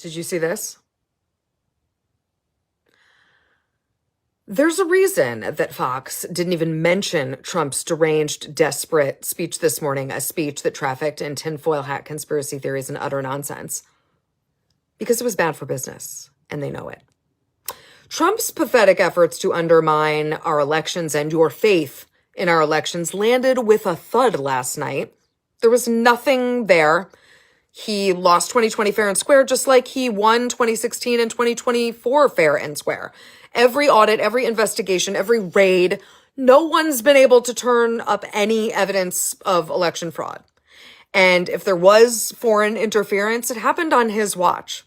Did you see this? There's a reason that Fox didn't even mention Trump's deranged, desperate speech this morning, a speech that trafficked in tinfoil hat conspiracy theories and utter nonsense. Because it was bad for business, and they know it. Trump's pathetic efforts to undermine our elections and your faith in our elections landed with a thud last night. There was nothing there. He lost 2020 fair and square, just like he won 2016 and 2024 fair and square. Every audit, every investigation, every raid, no one's been able to turn up any evidence of election fraud. And if there was foreign interference, it happened on his watch.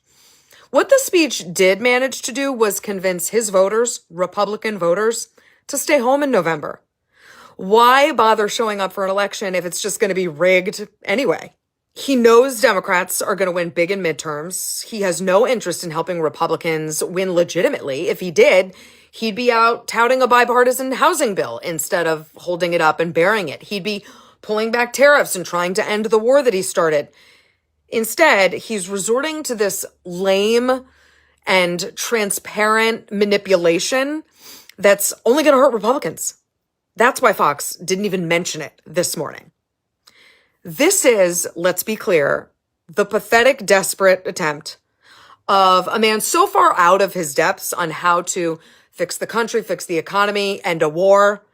What the speech did manage to do was convince his voters, Republican voters, to stay home in November. Why bother showing up for an election if it's just going to be rigged anyway? He knows Democrats are going to win big in midterms. He has no interest in helping Republicans win legitimately. If he did, he'd be out touting a bipartisan housing bill instead of holding it up and bearing it. He'd be pulling back tariffs and trying to end the war that he started. Instead, he's resorting to this lame and transparent manipulation that's only going to hurt Republicans. That's why Fox didn't even mention it this morning. This is, let's be clear, the pathetic, desperate attempt of a man so far out of his depths on how to fix the country, fix the economy, end a war.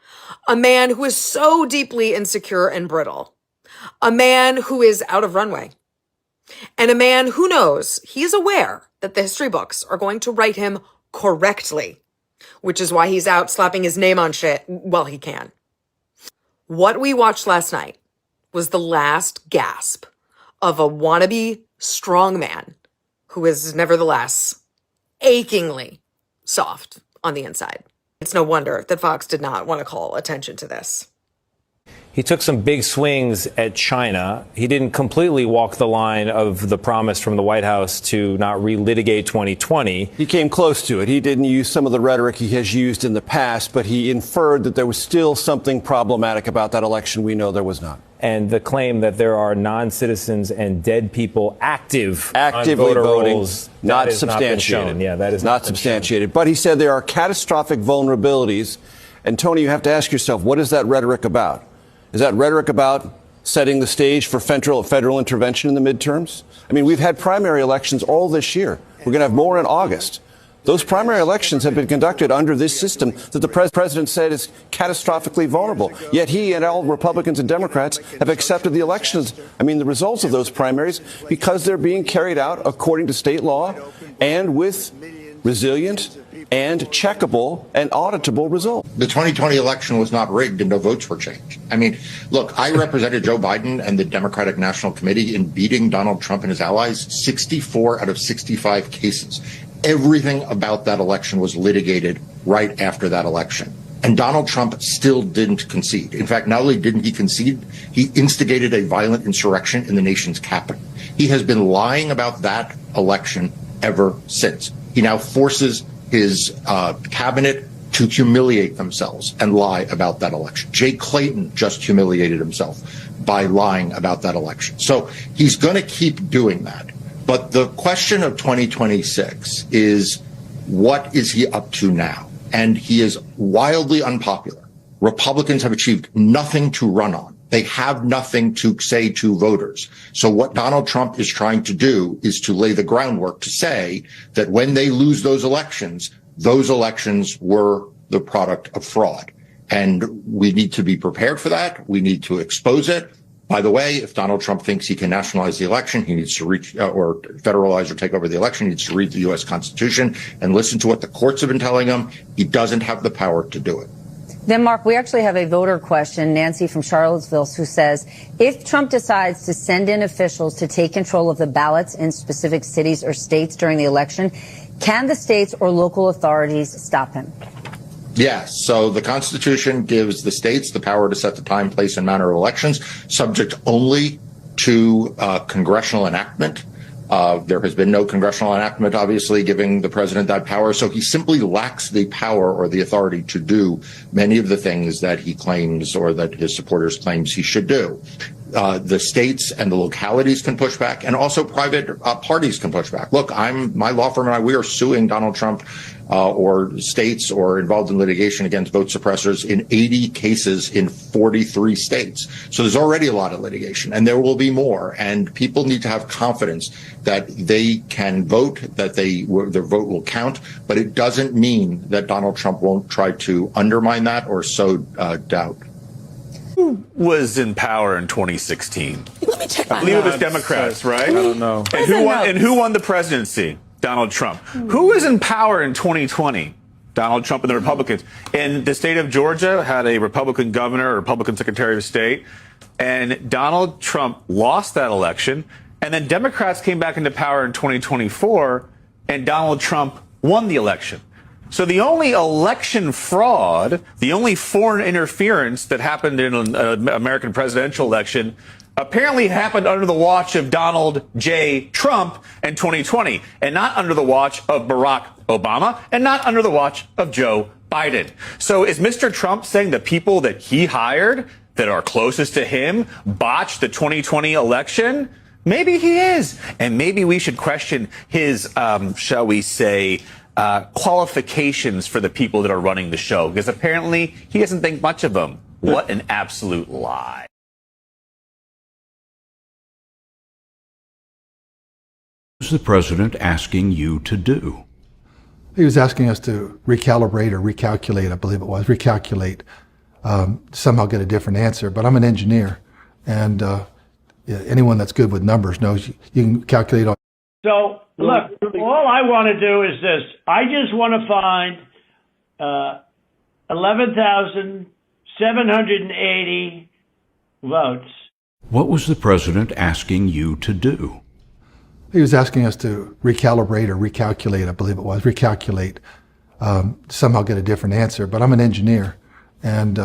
A man who is so deeply insecure and brittle. A man who is out of runway. And a man who knows, he's aware that the history books are going to write him correctly, which is why he's out slapping his name on shit while he can. What we watched last night was the last gasp of a wannabe strongman who is nevertheless achingly soft on the inside. It's no wonder that Fox did not want to call attention to this. He took some big swings at China. He didn't completely walk the line of the promise from the White House to not relitigate 2020. He came close to it. He didn't use some of the rhetoric he has used in the past, but he inferred that there was still something problematic about that election. We know there was not. And the claim that there are non-citizens and dead people actively on voter voting, rolls, not substantiated. Yeah, that is not substantiated. But he said there are catastrophic vulnerabilities. And Tony, you have to ask yourself, what is that rhetoric about? Is that rhetoric about setting the stage for federal intervention in the midterms? I mean, we've had primary elections all this year. We're going to have more in August. Those primary elections have been conducted under this system that the president said is catastrophically vulnerable. Yet he and all Republicans and Democrats have accepted the elections, the results of those primaries, because they're being carried out according to state law and with resilient and checkable and auditable results. The 2020 election was not rigged and no votes were changed. Look, I represented Joe Biden and the Democratic National Committee in beating Donald Trump and his allies 64 out of 65 cases. Everything about that election was litigated right after that election. And Donald Trump still didn't concede. In fact, not only didn't he concede, he instigated a violent insurrection in the nation's capital. He has been lying about that election ever since. He now forces his cabinet to humiliate themselves and lie about that election. Jay Clayton just humiliated himself by lying about that election. So he's going to keep doing that. But the question of 2026 is, what is he up to now? And he is wildly unpopular. Republicans have achieved nothing to run on. They have nothing to say to voters. So what Donald Trump is trying to do is to lay the groundwork to say that when they lose those elections were the product of fraud. And we need to be prepared for that. We need to expose it. By the way, if Donald Trump thinks he can nationalize the election, he needs to reach or federalize or take over the election. He needs to read the U.S. Constitution and listen to what the courts have been telling him. He doesn't have the power to do it. Then, Mark, we actually have a voter question, Nancy from Charlottesville, who says, if Trump decides to send in officials to take control of the ballots in specific cities or states during the election, can the states or local authorities stop him? Yes. So the Constitution gives the states the power to set the time, place, and manner of elections, subject only to congressional enactment. There has been no congressional enactment, obviously, giving the president that power. So he simply lacks the power or the authority to do many of the things that he claims or that his supporters claims he should do. The states and the localities can push back, and also private parties can push back. Look, my law firm and I, we are suing Donald Trump or states or involved in litigation against vote suppressors in 80 cases in 43 states. So there's already a lot of litigation, and there will be more. And people need to have confidence that they can vote, that their vote will count. But it doesn't mean that Donald Trump won't try to undermine that or sow doubt. Who was in power in 2016? Let me check. I believe it was Democrats, right? I don't know. And who won the presidency? Donald Trump. Who was in power in 2020? Donald Trump and the Republicans. And the state of Georgia had a Republican governor, a Republican secretary of state, and Donald Trump lost that election. And then Democrats came back into power in 2024, and Donald Trump won the election. So the only election fraud, the only foreign interference that happened in an American presidential election apparently happened under the watch of Donald J. Trump in 2020, and not under the watch of Barack Obama, and not under the watch of Joe Biden. So is Mr. Trump saying the people that he hired that are closest to him botched the 2020 election? Maybe he is. And maybe we should question his, shall we say, qualifications for the people that are running the show, because apparently he doesn't think much of them. What an absolute lie. What is the president asking you to do? He was asking us to recalibrate or recalculate, I believe it was, somehow get a different answer. But I'm an engineer, and anyone that's good with numbers knows you can calculate on. So, look, all I want to do is this. I just want to find 11,780 votes. What was the president asking you to do? He was asking us to recalibrate or recalculate, I believe it was, somehow get a different answer. But I'm an engineer, and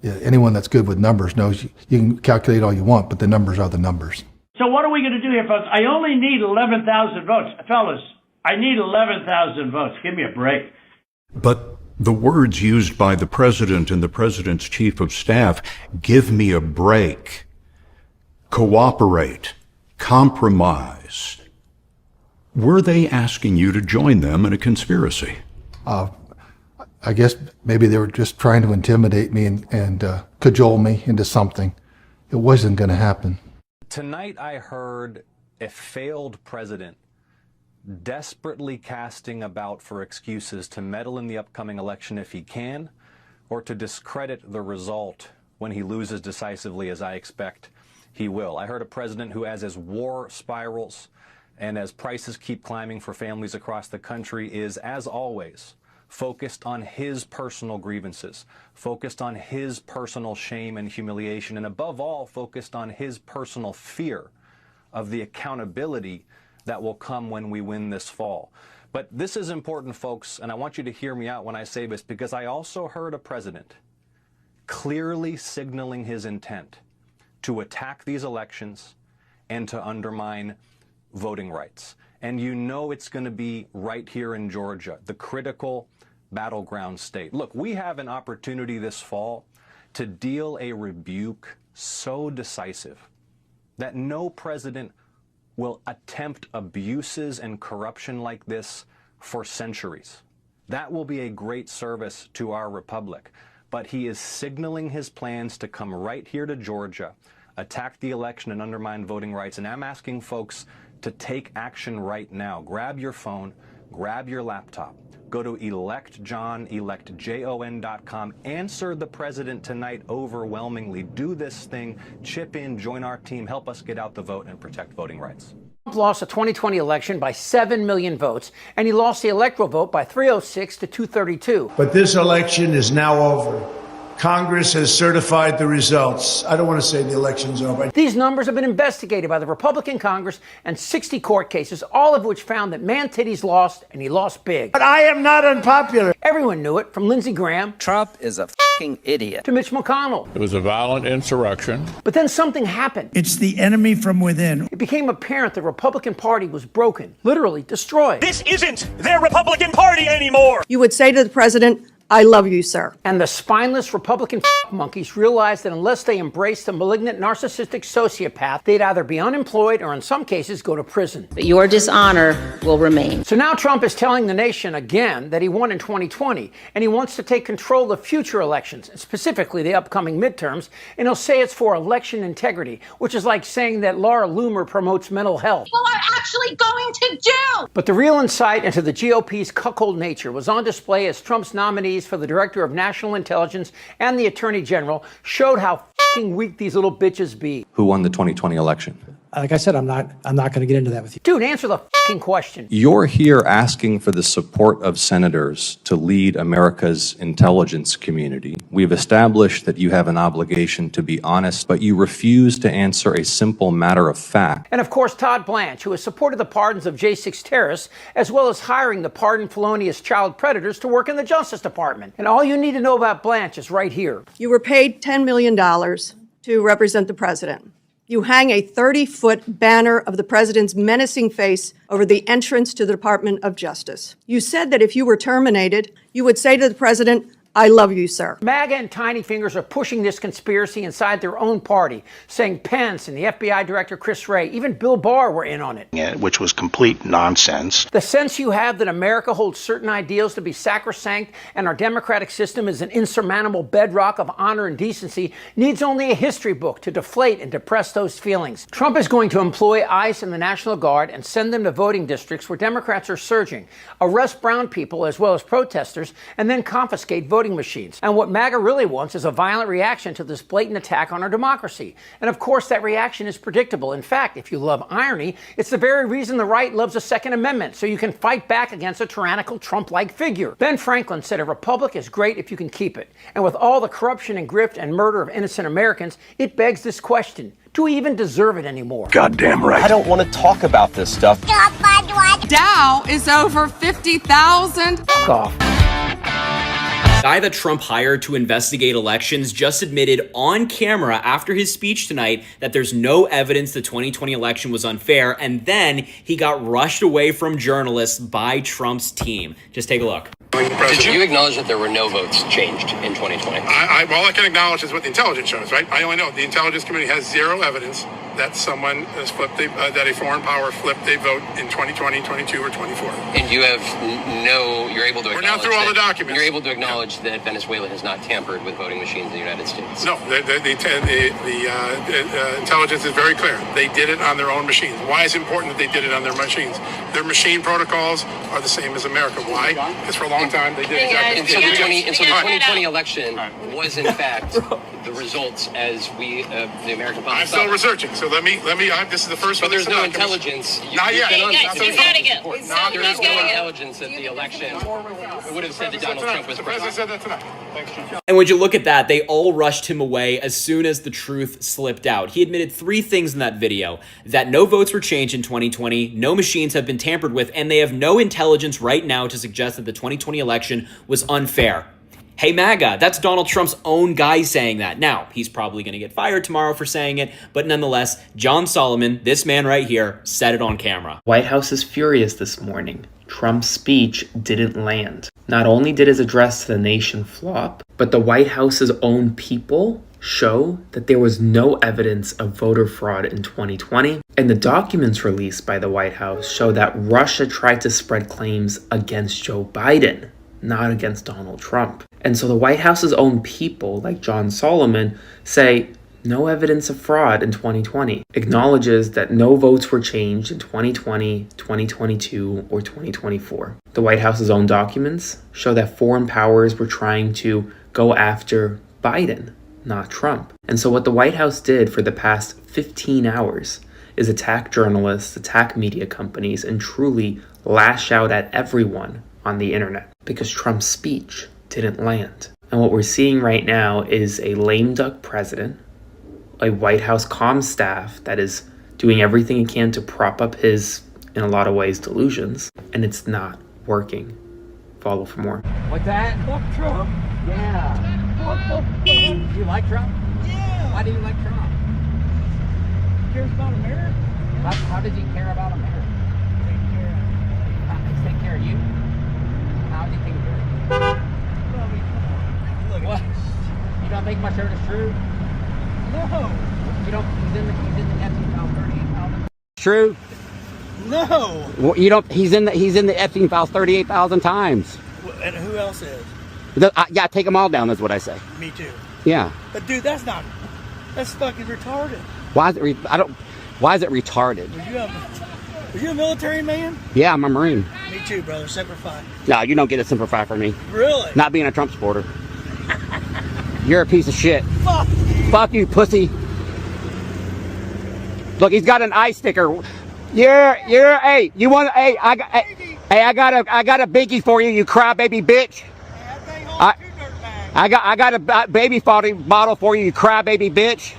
anyone that's good with numbers knows you can calculate all you want, but the numbers are the numbers. So what are we going to do here, folks? I only need 11,000 votes. Fellas, I need 11,000 votes. Give me a break. But the words used by the president and the president's chief of staff, give me a break, cooperate, compromise. Were they asking you to join them in a conspiracy? I guess maybe they were just trying to intimidate me and cajole me into something. It wasn't going to happen. Tonight I heard a failed president desperately casting about for excuses to meddle in the upcoming election if he can, or to discredit the result when he loses decisively, as I expect he will. I heard a president who, as war spirals and as prices keep climbing for families across the country, is, as always, focused on his personal grievances, focused on his personal shame and humiliation, and above all, focused on his personal fear of the accountability that will come when we win this fall. But this is important, folks, and I want you to hear me out when I say this, because I also heard a president clearly signaling his intent to attack these elections and to undermine voting rights. And you know it's going to be right here in Georgia, the critical battleground state. Look, we have an opportunity this fall to deal a rebuke so decisive that no president will attempt abuses and corruption like this for centuries. That will be a great service to our republic. But he is signaling his plans to come right here to Georgia, attack the election and undermine voting rights. And I'm asking folks to take action right now. Grab your phone, grab your laptop, go to electjon.com, answer the president tonight overwhelmingly. Do this thing, chip in, join our team, help us get out the vote and protect voting rights. Trump lost the 2020 election by 7 million votes, and he lost the electoral vote by 306 to 232. But this election is now over. Congress has certified the results. I don't want to say the election's over. These numbers have been investigated by the Republican Congress and 60 court cases, all of which found that Man-Titties lost, and he lost big. But I am not unpopular. Everyone knew it, from Lindsey Graham Trump is a fucking idiot to Mitch McConnell. It was a violent insurrection. But then something happened. It's the enemy from within. It became apparent the Republican Party was broken, literally destroyed. This isn't their Republican Party anymore. You would say to the president, I love you, sir. And the spineless Republican monkeys realized that unless they embraced the malignant narcissistic sociopath, they'd either be unemployed or in some cases go to prison. But your dishonor will remain. So now Trump is telling the nation again that he won in 2020, and he wants to take control of future elections, specifically the upcoming midterms, and he'll say it's for election integrity, which is like saying that Laura Loomer promotes mental health. People are actually going to do. But the real insight into the GOP's cuckold nature was on display as Trump's nominees for the Director of National Intelligence and the Attorney General showed how fucking weak these little bitches be. Who won the 2020 election? Like I said, I'm not going to get into that with you. Dude, answer the fucking question. You're here asking for the support of senators to lead America's intelligence community. We've established that you have an obligation to be honest, but you refuse to answer a simple matter of fact. And of course, Todd Blanche, who has supported the pardons of J6 terrorists, as well as hiring the pardoned felonious child predators to work in the Justice Department. And all you need to know about Blanche is right here. You were paid $10 million to represent the president. You hang a 30-foot banner of the president's menacing face over the entrance to the Department of Justice. You said that if you were terminated, you would say to the president, I love you, sir. MAGA and Tiny Fingers are pushing this conspiracy inside their own party, saying Pence and the FBI Director Chris Wray, even Bill Barr were in on it. Which was complete nonsense. The sense you have that America holds certain ideals to be sacrosanct and our democratic system is an insurmountable bedrock of honor and decency needs only a history book to deflate and depress those feelings. Trump is going to employ ICE and the National Guard and send them to voting districts where Democrats are surging, arrest brown people as well as protesters, and then confiscate voting machines. And what MAGA really wants is a violent reaction to this blatant attack on our democracy. And of course, that reaction is predictable. In fact, if you love irony, it's the very reason the right loves a Second Amendment, so you can fight back against a tyrannical Trump-like figure. Ben Franklin said a republic is great if you can keep it. And with all the corruption and grift and murder of innocent Americans, it begs this question. Do we even deserve it anymore? Goddamn right. I don't want to talk about this stuff. Dow is over 50,000. Fuck off. The guy that Trump hired to investigate elections just admitted on camera after his speech tonight that there's no evidence the 2020 election was unfair, and then he got rushed away from journalists by Trump's team. Just take a look. Did you acknowledge that there were no votes changed in 2020? All I can acknowledge is what the intelligence shows, right? I only know the intelligence committee has zero evidence that someone has flipped, that a foreign power flipped a vote in 2020, 22, or 24. And you have you're able to acknowledge. We're now through all the documents. You're able to acknowledge that Venezuela has not tampered with voting machines in the United States. No, the intelligence is very clear. They did it on their own machines. Why is it important that they did it on their machines? Their machine protocols are the same as America. Why? Because for a long time they did exactly. And so the 2020 election was in fact the results as we, the American public. I'm still researching. So let me. This is the first but one. There's no intelligence. Not yet. There is no intelligence that the election would have said that Donald Trump was the president said that tonight. Thanks, And when you look at that, they all rushed him away as soon as the truth slipped out. He admitted 3 things in that video: that no votes were changed in 2020, no machines have been tampered with, and they have no intelligence right now to suggest that the 2020 election was unfair. Hey MAGA, that's Donald Trump's own guy saying that. Now, he's probably going to get fired tomorrow for saying it, but nonetheless, John Solomon, this man right here, said it on camera. White House is furious this morning. Trump's speech didn't land. Not only did his address to the nation flop, but the White House's own people show that there was no evidence of voter fraud in 2020. And the documents released by the White House show that Russia tried to spread claims against Joe Biden, not against Donald Trump. And so the White House's own people, like John Solomon, say no evidence of fraud in 2020, acknowledges that no votes were changed in 2020, 2022, or 2024. The White House's own documents show that foreign powers were trying to go after Biden, not Trump. And so what the White House did for the past 15 hours is attack journalists, attack media companies, and truly lash out at everyone on the internet because Trump's speech didn't land. And what we're seeing right now is a lame duck president, a White House comm staff that is doing everything it can to prop up his, in a lot of ways, delusions, and it's not working. Follow for more. What's that? Fuck Trump. Yeah. You like Trump? Yeah. Why do you like Trump? He cares about America. How does he care about America? He's taking care of you? How is he taking care of you? What? You don't think my shirt is true? No. You don't. He's in the Epstein file 38,000. True. No. Well, you don't. He's in the Epstein files 38,000 times. And who else is? Yeah, take them all down. Is what I say. Me too. Yeah. But dude, that's fucking retarded. Why is it? Why is it retarded? Were you a military man? Yeah, I'm a Marine. Me too, brother. Semper Fi. No, you don't get a Semper Fi for me. Really? Not being a Trump supporter. You're a piece of shit. Fuck. Fuck you, pussy. Look, he's got an eye sticker. Hey, you want? Hey, I got a binky for you, you crybaby bitch. I got a baby bottle for you, you crybaby bitch.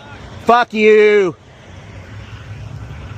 Fuck you.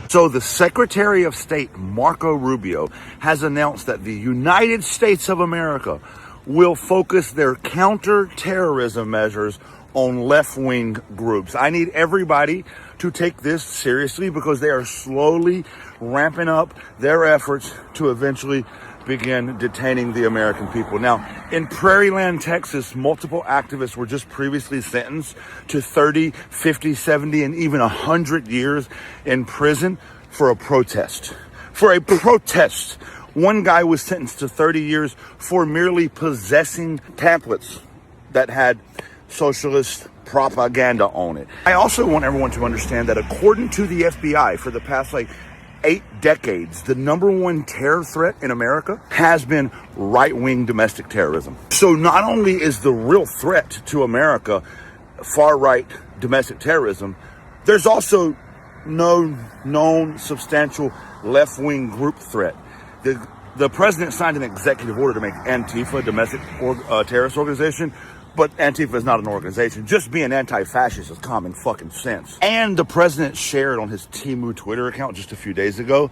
So the Secretary of State, Marco Rubio, has announced that the United States of America will focus their counterterrorism measures on left-wing groups. I need everybody to take this seriously because they are slowly ramping up their efforts to eventually begin detaining the American people. Now, in Prairieland, Texas, multiple activists were just previously sentenced to 30, 50, 70, and even 100 years in prison for a protest. For a protest. One guy was sentenced to 30 years for merely possessing pamphlets that had socialist propaganda on it. I also want everyone to understand that according to the FBI, for the past 8 decades, the number one terror threat in America has been right-wing domestic terrorism. So not only is the real threat to America far-right domestic terrorism, there's also no known substantial left-wing group threat. The president signed an executive order to make Antifa a domestic terrorist organization, but Antifa is not an organization. Just being anti-fascist is common fucking sense. And the president shared on his Temu Twitter account just a few days ago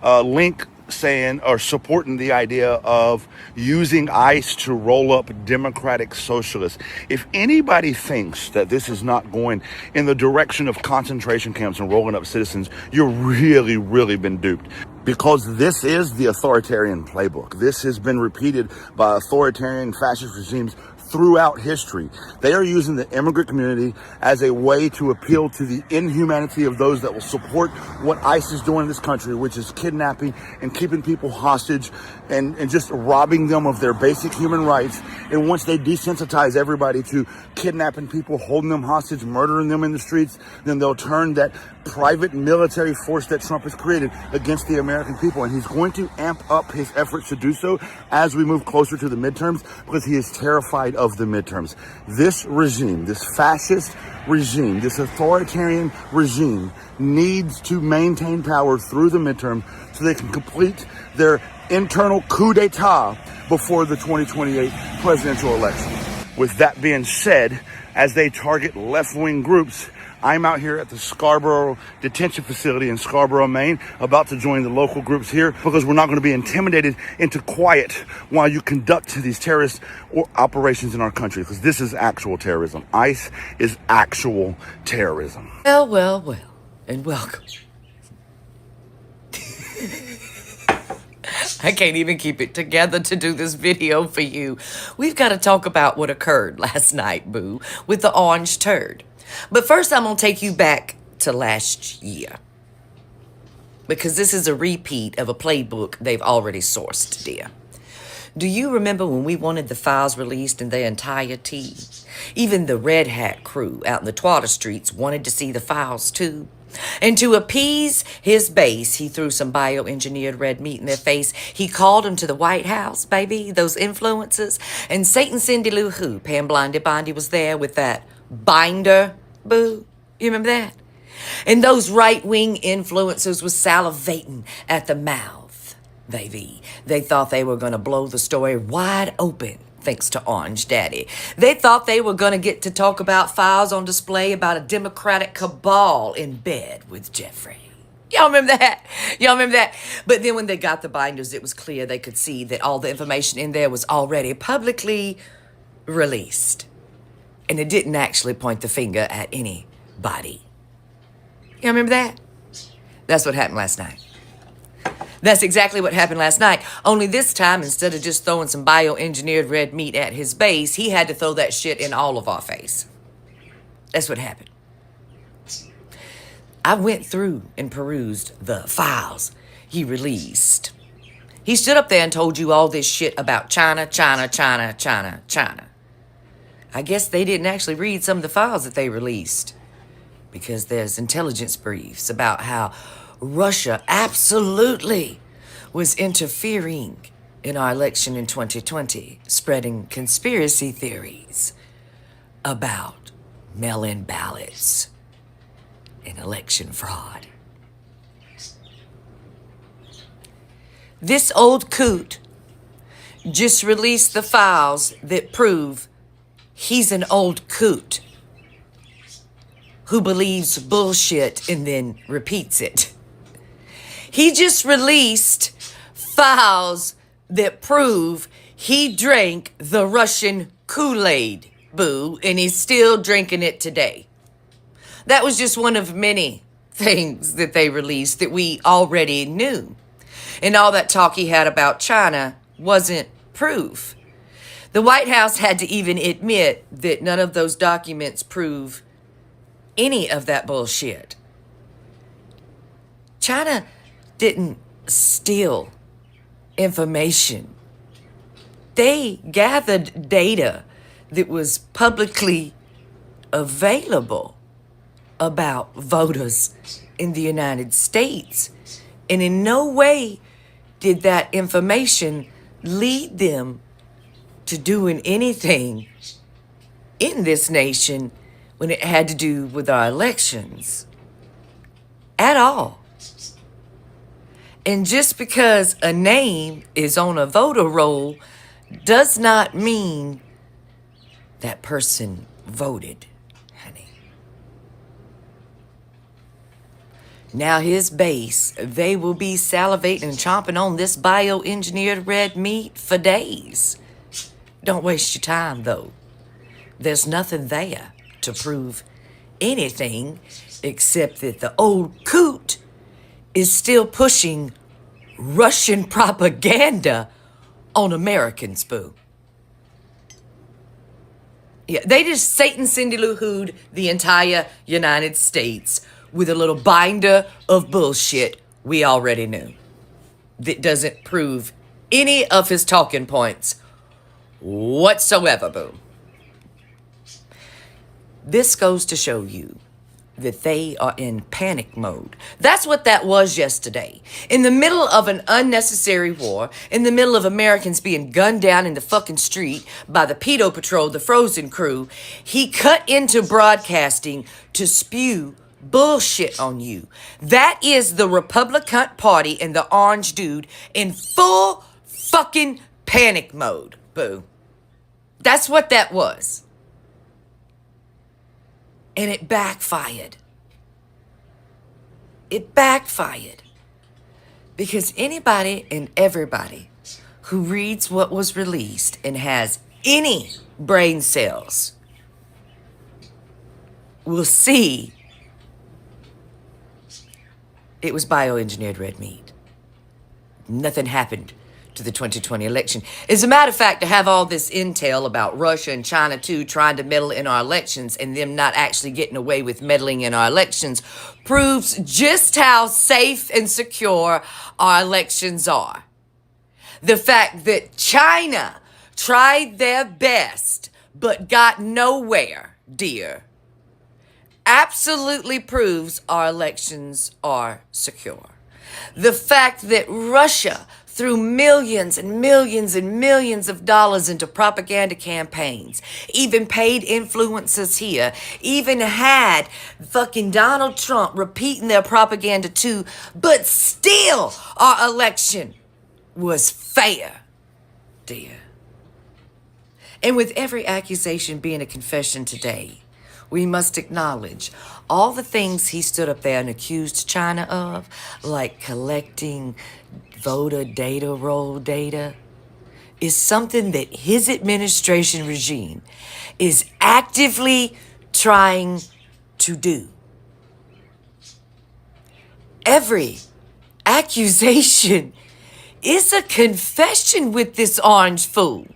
a link saying or supporting the idea of using ICE to roll up democratic socialists. If anybody thinks that this is not going in the direction of concentration camps and rolling up citizens, you're really, really been duped. Because this is the authoritarian playbook. This has been repeated by authoritarian fascist regimes throughout history. They are using the immigrant community as a way to appeal to the inhumanity of those that will support what ICE is doing in this country, which is kidnapping and keeping people hostage and just robbing them of their basic human rights. And once they desensitize everybody to kidnapping people, holding them hostage, murdering them in the streets, then they'll turn that private military force that Trump has created against the American people. And he's going to amp up his efforts to do so as we move closer to the midterms because he is terrified of the midterms. This regime, this fascist regime, this authoritarian regime needs to maintain power through the midterm so they can complete their internal coup d'etat before the 2028 presidential election. With that being said, as they target left-wing groups, I'm out here at the Scarborough Detention Facility in Scarborough, Maine, about to join the local groups here because we're not going to be intimidated into quiet while you conduct these terrorist operations in our country, because this is actual terrorism. ICE is actual terrorism. Well, and welcome. I can't even keep it together to do this video for you. We've got to talk about what occurred last night, boo, with the orange turd. But first, I'm going to take you back to last year. Because this is a repeat of a playbook they've already sourced, dear. Do you remember when we wanted the files released in their entirety? Even the Red Hat crew out in the Twitter streets wanted to see the files too. And to appease his base, he threw some bioengineered red meat in their face. He called them to the White House, baby, those influencers. And Satan Cindy Lou Who, Pam Blinded Bondy was there with that binder, boo. You remember that? And those right-wing influencers were salivating at the mouth, baby. They thought they were going to blow the story wide open thanks to Orange Daddy. They thought they were going to get to talk about files on display about a Democratic cabal in bed with Jeffrey. Y'all remember that? Y'all remember that? But then when they got the binders, it was clear they could see that all the information in there was already publicly released. And it didn't actually point the finger at anybody. Y'all remember that? That's what happened last night. That's exactly what happened last night. Only this time, instead of just throwing some bioengineered red meat at his base, he had to throw that shit in all of our face. That's what happened. I went through and perused the files he released. He stood up there and told you all this shit about China, China, China, China, China. I guess they didn't actually read some of the files that they released, because there's intelligence briefs about how Russia absolutely was interfering in our election in 2020, spreading conspiracy theories about mail-in ballots and election fraud. This old coot just released the files that prove he's an old coot who believes bullshit and then repeats it. He just released files that prove he drank the Russian Kool-Aid, boo, and he's still drinking it today. That was just one of many things that they released that we already knew. And all that talk he had about China wasn't proof. The White House had to even admit that none of those documents prove any of that bullshit. China didn't steal information. They gathered data that was publicly available about voters in the United States. And in no way did that information lead them to doing anything in this nation when it had to do with our elections. At all. And just because a name is on a voter roll does not mean that person voted, honey. Now his base, they will be salivating and chomping on this bioengineered red meat for days. Don't waste your time, though. There's nothing there to prove anything except that the old coot is still pushing Russian propaganda on Americans, boo. Yeah, they just Satan Cindy Lou Who'd the entire United States with a little binder of bullshit we already knew. That doesn't prove any of his talking points whatsoever, boo. This goes to show you that they are in panic mode. That's what that was yesterday. In the middle of an unnecessary war, in the middle of Americans being gunned down in the fucking street by the Pedo Patrol, the Frozen crew, he cut into broadcasting to spew bullshit on you. That is the Republican Party and the orange dude in full fucking panic mode, boo. That's what that was. And it backfired. It backfired. Because anybody and everybody who reads what was released and has any brain cells will see it was bioengineered red meat. Nothing happened to the 2020 election. As a matter of fact, to have all this intel about Russia and China too trying to meddle in our elections and them not actually getting away with meddling in our elections proves just how safe and secure our elections are. The fact that China tried their best but got nowhere, dear, absolutely proves our elections are secure. The fact that Russia threw millions and millions and millions of dollars into propaganda campaigns, even paid influencers here, even had fucking Donald Trump repeating their propaganda too, but still our election was fair, dear. And with every accusation being a confession today, we must acknowledge all the things he stood up there and accused China of, like collecting voter data roll data, is something that his administration regime is actively trying to do. Every accusation is a confession with this orange fool.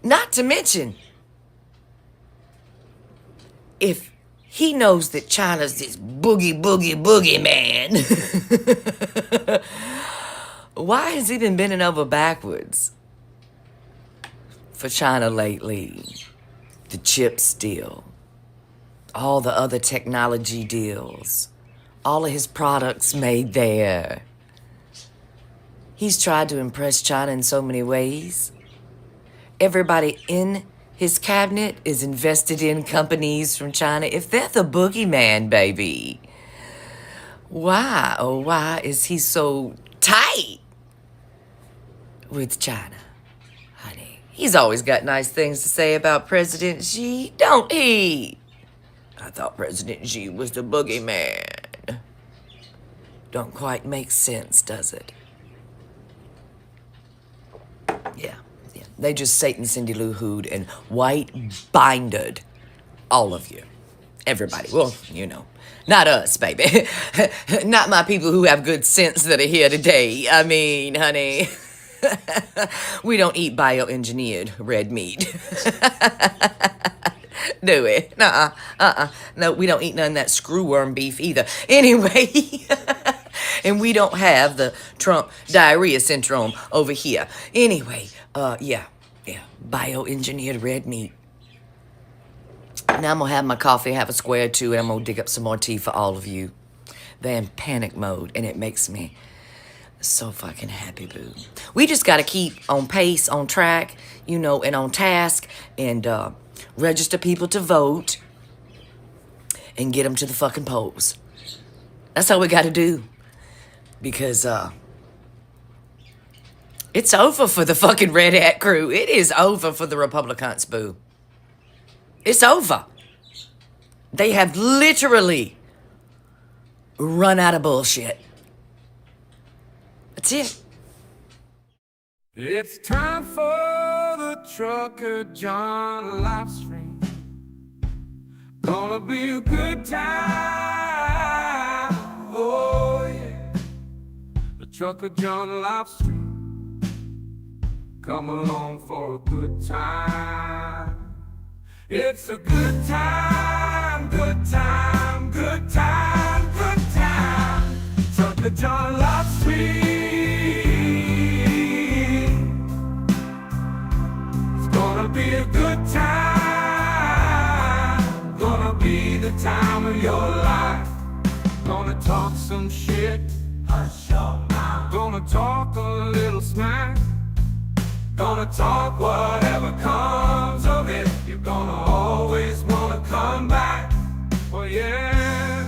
Not to mention, if he knows that China's this boogie man, why has he been bending over backwards for China lately? The chips deal, all the other technology deals, all of his products made there. He's tried to impress China in so many ways. Everybody in his cabinet is invested in companies from China. If they're the boogeyman, baby, why, oh why is he so tight with China? Honey, he's always got nice things to say about President Xi, don't he? I thought President Xi was the boogeyman. Don't quite make sense, does it? Yeah. They just Satan Cindy Lou Hood and white binded all of you. Everybody. Well, you know. Not us, baby. Not my people who have good sense that are here today. I mean, honey. We don't eat bioengineered red meat. Do we? No, we don't eat none of that screwworm beef either. Anyway. And we don't have the Trump diarrhea syndrome over here. Anyway, yeah, bioengineered red meat. Now I'm gonna have my coffee, have a square or two, and I'm gonna dig up some more tea for all of you. They're in panic mode, and it makes me so fucking happy, boo. We just gotta keep on pace, on track, you know, and on task, and register people to vote, and get them to the fucking polls. That's all we gotta do. Because, it's over for the fucking Red Hat crew. It is over for the Republicans, boo. It's over. They have literally run out of bullshit. That's it. It's time for the Trucker John live stream. Gonna be a good time. Oh, yeah. The Trucker John live stream. Come along for a good time. It's a good time, good time, good time, good time. Trucker John live stream. It's gonna be a good time. Gonna be the time of your life. Gonna talk some shit. Hush your mouth. Gonna talk a little smack. Gonna talk whatever comes of it. You're gonna always wanna come back. Oh yeah,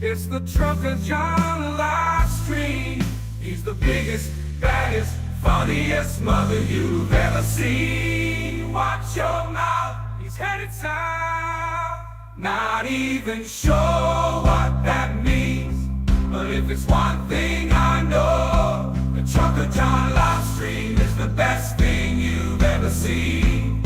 it's the Trucker John live stream. He's the biggest, baddest, funniest mother you've ever seen. Watch your mouth, he's headed south. Not even sure what that means. But if it's one thing I know, the Trucker John live stream is the best thing you've ever seen.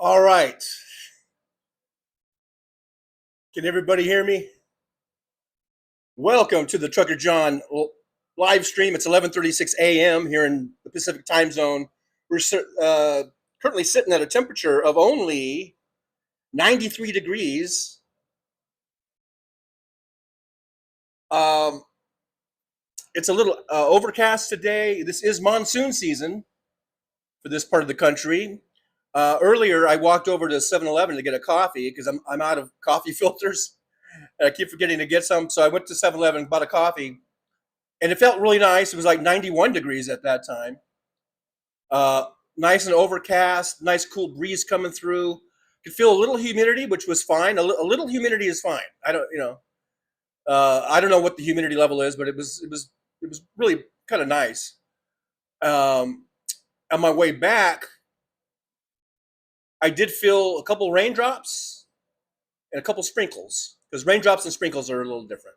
All right. Can everybody hear me? Welcome to the Trucker John live stream. It's 11:36 a.m. here in the Pacific time zone. We're currently sitting at a temperature of only 93 degrees. It's a little overcast today. This is monsoon season for this part of the country. Earlier, I walked over to 7-Eleven to get a coffee because I'm out of coffee filters. And I keep forgetting to get some. So I went to 7-Eleven, bought a coffee, and it felt really nice. It was like 91 degrees at that time. Nice and overcast, nice cool breeze coming through. Could feel a little humidity, which was fine. A little humidity is fine. I don't know what the humidity level is, but it was really kind of nice. On my way back, I did feel a couple raindrops and a couple sprinkles, because raindrops and sprinkles are a little different.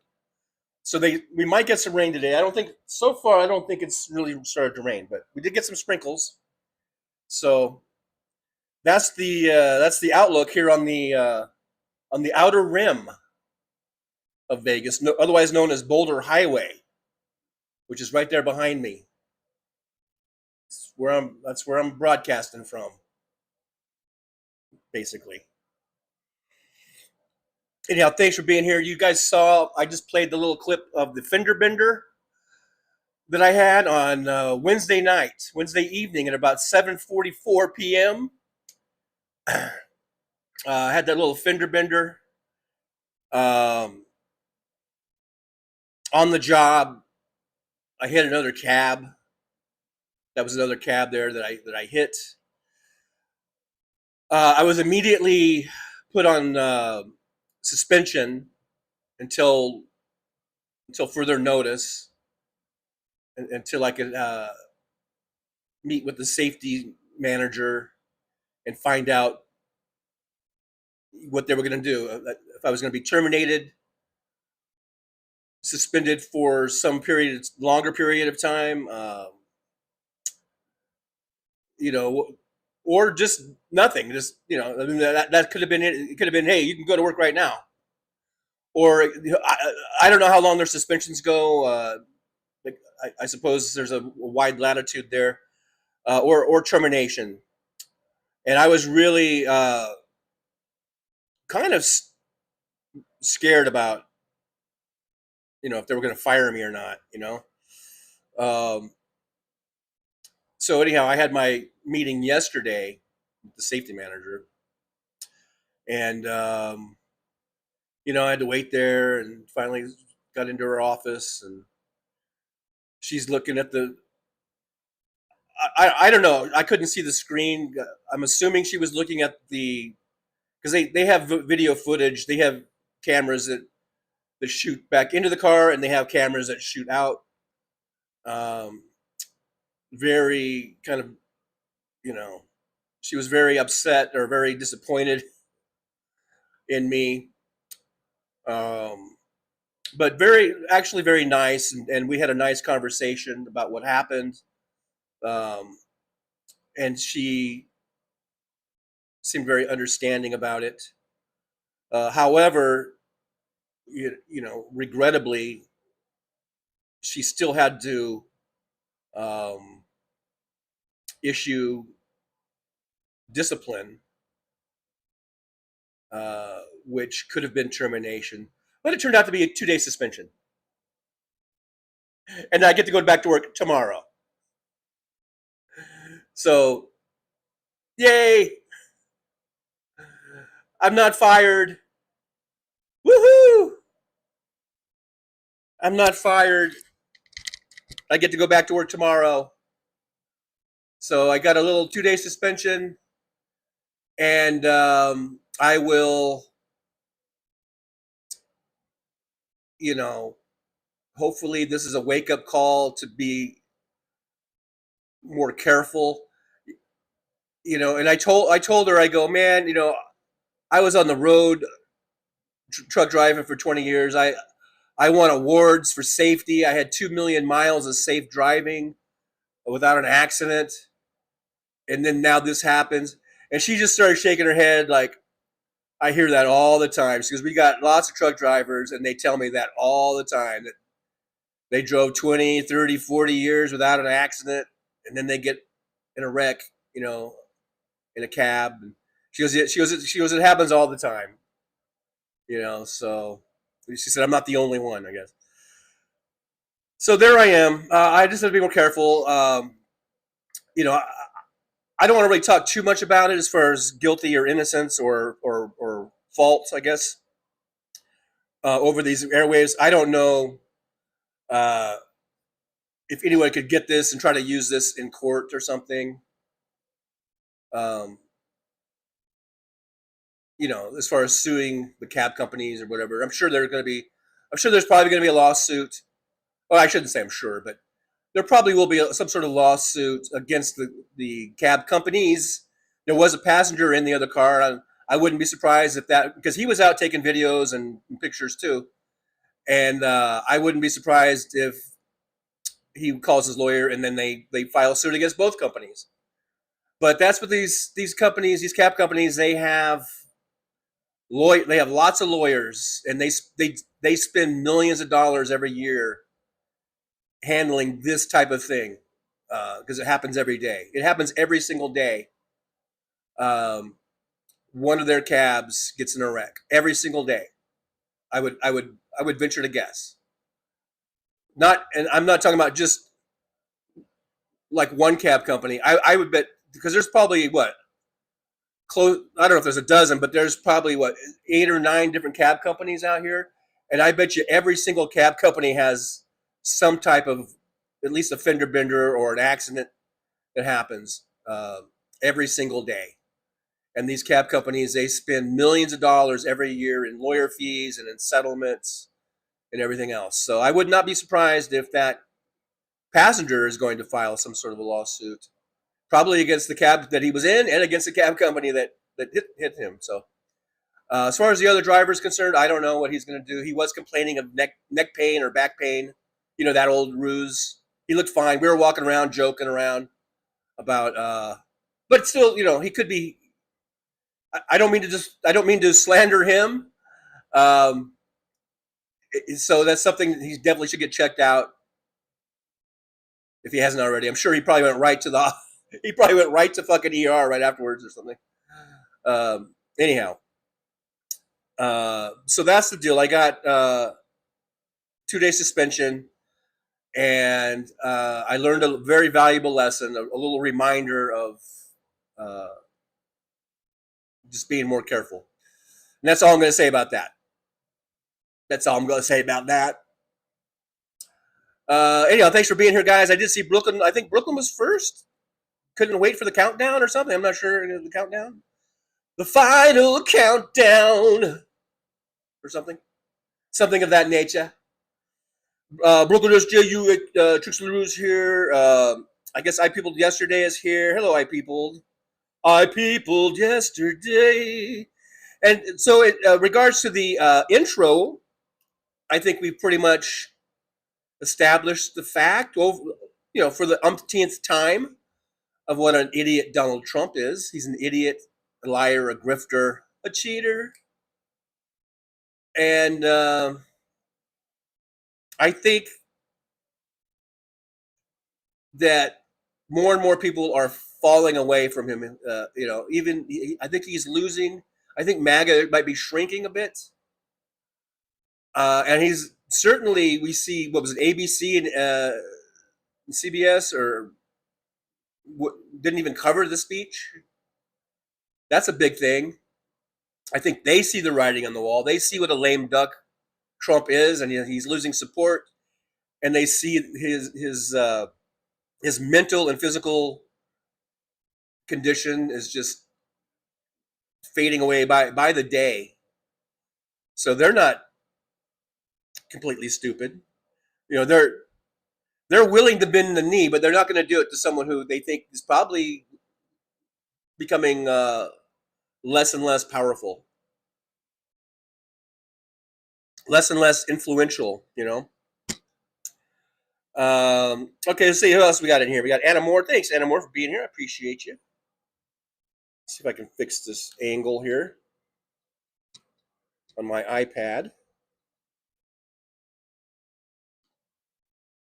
So we might get some rain today. I don't think it's really started to rain, but we did get some sprinkles. So that's the outlook here on the outer rim of Vegas, otherwise known as Boulder Highway, which is right there behind me. That's where I'm broadcasting from, basically. Anyhow, thanks for being here. You guys saw I just played the little clip of the fender bender that I had on Wednesday evening at about 7:44 p.m. I had that little fender bender on the job. I hit another cab. That was another cab there that I hit. I was immediately put on suspension until further notice, until I could meet with the safety manager and find out what they were going to do. If I was going to be terminated, suspended for some longer period of time, or just nothing. Just that could have been it. It could have been, hey, you can go to work right now. Or I don't know how long their suspensions go. I suppose there's a wide latitude there, or termination. And I was really kind of scared about, if they were going to fire me or not. So anyhow, I had my meeting yesterday with the safety manager, and I had to wait there, and finally got into her office, and she's looking at I don't know, I couldn't see the screen. I'm assuming she was looking at because they have video footage. They have cameras that shoot back into the car, and they have cameras that shoot out. Very kind of, she was very upset or very disappointed in me. But actually very nice. And we had a nice conversation about what happened. And she seemed very understanding about it. However, regrettably, she still had to issue discipline, which could have been termination, but it turned out to be a 2-day suspension. And I get to go back to work tomorrow. So, yay! I'm not fired. Woohoo! I'm not fired. I get to go back to work tomorrow. So I got a little 2-day suspension, and I will, hopefully this is a wake-up call to be more careful. And I told her, I go, man, I was on the road truck driving for 20 years. I won awards for safety. I had 2 million miles of safe driving without an accident. And then now this happens. And she just started shaking her head like, I hear that all the time. Because we got lots of truck drivers, and they tell me that all the time, that they drove 20, 30, 40 years without an accident, and then they get in a wreck, in a cab. And she goes, it happens all the time. So she said, I'm not the only one, I guess. So there I am. I just have to be more careful. I don't want to really talk too much about it as far as guilty or innocence or fault, I guess, over these airwaves. I don't know if anyone could get this and try to use this in court or something. As far as suing the cab companies or whatever, I'm sure there's probably going to be a lawsuit. Well, I shouldn't say I'm sure, but there probably will be some sort of lawsuit against the cab companies. There was a passenger in the other car. I wouldn't be surprised if that, because he was out taking videos and pictures too. And I wouldn't be surprised if he calls his lawyer and then they file suit against both companies. But that's what these companies, these cab companies, they have lots of lawyers, and they spend millions of dollars every year handling this type of thing, because it happens every day. It happens every single day. One of their cabs gets in a wreck every single day. I would venture to guess. And I'm not talking about just like one cab company. I would bet, because there's probably I don't know if there's a dozen, but there's probably 8 or 9 different cab companies out here. And I bet you every single cab company has some type of at least a fender bender or an accident that happens every single day. And these cab companies, they spend millions of dollars every year in lawyer fees and in settlements and everything else. So I would not be surprised if that passenger is going to file some sort of a lawsuit, probably against the cab that he was in and against the cab company that hit him. So as far as the other driver is concerned, I don't know what he's going to do. He was complaining of neck pain or back pain, that old ruse. He looked fine. We were walking around, joking around about, but still, he could be. I don't mean to slander him. So that's something he definitely should get checked out if he hasn't already. I'm sure he probably went right to fucking ER right afterwards or something. Anyhow, so that's the deal. I got 2-day suspension, and I learned a very valuable lesson, a little reminder of just being more careful. And that's all I'm going to say about that. Anyhow, thanks for being here, guys. I did see Brooklyn. I think Brooklyn was first. Couldn't wait for the countdown or something. I'm not sure. The countdown. The final countdown. Or something. Something of that nature. Brooklyn SJU, Tricks LaRue's here. I guess I Peopled Yesterday is here. Hello, I Peopled. I Peopled Yesterday. And so in regards to the intro, I think we've pretty much established the fact, for the umpteenth time, of what an idiot Donald Trump is. He's an idiot, a liar, a grifter, a cheater. And I think that more and more people are falling away from him. I think he's losing. I think MAGA might be shrinking a bit. And he's certainly, we see, what was it, ABC and CBS didn't even cover the speech. That's a big thing. I think they see the writing on the wall. They see what a lame duck Trump is, and he's losing support. And they see his mental and physical condition is just fading away by the day. So they're not completely stupid. They're willing to bend the knee, but they're not going to do it to someone who they think is probably becoming less and less powerful, less and less influential, Okay, let's see who else we got in here. We got Anna Moore. Thanks, Anna Moore, for being here. I appreciate you. See if I can fix this angle here on my iPad.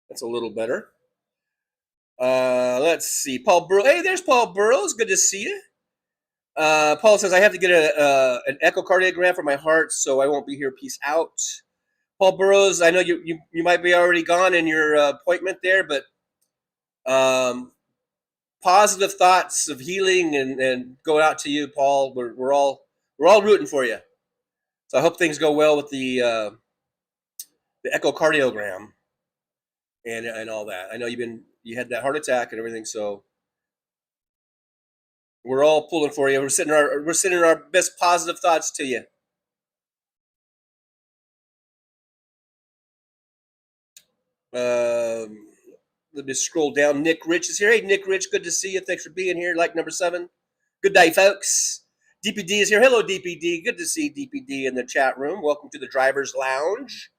That's a little better. Let's see. Paul Burrows. Hey, there's Paul Burrows. Good to see you. Paul says, I have to get an echocardiogram for my heart, so I won't be here. Peace out. Paul Burrows, I know you might be already gone in your appointment there, but positive thoughts of healing and go out to you, Paul. We're all rooting for you. So I hope things go well with the echocardiogram and all that. I know you had that heart attack and everything, so we're all pulling for you. We're sending our best positive thoughts to you. Let me scroll down. Nick Rich is here. Hey, Nick Rich, good to see you. Thanks for being here. Like number 7. Good day, folks. DPD is here. Hello, DPD. Good to see DPD in the chat room. Welcome to the Driver's Lounge.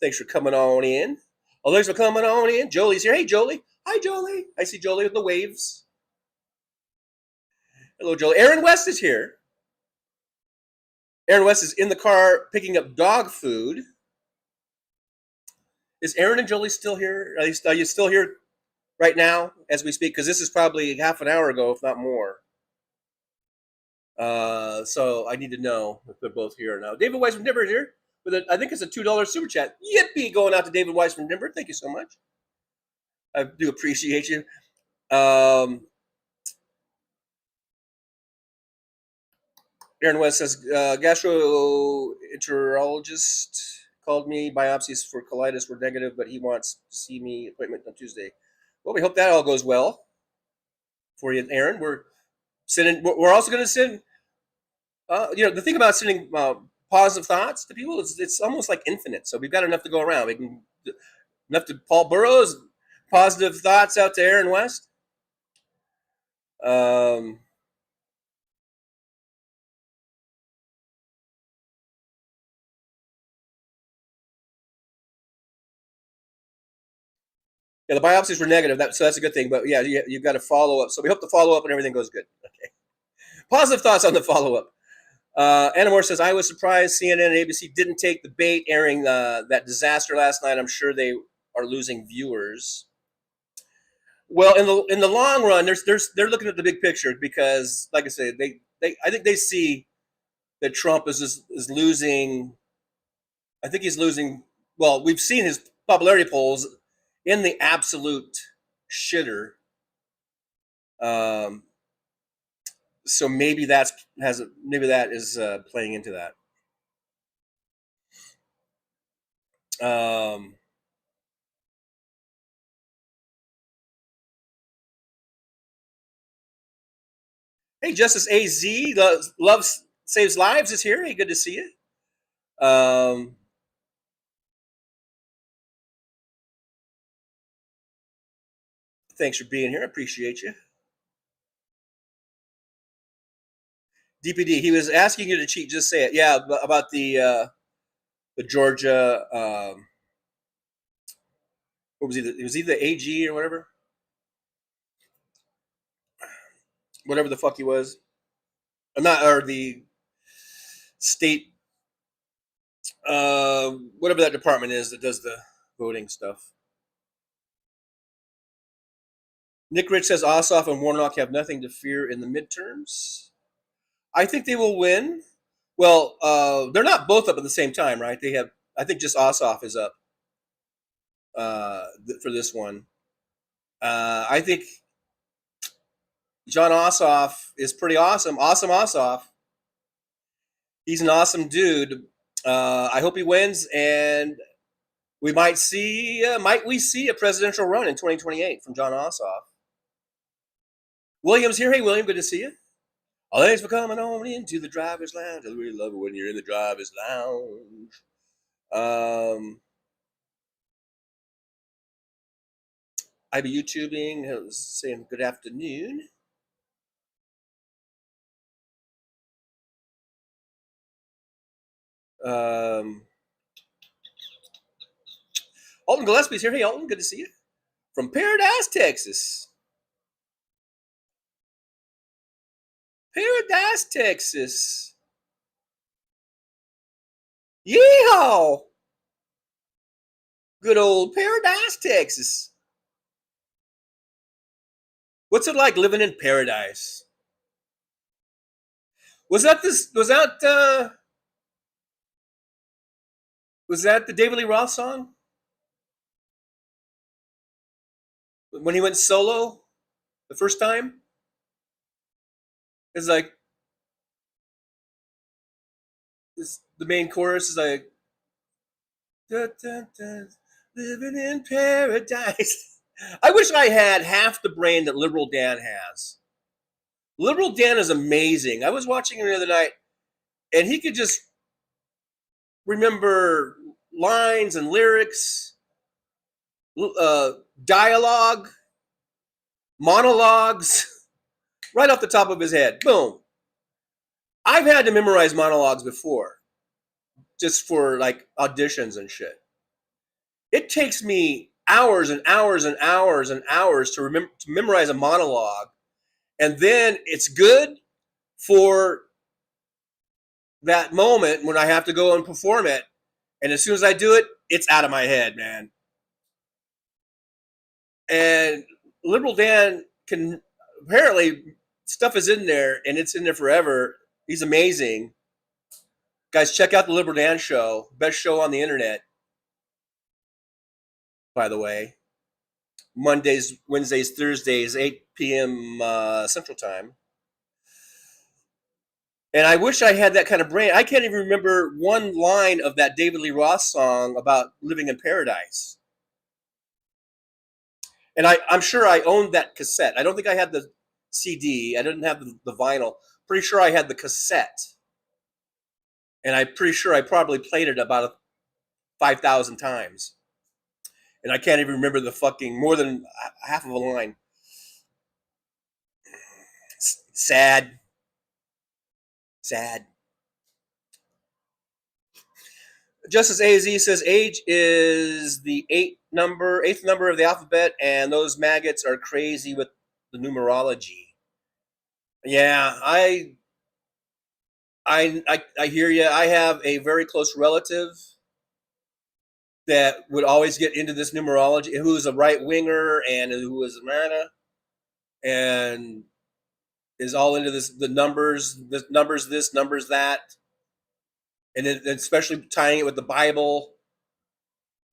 Thanks for coming on in. Oh, thanks for coming on in. Jolie's here. Hey, Jolie. Hi, Jolie. I see Jolie with the waves. Hello, Jolie. Aaron West is here. Aaron West is in the car picking up dog food. Is Aaron and Jolie still here? Are you still here right now as we speak? Because this is probably half an hour ago, if not more. So I need to know if they're both here now. David Weiss from Denver is here. I think it's a $2 super chat. Yippee, going out to David Weiss from Denver. Thank you so much. I do appreciate you. Aaron West says, gastroenterologist called me. Biopsies for colitis were negative, but he wants to see me appointment on Tuesday. Well, we hope that all goes well for you, Aaron. We're also going to send, the thing about sending positive thoughts to people is it's almost like infinite. So we've got enough to go around. We can enough to Paul Burrows, positive thoughts out to Aaron West. Yeah, the biopsies were negative, so that's a good thing. But yeah, you've got to follow up. So we hope the follow up and everything goes good. Okay. Positive thoughts on the follow up. Anna Moore says, I was surprised CNN and ABC didn't take the bait airing that disaster last night. I'm sure they are losing viewers. Well, in the long run, they're looking at the big picture because, like I said, I think they see that Trump is losing. I think he's losing. Well, we've seen his popularity polls in the absolute shitter. So maybe that is playing into that. Hey, Justice AZ, Love Saves Lives is here. Hey, good to see you. Thanks for being here. I appreciate you. DPD, he was asking you to cheat. Just say it. Yeah, about the Georgia. What was he? Was he the AG or whatever? Whatever the fuck he was. Or the state. Whatever that department is that does the voting stuff. Nick Rich says Ossoff and Warnock have nothing to fear in the midterms. I think they will win. Well, they're not both up at the same time, right? They have. I think just Ossoff is up for this one. I think John Ossoff is pretty awesome. Awesome Ossoff. He's an awesome dude. I hope he wins, and we might we see a presidential run in 2028 from John Ossoff. William's here. Hey, William, good to see you. Oh, thanks for coming on into the driver's lounge. I really love it when you're in the driver's lounge. I be YouTubing, saying good afternoon. Alton Gillespie's here. Hey, Alton, good to see you. From Paradise, Texas. Paradise, Texas. Yeehaw! Good old Paradise, Texas. What's it like living in paradise? Was that the David Lee Roth song? When he went solo the first time? It's like the main chorus is like da, da, da, living in paradise. I wish I had half the brain that Liberal Dan has. Liberal Dan is amazing. I was watching him the other night, and he could just remember lines and lyrics, dialogue, monologues, right off the top of his head. Boom. I've had to memorize monologues before, just for like auditions and shit. It takes me hours and hours and hours and hours to memorize a monologue, and then it's good for that moment when I have to go and perform it. And as soon as I do it, it's out of my head, man. And Liberal Dan can, apparently stuff is in there and it's in there forever. He's amazing. Guys, check out the Liberal Dan show. Best show on the internet, by the way. Mondays, Wednesdays, Thursdays, 8 p.m. Central Time. And I wish I had that kind of brain. I can't even remember one line of that David Lee Roth song about living in paradise. And I'm sure I owned that cassette. I don't think I had the CD. I didn't have the vinyl. Pretty sure I had the cassette. And I'm pretty sure I probably played it about 5,000 times. And I can't even remember the fucking more than half of a line. Sad. Sad. Justice AZ says age is the eighth number of the alphabet, and those maggots are crazy with the numerology. Yeah, I hear you. I have a very close relative that would always get into this numerology, who is a right winger and who is a Marana, and is all into the numbers, this, numbers that, and then especially tying it with the Bible.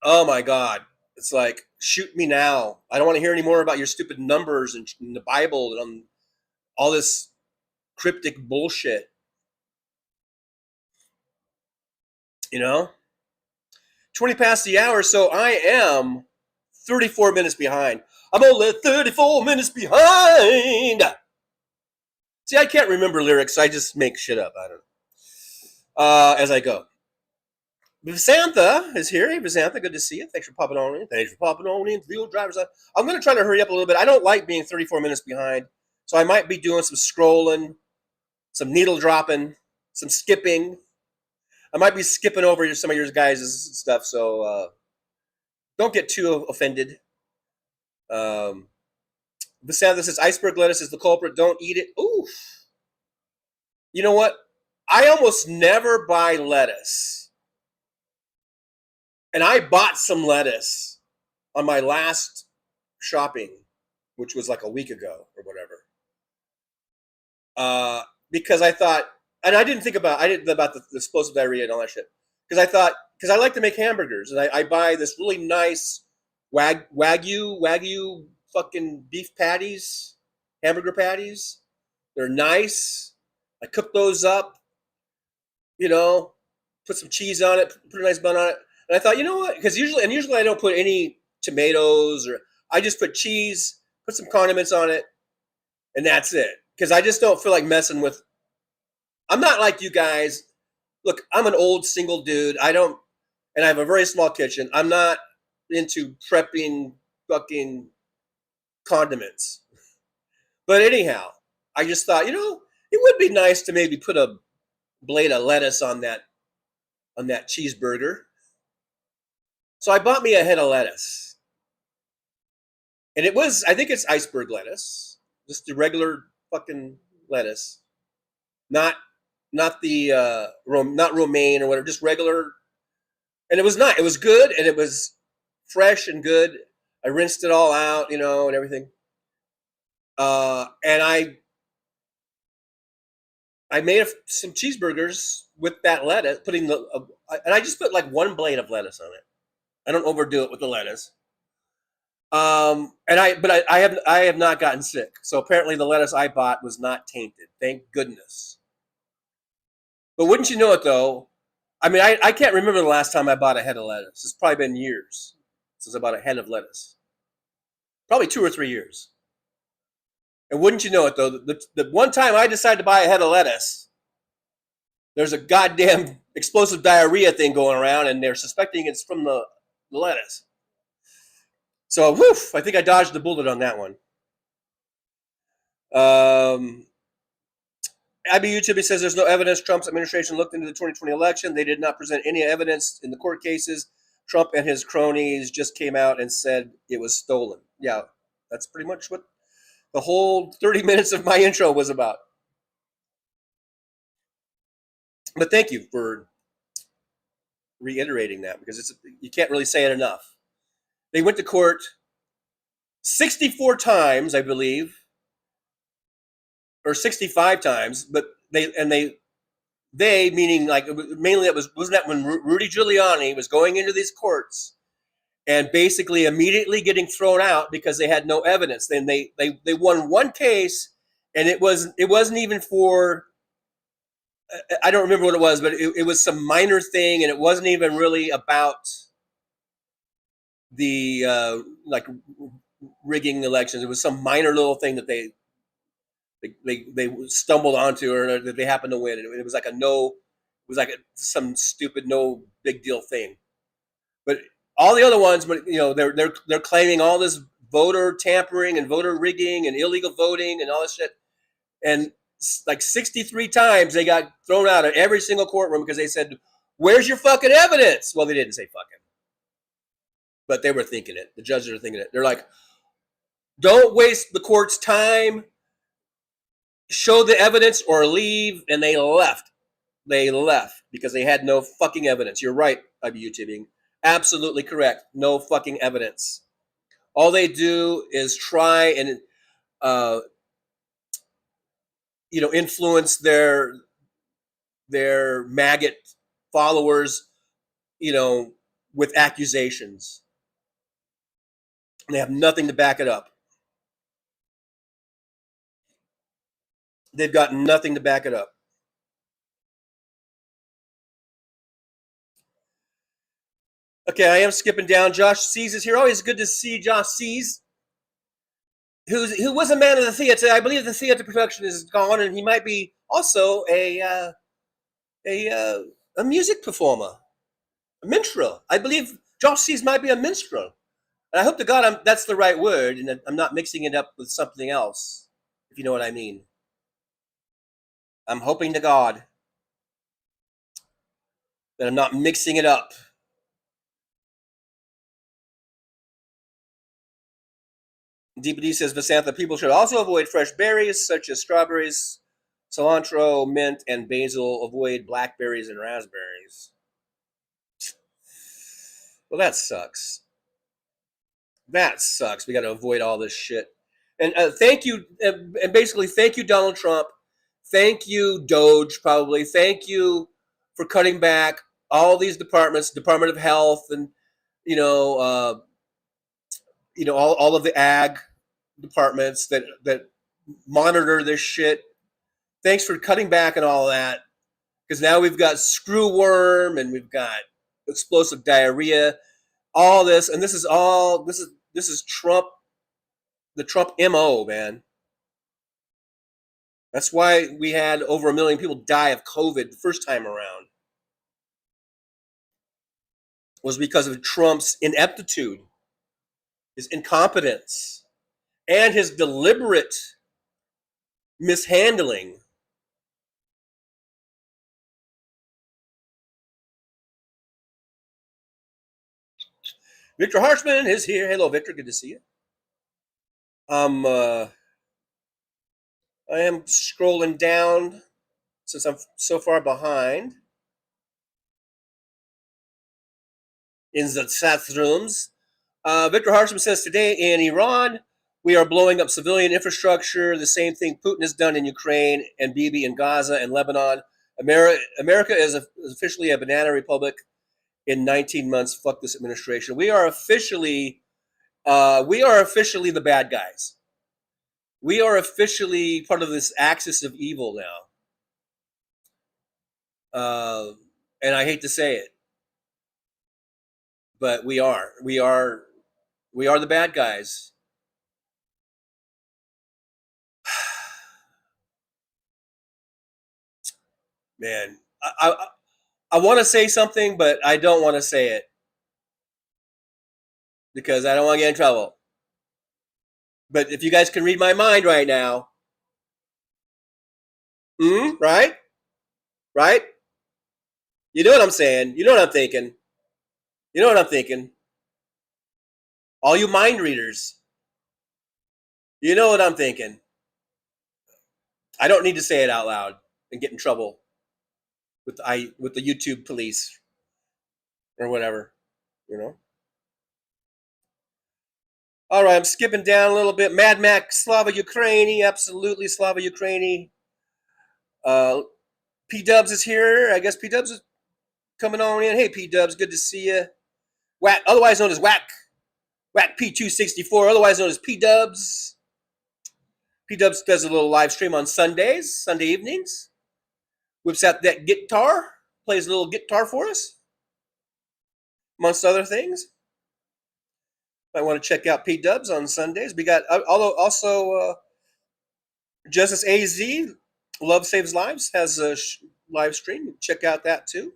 Oh my God. It's like, shoot me now. I don't want to hear any more about your stupid numbers and the Bible and all this cryptic bullshit. You know? 20 past the hour, so I am 34 minutes behind. I'm only 34 minutes behind. See, I can't remember lyrics. I just make shit up. I don't know. As I go. Visantha is here. Hey, Visantha, good to see you. Thanks for popping on in. Thanks for popping on in. Field drivers. I'm going to try to hurry up a little bit. I don't like being 34 minutes behind, so I might be doing some scrolling, some needle dropping, some skipping. I might be skipping over some of your guys' stuff, so don't get too offended. Visantha says iceberg lettuce is the culprit. Don't eat it. Oof. You know what? I almost never buy lettuce. And I bought some lettuce on my last shopping, which was like a week ago or whatever. Because I thought, and I didn't think about the explosive diarrhea and all that shit. Because I like to make hamburgers, and I buy this really nice wagyu fucking beef patties, hamburger patties. They're nice. I cook those up, you know, put some cheese on it, put a nice bun on it. And I thought, you know what? Because usually I don't put any tomatoes, or I just put cheese, put some condiments on it, and that's it. Because I just don't feel like messing with. I'm not like you guys. Look, I'm an old single dude. And I have a very small kitchen. I'm not into prepping fucking condiments. But anyhow, I just thought, you know, it would be nice to maybe put a blade of lettuce on that cheeseburger. So I bought me a head of lettuce. And I think it's iceberg lettuce. Just the regular fucking lettuce. not the not romaine or whatever, just regular. And it was not. It was good, and it was fresh and good. I rinsed it all out, and everything. And I made some cheeseburgers with that lettuce, and I just put like one blade of lettuce on it. I don't overdo it with the lettuce. I have not gotten sick. So apparently the lettuce I bought was not tainted. Thank goodness. But wouldn't you know it though? I mean, I can't remember the last time I bought a head of lettuce. It's probably been years since I bought a head of lettuce. Probably 2 or 3 years. And wouldn't you know it though, the one time I decided to buy a head of lettuce, there's a goddamn explosive diarrhea thing going around, and they're suspecting it's from the lettuce. So, woof, I think I dodged the bullet on that one. Abby YouTube says there's no evidence Trump's administration looked into the 2020 election. They did not present any evidence in the court cases. Trump and his cronies just came out and said it was stolen. Yeah, that's pretty much what the whole 30 minutes of my intro was about. But thank you for reiterating that, because you can't really say it enough. They went to court 64 times, I believe, or 65 times, but they meaning like mainly wasn't that when Rudy Giuliani was going into these courts and basically immediately getting thrown out because they had no evidence. Then they won one case, and it wasn't even for, I don't remember what it was, but it was some minor thing, and it wasn't even really about the like rigging elections. It was some minor little thing that they stumbled onto, or that they happened to win. It was like some stupid no big deal thing. But all the other ones, but they're claiming all this voter tampering and voter rigging and illegal voting and all this shit. And like 63 times they got thrown out of every single courtroom because they said, "Where's your fucking evidence?" Well, they didn't say fucking, but they were thinking it. The judges are thinking it. They're like, "Don't waste the court's time. Show the evidence or leave." And they left. They left because they had no fucking evidence. You're right, I'd be YouTubing. Absolutely correct. No fucking evidence. All they do is try and influence their maggot followers, with accusations. They have nothing to back it up. They've got nothing to back it up. Okay, I am skipping down. Josh Sees is here. Always good to see Josh Sees, who was a man of the theater. I believe the theater production is gone, and he might be also a music performer, a minstrel. I believe Josh Sees might be a minstrel. And I hope to God that's the right word, and I'm not mixing it up with something else, if you know what I mean. I'm hoping to God that I'm not mixing it up. DPD says, Vasantha, people should also avoid fresh berries such as strawberries, cilantro, mint, and basil. Avoid blackberries and raspberries. Well, that sucks. That sucks. We got to avoid all this shit. And thank you, and basically thank you, Donald Trump. Thank you, Doge, probably. Thank you for cutting back all these departments, Department of Health, and all of the ag departments that monitor this shit. Thanks for cutting back and all that, because now we've got screwworm and we've got explosive diarrhea, all this, and this is Trump, the Trump MO, man. That's why we had over 1 million people die of COVID the first time around. Was because of Trump's ineptitude, his incompetence, and his deliberate mishandling. Victor Harshman is here. Hello, Victor. Good to see you. I am scrolling down. since I'm so far behind in the chat rooms. Victor Harsham says today in Iran, we are blowing up civilian infrastructure. The same thing Putin has done in Ukraine and Bibi in Gaza and Lebanon. America is officially a banana republic in 19 months. Fuck this administration. We are officially the bad guys. We are officially part of this axis of evil now. And I hate to say it, but we are the bad guys. Man, I want to say something, but I don't want to say it because I don't want to get in trouble. But if you guys can read my mind right now, right? You know what I'm saying. You know what I'm thinking. You know what I'm thinking. All you mind readers, you know what I'm thinking. I don't need to say it out loud and get in trouble with the YouTube police or whatever, you know. All right, I'm skipping down a little bit. Mad Max, Slava Ukraini, absolutely Slava Ukraini. P Dubs is here. I guess P Dubs is coming on in. Hey, P Dubs, good to see you. Whack, otherwise known as Whack P264, otherwise known as P Dubs. P Dubs does a little live stream on Sundays, Sunday evenings. Whips out that guitar, plays a little guitar for us, amongst other things. Might want to check out P Dubs on Sundays. We got also Justice AZ, Love Saves Lives, has a live stream. Check out that too.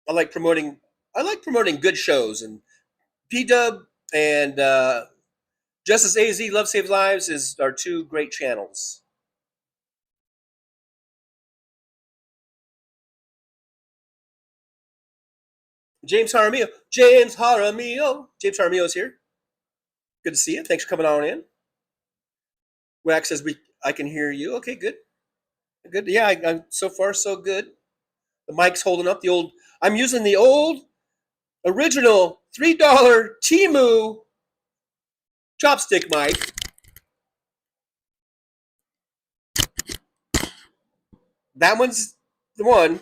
I like promoting good shows, and P Dub and Justice AZ, Love Saves Lives are two great channels. James Jaramillo is here. Good to see you. Thanks for coming on in. Wax says I can hear you. Okay, good. Yeah, I'm so far so good. The mic's holding up. I'm using the old original $3 Temu chopstick mic. That one's the one.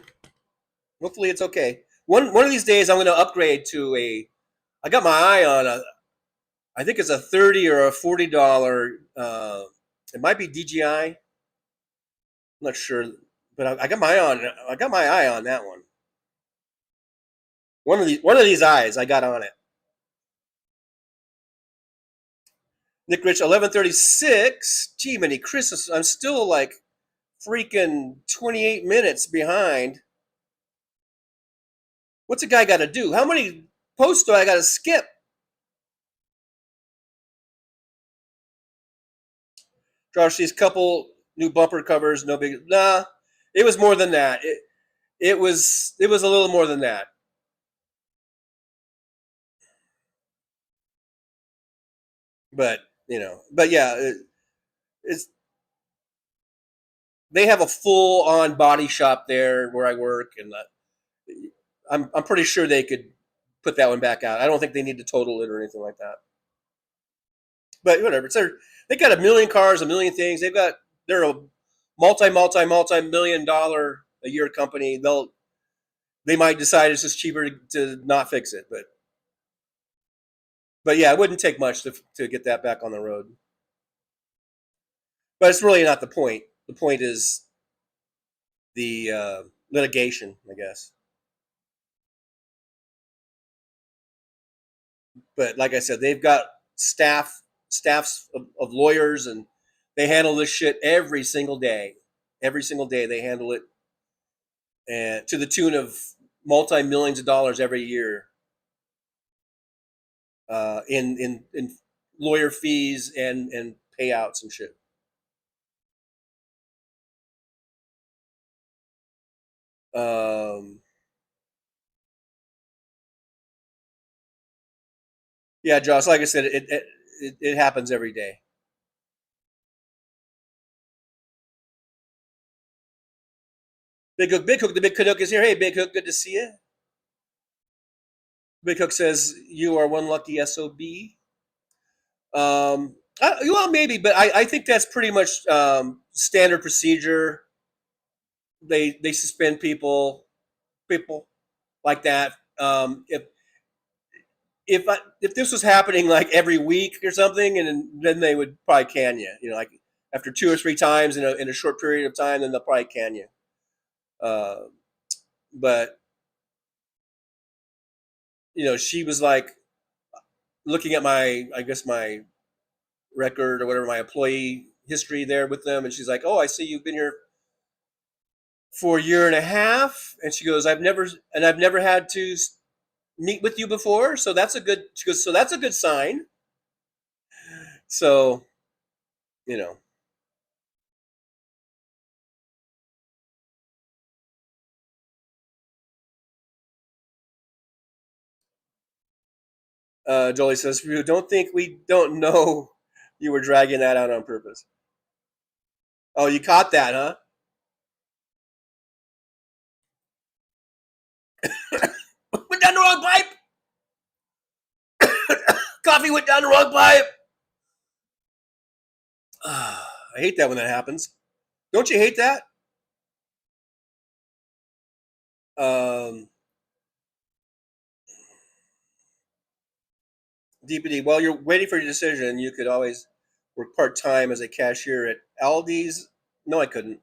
Hopefully it's okay. One of these days I'm going to upgrade to I got my eye on I think it's a $30 or a $40. It might be DJI. I'm not sure, but I got my eye on that one. One of these eyes I got on it. Nick Rich 1136. Gee, many Christmas. I'm still like freaking 28 minutes behind. What's a guy got to do? How many posts do I got to skip? Josh, these couple new bumper covers, no big. Nah, it was more than that. It was a little more than that. But yeah, they have a full-on body shop there where I work, and I'm pretty sure they could put that one back out. I don't think they need to total it or anything like that. But whatever. They got a million cars, a million things. They're a multi-million dollar a year company. They might decide it's just cheaper to not fix it, but yeah, it wouldn't take much to get that back on the road. But it's really not the point. The point is the litigation, I guess. But like I said, they've got staffs of lawyers, and they handle this shit every single day. Every single day they handle it, and to the tune of multi-millions of dollars every year in lawyer fees and payouts and shit. Yeah, Josh, like I said, it happens every day. Big Hook, the Big Canuck is here. Hey, Big Hook, good to see you. Big Hook says, you are one lucky SOB. Well, maybe, but I think that's pretty much standard procedure. They suspend people like that. If this was happening like every week or something, and then they would probably can you. You know, like after 2 or 3 times in a short period of time, then they'll probably can you. But you know, she was like looking at my record or whatever, my employee history there with them, and she's like, "Oh, I see you've been here for a year and a half," and she goes, I've never had to meet with you before, so that's a good. She goes, so that's a good sign. So, you know. Jolie says, "You don't think we don't know you were dragging that out on purpose?" Oh, you caught that, huh? Went down the wrong pipe. Coffee went down the wrong pipe. I hate that when that happens. Don't you hate that? DPD, while you're waiting for your decision, you could always work part-time as a cashier at Aldi's. No, I couldn't.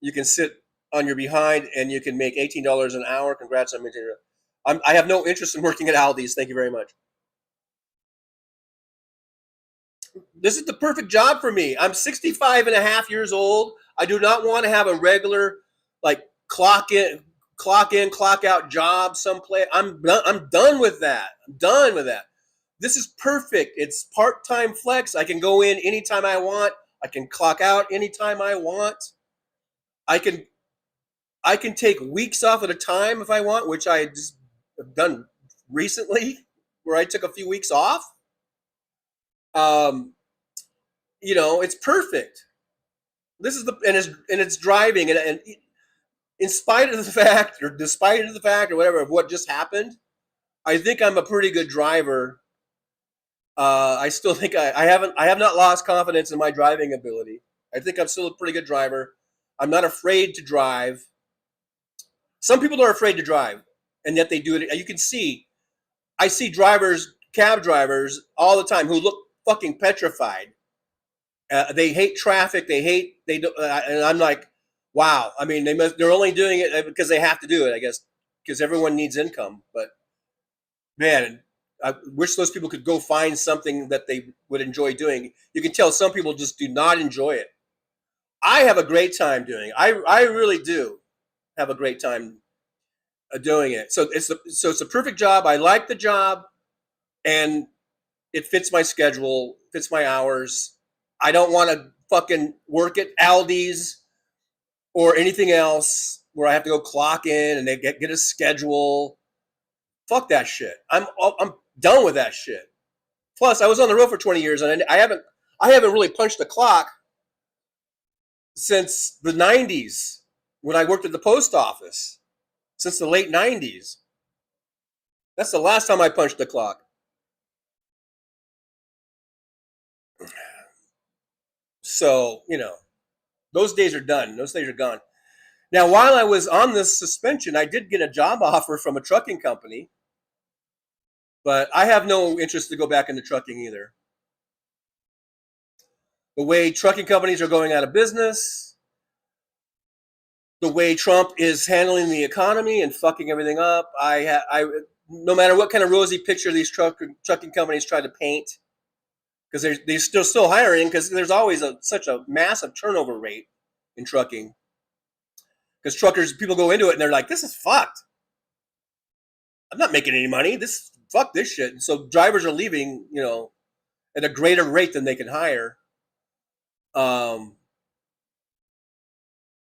You can sit on your behind and you can make $18 an hour. Congrats on maintaining it. I have no interest in working at Aldi's. Thank you very much. This is the perfect job for me. I'm 65 and a half years old. I do not want to have a regular, like, clock in, clock out job someplace. I'm done with that. I'm done with that. This is perfect. It's part-time flex. I can go in anytime I want. I can clock out anytime I want. I can take weeks off at a time if I want, which I just have done recently, where I took a few weeks off. You know, it's perfect. This is it's driving, and in spite of the fact, or despite of the fact, or whatever, of what just happened, I think I'm a pretty good driver. I still think I have not lost confidence in my driving ability. I think I'm still a pretty good driver. I'm not afraid to drive. Some people are afraid to drive, and yet they do it. You can see, I see cab drivers all the time who look fucking petrified. They hate traffic. And I'm like, wow. I mean, they're only doing it because they have to do it, I guess, because everyone needs income. But man, I wish those people could go find something that they would enjoy doing. You can tell some people just do not enjoy it. I have a great time doing it. I really do have a great time doing it. So it's a perfect job. I like the job, and it fits my schedule, fits my hours. I don't want to fucking work at Aldi's or anything else where I have to go clock in and they get a schedule. Fuck that shit. I'm done with that shit. Plus, I was on the road for 20 years, and I haven't really punched the clock since the 90s when I worked at the post office. Since the late 90s. That's the last time I punched the clock. So, you know, those days are done. Those days are gone. Now, while I was on this suspension, I did get a job offer from a trucking company, but I have no interest to go back into trucking either. The way trucking companies are going out of business, the way Trump is handling the economy and fucking everything up, no matter what kind of rosy picture these trucking companies try to paint, because they're still hiring, because there's always such a massive turnover rate in trucking. Because people go into it and they're like, this is fucked. I'm not making any money. Fuck this shit. And so drivers are leaving, you know, at a greater rate than they can hire.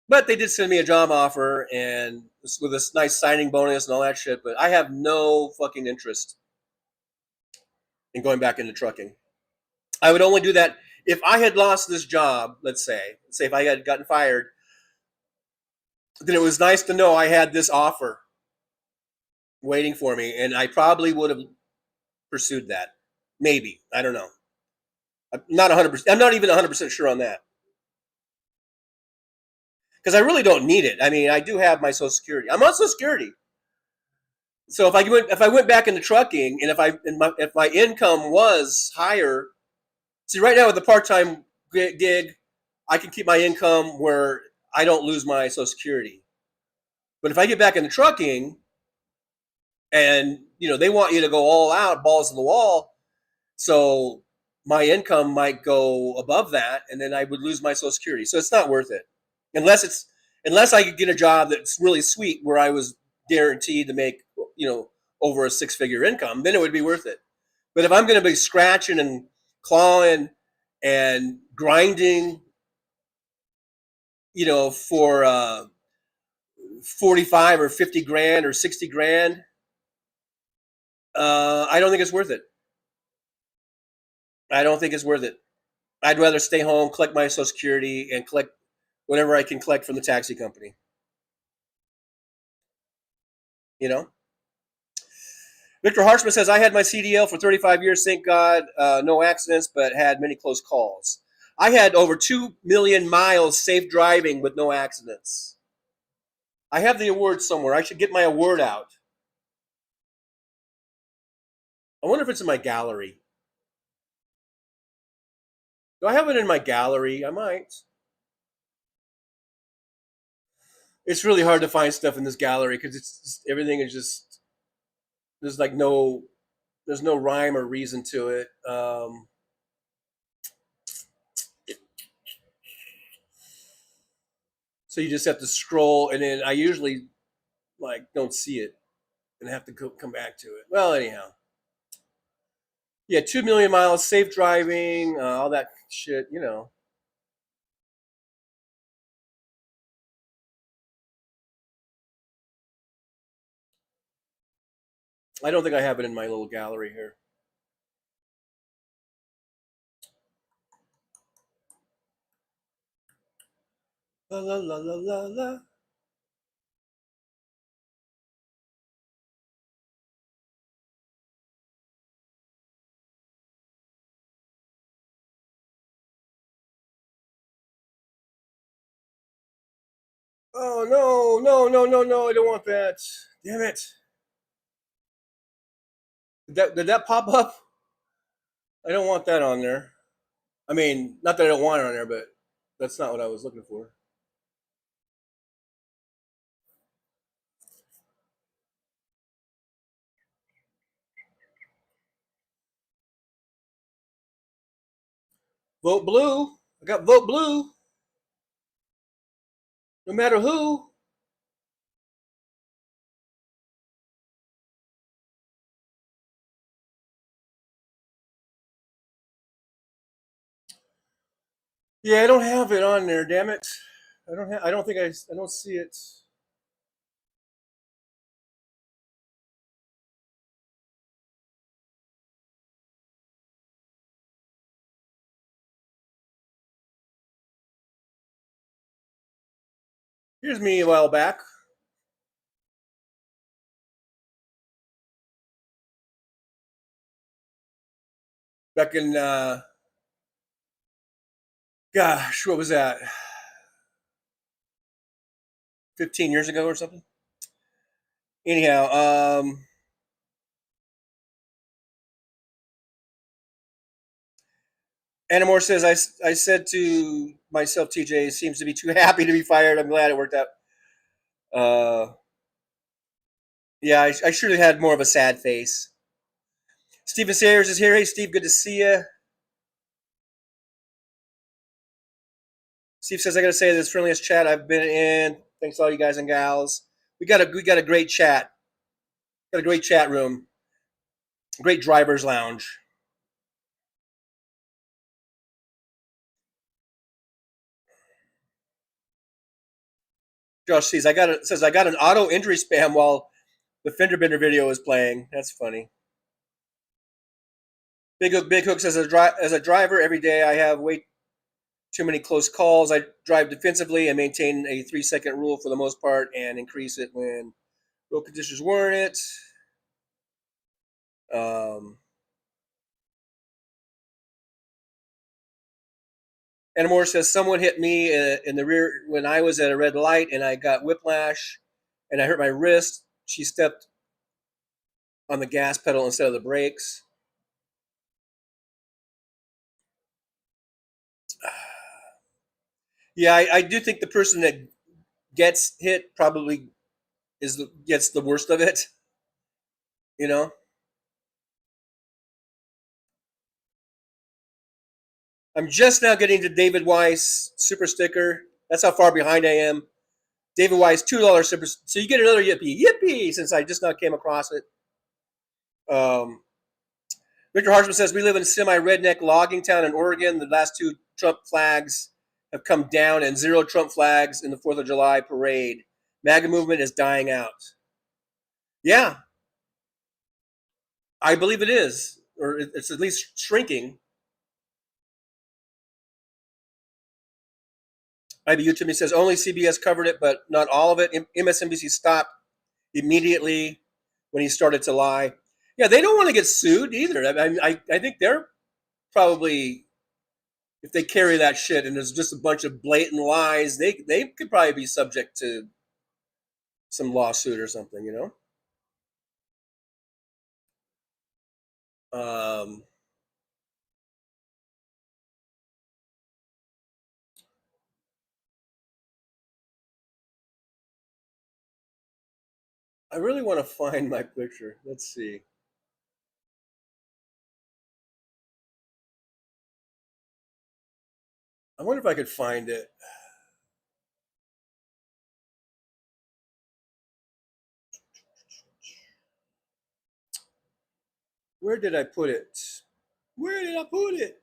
But they did send me a job offer and with this nice signing bonus and all that shit. But I have no fucking interest in going back into trucking. I would only do that if I had lost this job. Let's say if I had gotten fired, then it was nice to know I had this offer waiting for me, and I probably would have pursued that. Maybe. I don't know. I'm not 100%. I'm not even 100% sure on that. Because I really don't need it. I mean, I do have my Social Security. I'm on Social Security. So if I went back into trucking, and if my income was higher, see, right now with the part-time gig, I can keep my income where I don't lose my Social Security. But if I get back into trucking, and they want you to go all out, balls to the wall, so my income might go above that, and then I would lose my Social Security. So it's not worth it, unless I could get a job that's really sweet where I was guaranteed to make over a six-figure income. Then it would be worth it. But if I'm going to be scratching and clawing and grinding, for 45 or 50 grand or 60 grand, I don't think it's worth it. I don't think it's worth it. I'd rather stay home, collect my Social Security, and collect whatever I can collect from the taxi company. Victor Harshman says, I had my CDL for 35 years, thank God. No accidents, but had many close calls. I had over 2 million miles safe driving with no accidents. I have the award somewhere. I should get my award out. I wonder if it's in my gallery. Do I have it in my gallery? I might. It's really hard to find stuff in this gallery because everything is just, there's no rhyme or reason to it. So you just have to scroll, and then I usually don't see it and have to come back to it. Well, anyhow. Yeah, 2 million miles, safe driving, all that shit, I don't think I have it in my little gallery here. La la la la la la. Oh no, no, no, no, no, I don't want that. Damn it. Did that pop up? I don't want that on there. I mean, not that I don't want it on there, but that's not what I was looking for. Vote blue. I got vote blue. No matter who. Yeah, I don't have it on there, damn it. I don't see it. Here's me a while back. Back in, gosh, what was that? 15 years ago or something? Anyhow, Anna Moore says, I said to myself, TJ seems to be too happy to be fired. I'm glad it worked out. Yeah, I should have had more of a sad face. Stephen Sayers is here. Hey, Steve, good to see you. Steve says, I got to say, this friendliest chat I've been in. Thanks to all you guys and gals. We got a great chat. Got a great chat room. Great driver's lounge. Josh says, I got an auto injury spam while the fender bender video is playing. That's funny. Big Hook says, as a driver every day, I have way too many close calls. I drive defensively and maintain a 3-second rule for the most part, and increase it when road conditions warrant it. Anamore says, someone hit me in the rear when I was at a red light and I got whiplash and I hurt my wrist. She stepped on the gas pedal instead of the brakes. Yeah, I do think the person that gets hit probably gets the worst of it. You know? I'm just now getting to David Weiss super sticker. That's how far behind I am. David Weiss, $2 super. So you get another yippee. Yippee! Since I just now came across it. Victor Harshman says, we live in a semi-redneck logging town in Oregon. The last 2 Trump flags have come down and 0 Trump flags in the 4th of July parade. MAGA movement is dying out. Yeah. I believe it is. Or it's at least shrinking. IBU to me says only CBS covered it, but not all of it. MSNBC stopped immediately when he started to lie. Yeah, they don't want to get sued either. I think they're probably, if they carry that shit and there's just a bunch of blatant lies, they could probably be subject to some lawsuit or something, you know? I really want to find my picture. Let's see. I wonder if I could find it. Where did I put it? Where did I put it?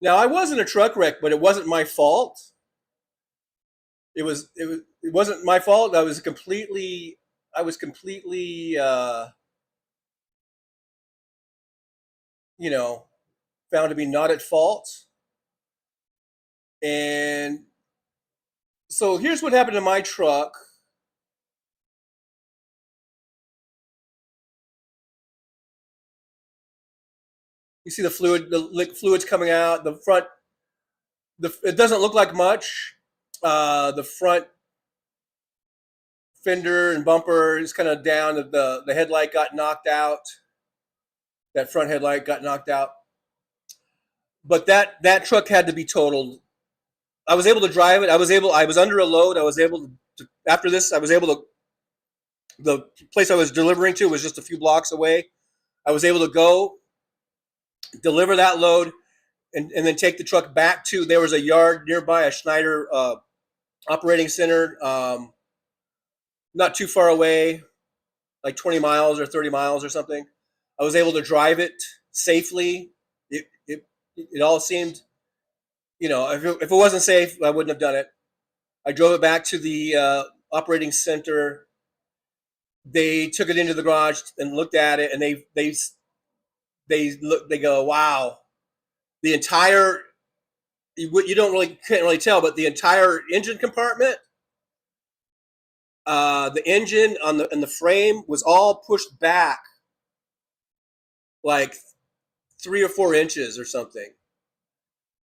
Now, I was in a truck wreck, but it wasn't my fault. It wasn't my fault. I was completely you know, found to be not at fault. And so here's what happened to my truck. You see the fluid's coming out. The front, it doesn't look like much. The front fender and bumper is kind of down. The headlight got knocked out. That front headlight got knocked out. But that truck had to be totaled. I was able to drive it. I was under a load. I was able to, after this, I was able to, the place I was delivering to was just a few blocks away. I was able to go deliver that load and then take the truck back to, there was a yard nearby, a Schneider operating center, not too far away, like 20 miles or 30 miles or something. I was able to drive it safely. It all seemed, you know, if it wasn't safe, I wouldn't have done it. I drove it back to the operating center. They took it into the garage and looked at it, and they go, wow, the entire, you can't really tell, but the entire engine compartment, the engine and the frame was all pushed back like 3 or 4 inches or something.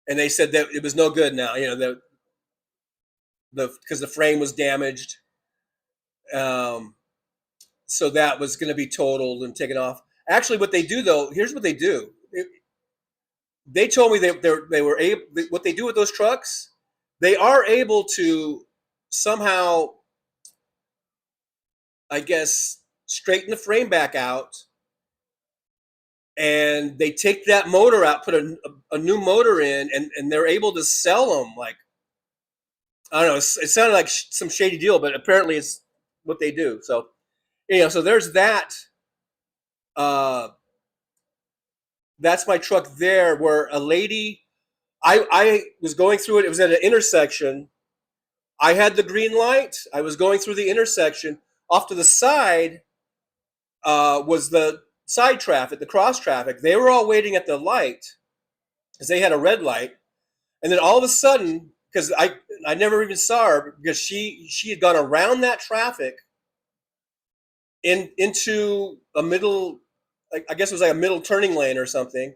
And they said that it was no good now, you know, because the frame was damaged. So that was going to be totaled and taken off. Actually, what they do, though, here's what they do. They told me they were able, what they do with those trucks, they are able to somehow, I guess, straighten the frame back out. And they take that motor out, put a new motor in, and they're able to sell them. Like, I don't know, it sounded like some shady deal, but apparently it's what they do. So, you know, so there's that. That's my truck there, where a lady, I was going through it. It was at an intersection. I had the green light. I was going through the intersection. off to the side was the side traffic, the cross traffic. They were all waiting at the light because they had a red light. And then all of a sudden, because I never even saw her, because she had gone around that traffic into a middle, like, I guess it was like a middle turning lane or something.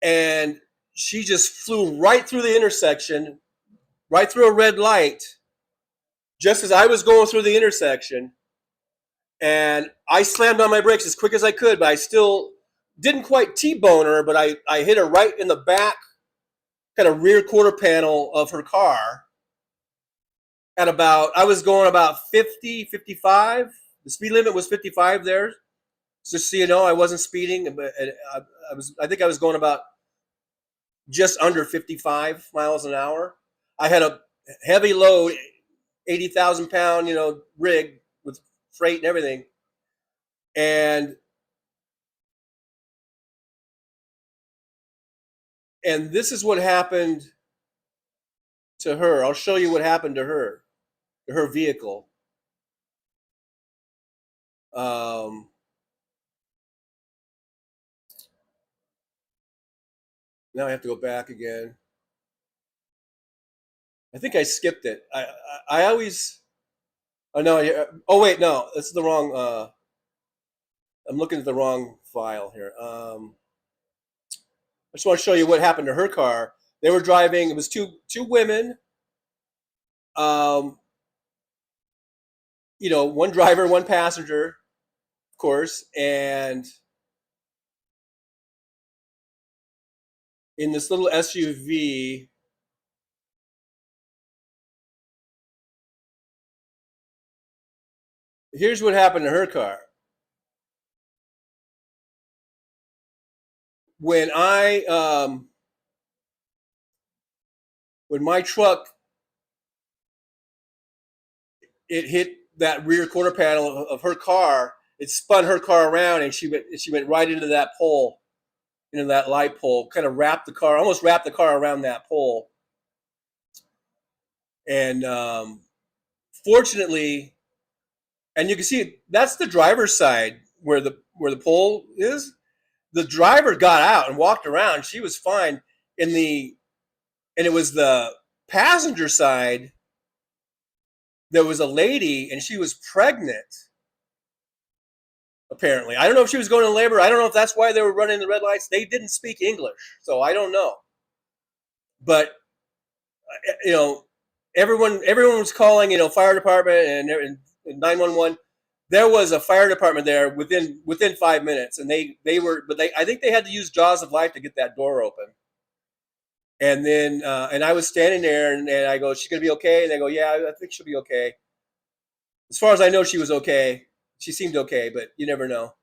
And she just flew right through the intersection, right through a red light, just as I was going through the intersection. And I slammed on my brakes as quick as I could, but I still didn't quite T-bone her, but I hit her right in the back, kind of rear quarter panel of her car at I was going about 50, 55. The speed limit was 55 there. Just so you know, I wasn't speeding, but I think I was going about just under 55 miles an hour. I had a heavy load, 80,000 pound, rig with freight and everything. And this is what happened to her. I'll show you what happened to her vehicle. Now I have to go back again. I think I skipped it. I always. Oh no! Oh wait, no. That's the wrong. I'm looking at the wrong file here. I just want to show you what happened to her car. They were driving. It was two women. One driver, one passenger, of course, and in this little SUV. Here's what happened to her car. When my truck, it hit that rear quarter panel of her car, it spun her car around, and she went right into that pole, into that light pole, kind of almost wrapped the car around that pole. And fortunately, and you can see that's the driver's side where the pole is. The driver got out and walked around. She was fine. And it was the passenger side. There was a lady, and she was pregnant. Apparently, I don't know if she was going into labor. I don't know if that's why they were running the red lights. They didn't speak English, so I don't know. But everyone was calling, fire department and 911. There was a fire department there within 5 minutes, and I think they had to use jaws of life to get that door open. And then and I was standing there, and I go, "She's gonna be okay?" And they go, "Yeah, I think she'll be okay." As far as I know, she was okay. She seemed okay, but you never know.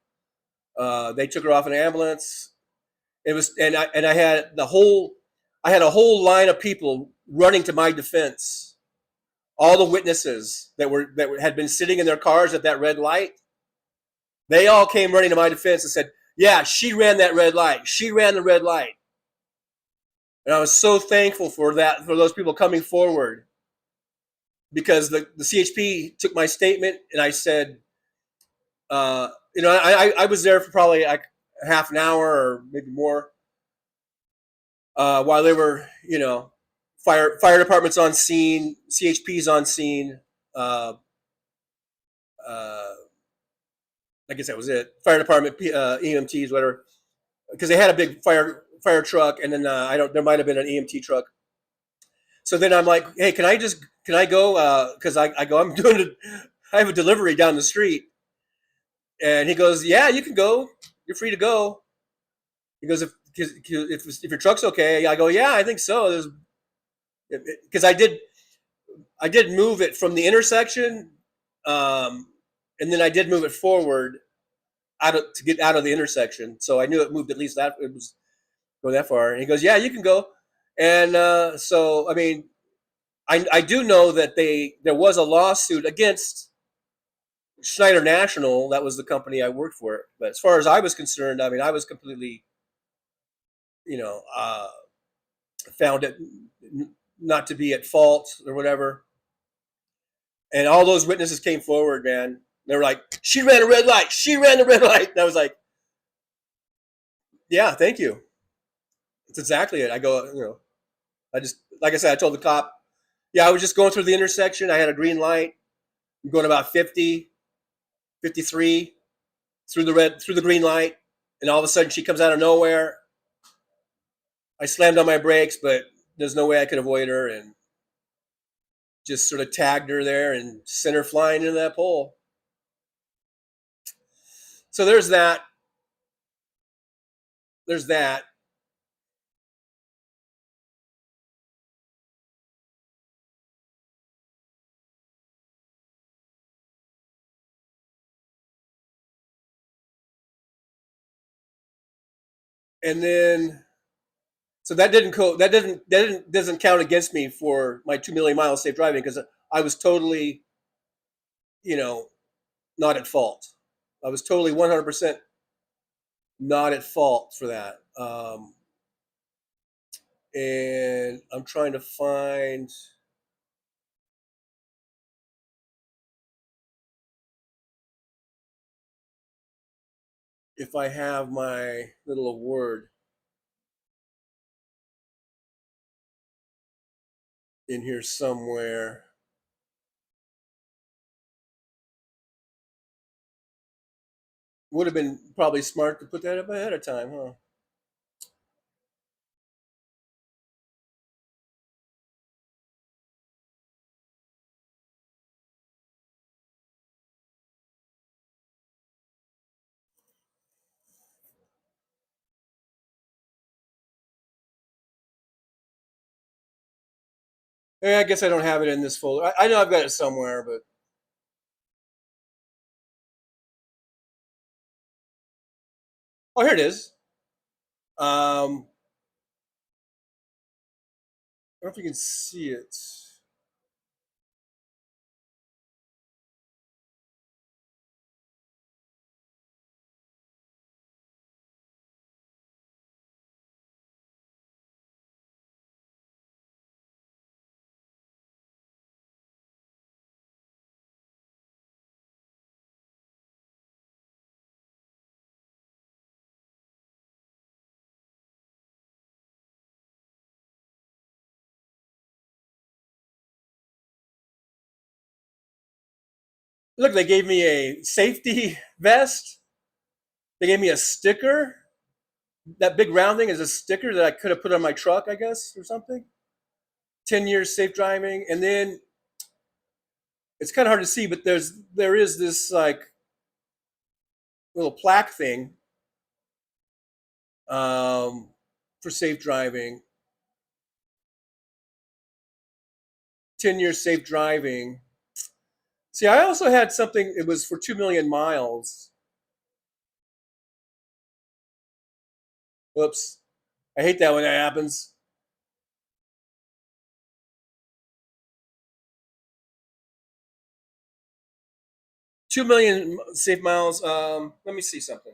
They took her off in an ambulance. It was, and I had a whole line of people running to my defense. All the witnesses that had been sitting in their cars at that red light, they all came running to my defense and said, "Yeah, she ran that red light. She ran the red light." And I was so thankful for that, for those people coming forward, because the CHP took my statement, and I said, I was there for probably like half an hour or maybe more, while they were, fire department's on scene, CHP's on scene. I guess that was it. Fire department, EMTs, whatever, because they had a big fire truck, and then there might have been an EMT truck. So then I'm like, "Hey, can I go? Because I have a delivery down the street." And he goes, "Yeah, you can go. You're free to go." He goes, "If your truck's okay." I go, "Yeah, I think so." Because I did move it from the intersection, and then I did move it forward to get out of the intersection. So I knew it moved at least that it was going that far. And he goes, "Yeah, you can go." And so I mean, I do know that there was a lawsuit against Schneider National. That was the company I worked for. But as far as I was concerned, I mean, I was completely, found it not to be at fault or whatever. And all those witnesses came forward, man. They were like, she ran a red light. She ran a red light. And I was like, yeah, thank you. That's exactly it. I go, I just, like I said, I told the cop, yeah, I was just going through the intersection. I had a green light. I'm going about 50, 53 through the green light. And all of a sudden she comes out of nowhere. I slammed on my brakes, but there's no way I could avoid her, and just sort of tagged her there and sent her flying into that pole. So there's that. There's that. And then, so that doesn't count against me for my 2 million miles safe driving, because I was totally, not at fault. I was totally 100% not at fault for that. And I'm trying to find. If I have my little award in here somewhere. Would have been probably smart to put that up ahead of time, huh? Yeah, I guess I don't have it in this folder. I know I've got it somewhere, but oh, here it is. I don't know if you can see it. Look, they gave me a safety vest. They gave me a sticker. That big round thing is a sticker that I could have put on my truck, I guess, or something. 10 years safe driving. And then it's kind of hard to see, but there is this like little plaque thing for safe driving. 10 years safe driving. See, I also had something, it was for 2 million miles. Whoops. I hate that when that happens. $2 million safe miles. Let me see something.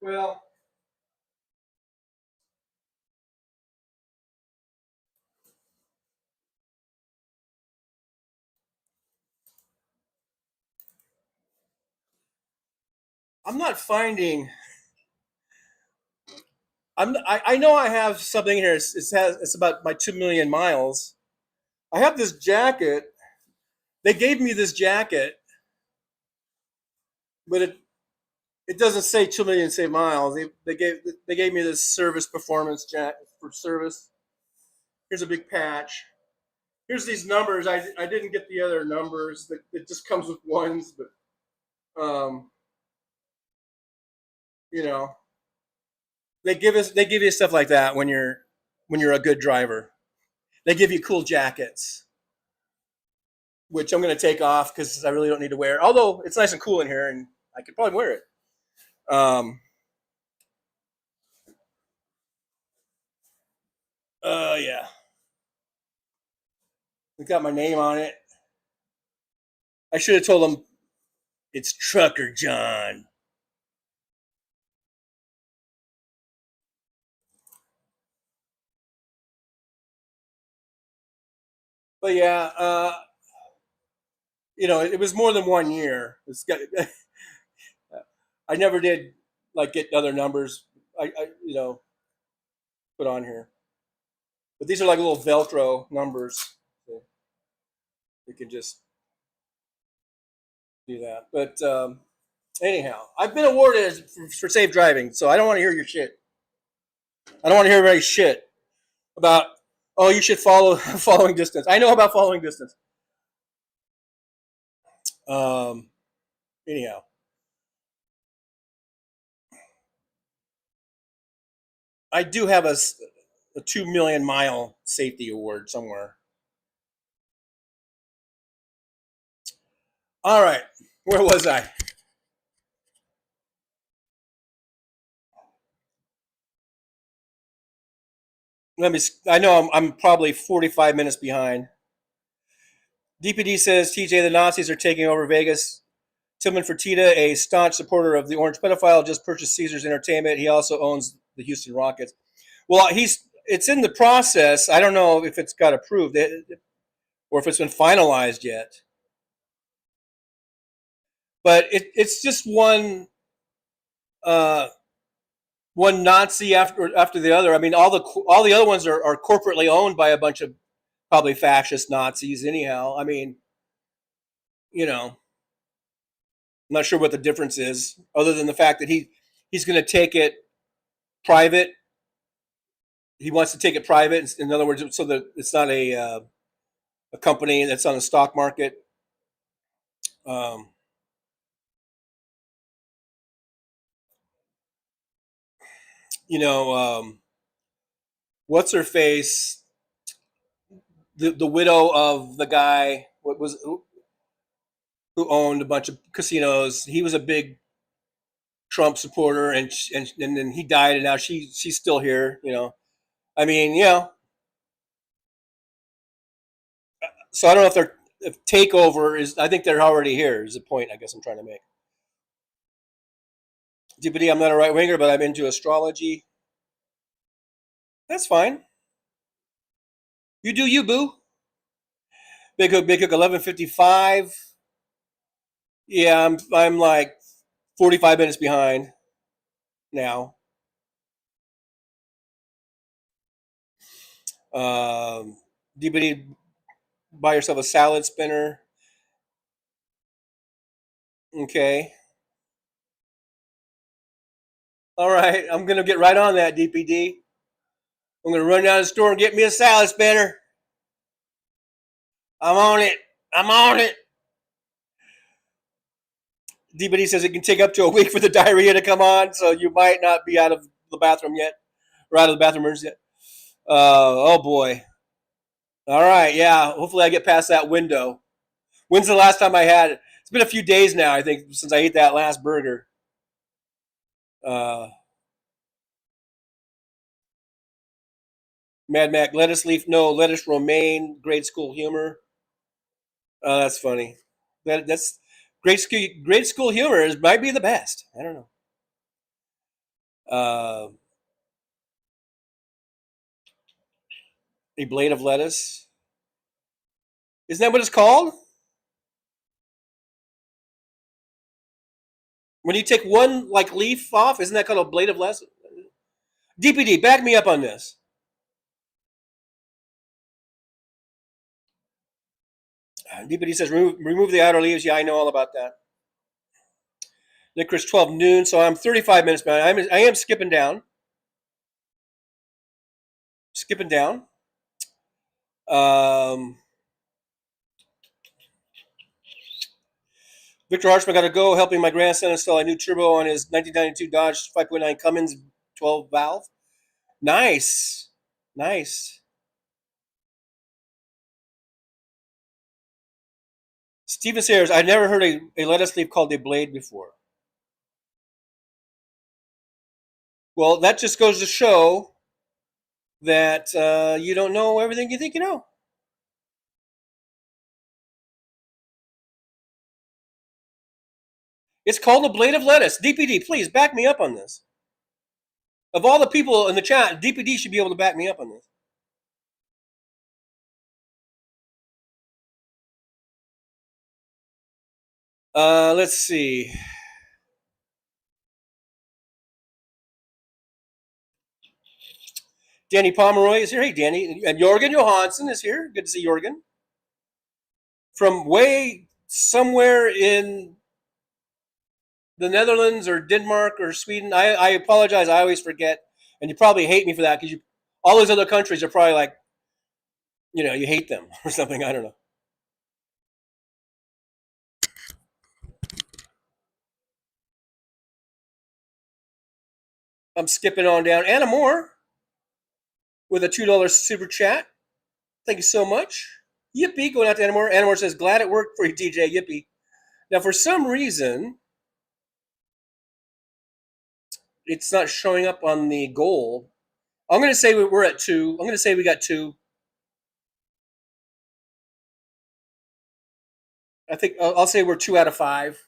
Well, I'm not finding. I know I have something here. It's about my 2 million miles. I have this jacket. They gave me this jacket, but it doesn't say 2 million safe miles. They gave me this service performance jacket for service. Here's a big patch. Here's these numbers. I didn't get the other numbers. It just comes with ones, but you know, they give you stuff like that when you're a good driver. They give you cool jackets, which I'm going to take off because I really don't need to wear. Although it's nice and cool in here, and I could probably wear it. Yeah. It got my name on it. I should have told them it's Trucker John. But yeah, you know, it was more than 1 year. I never did like get other numbers. I you know, put on here. But these are like little Velcro numbers. So you can just do that. But anyhow, I've been awarded for safe driving, so I don't want to hear your shit. I don't want to hear any shit about, oh, you should follow following distance. I know about following distance. Anyhow. I do have a 2 million mile safety award somewhere. All right, where was I? I know I'm probably 45 minutes behind. DPD says TJ, the Nazis are taking over Vegas. Tillman Fertitta, a staunch supporter of the Orange Pedophile, just purchased Caesars Entertainment. He also owns the Houston Rockets. Well, it's in the process. I don't know if it's got approved or if it's been finalized yet. But it's just one Nazi after the other. I mean, all the other ones are corporately owned by a bunch of probably fascist Nazis. Anyhow, I mean, you know, I'm not sure what the difference is, other than the fact that he's going to take it private. He wants to take it private. In other words, so that it's not a company that's on the stock market. You know, what's her face? The widow of the guy who owned a bunch of casinos. He was a big Trump supporter, and then he died, and now she's still here. You know, I mean, you know. So I don't know if takeover is. I think they're already here. Is the point I guess I'm trying to make. DPD, I'm not a right winger, but I'm into astrology. That's fine. You do you, boo. Big Hook 11:55. Yeah, I'm like 45 minutes behind now. DPD, buy yourself a salad spinner. Okay. All right, I'm gonna get right on that, DPD. I'm gonna run down to the store and get me a salad spinner. I'm on it. I'm on it. DPD says it can take up to a week for the diarrhea to come on, so you might not be out of the bathroom yet, or out of the bathroom yet. Oh boy. All right, yeah. Hopefully I get past that window. When's the last time I had it? It's been a few days now, I think, since I ate that last burger. Mad Mac, lettuce leaf, no, lettuce romaine, grade school humor. Oh, that's funny. That's grade school humor might be the best. I don't know. A blade of lettuce. Isn't that what it's called? When you take one like leaf off, isn't that called a blade of lettuce? DPD, back me up on this. DPD says remove the outer leaves. Yeah, I know all about that. Nick Chris 12 noon, so I'm 35 minutes behind. I am skipping down. Skipping down. Victor Harshman got to go helping my grandson install a new turbo on his 1992 Dodge 5.9 Cummins 12 valve. Nice. Nice. Steven Sayers, I've never heard a lettuce leaf called a blade before. Well, that just goes to show that you don't know everything you think you know. It's called a blade of lettuce. DPD, please back me up on this. Of all the people in the chat, DPD should be able to back me up on this. Let's see. Danny Pomeroy is here. Hey, Danny. And Jorgen Johansson is here. Good to see Jorgen. From way somewhere in the Netherlands or Denmark or Sweden. I apologize. I always forget. And you probably hate me for that because all those other countries are probably like, you know, you hate them or something. I don't know. I'm skipping on down. Anna Moore with a $2 super chat. Thank you so much. Yippee, going out to Anna Moore. Anna Moore says, glad it worked for you, DJ. Yippee. Now, for some reason, it's not showing up on the goal. I'm going to say we're at 2. I'm going to say we got 2. I think I'll say we're 2 out of 5.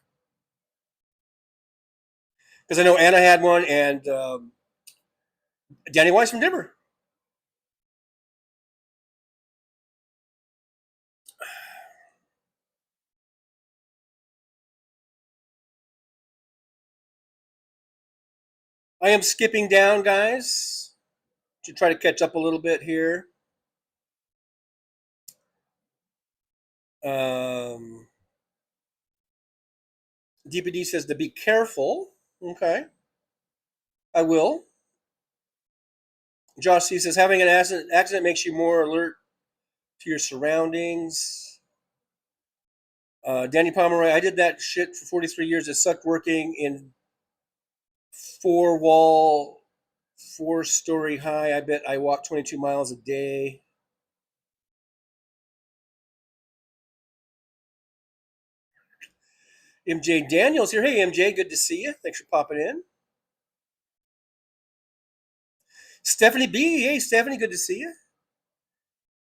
Because I know Anna had one and Danny Weiss from Denver. I am skipping down, guys, to try to catch up a little bit here. DPD says to be careful. Okay. I will. Josh C says having an accident makes you more alert to your surroundings. Danny Pomeroy, I did that shit for 43 years. It sucked working in 4-wall, 4-story high. I bet I walk 22 miles a day. MJ Daniels here. Hey, MJ, good to see you. Thanks for popping in. Stephanie B. Hey, Stephanie, good to see you.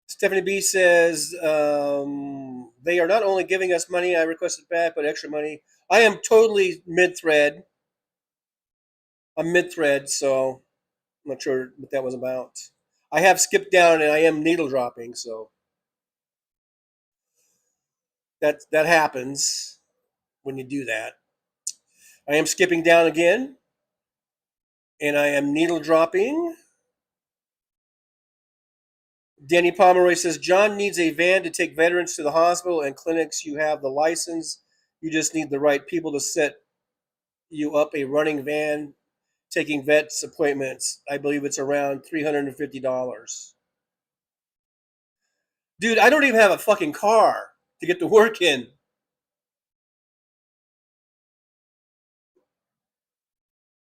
Stephanie B says, they are not only giving us money, I requested back, but extra money. I am totally mid-thread. I'm mid-thread, so I'm not sure what that was about. I have skipped down and I am needle dropping, so that happens when you do that. I am skipping down again, and I am needle dropping. Danny Pomeroy says, John needs a van to take veterans to the hospital and clinics. You have the license. You just need the right people to set you up a running van taking vets appointments. I believe it's around $350. Dude, I don't even have a fucking car to get to work in.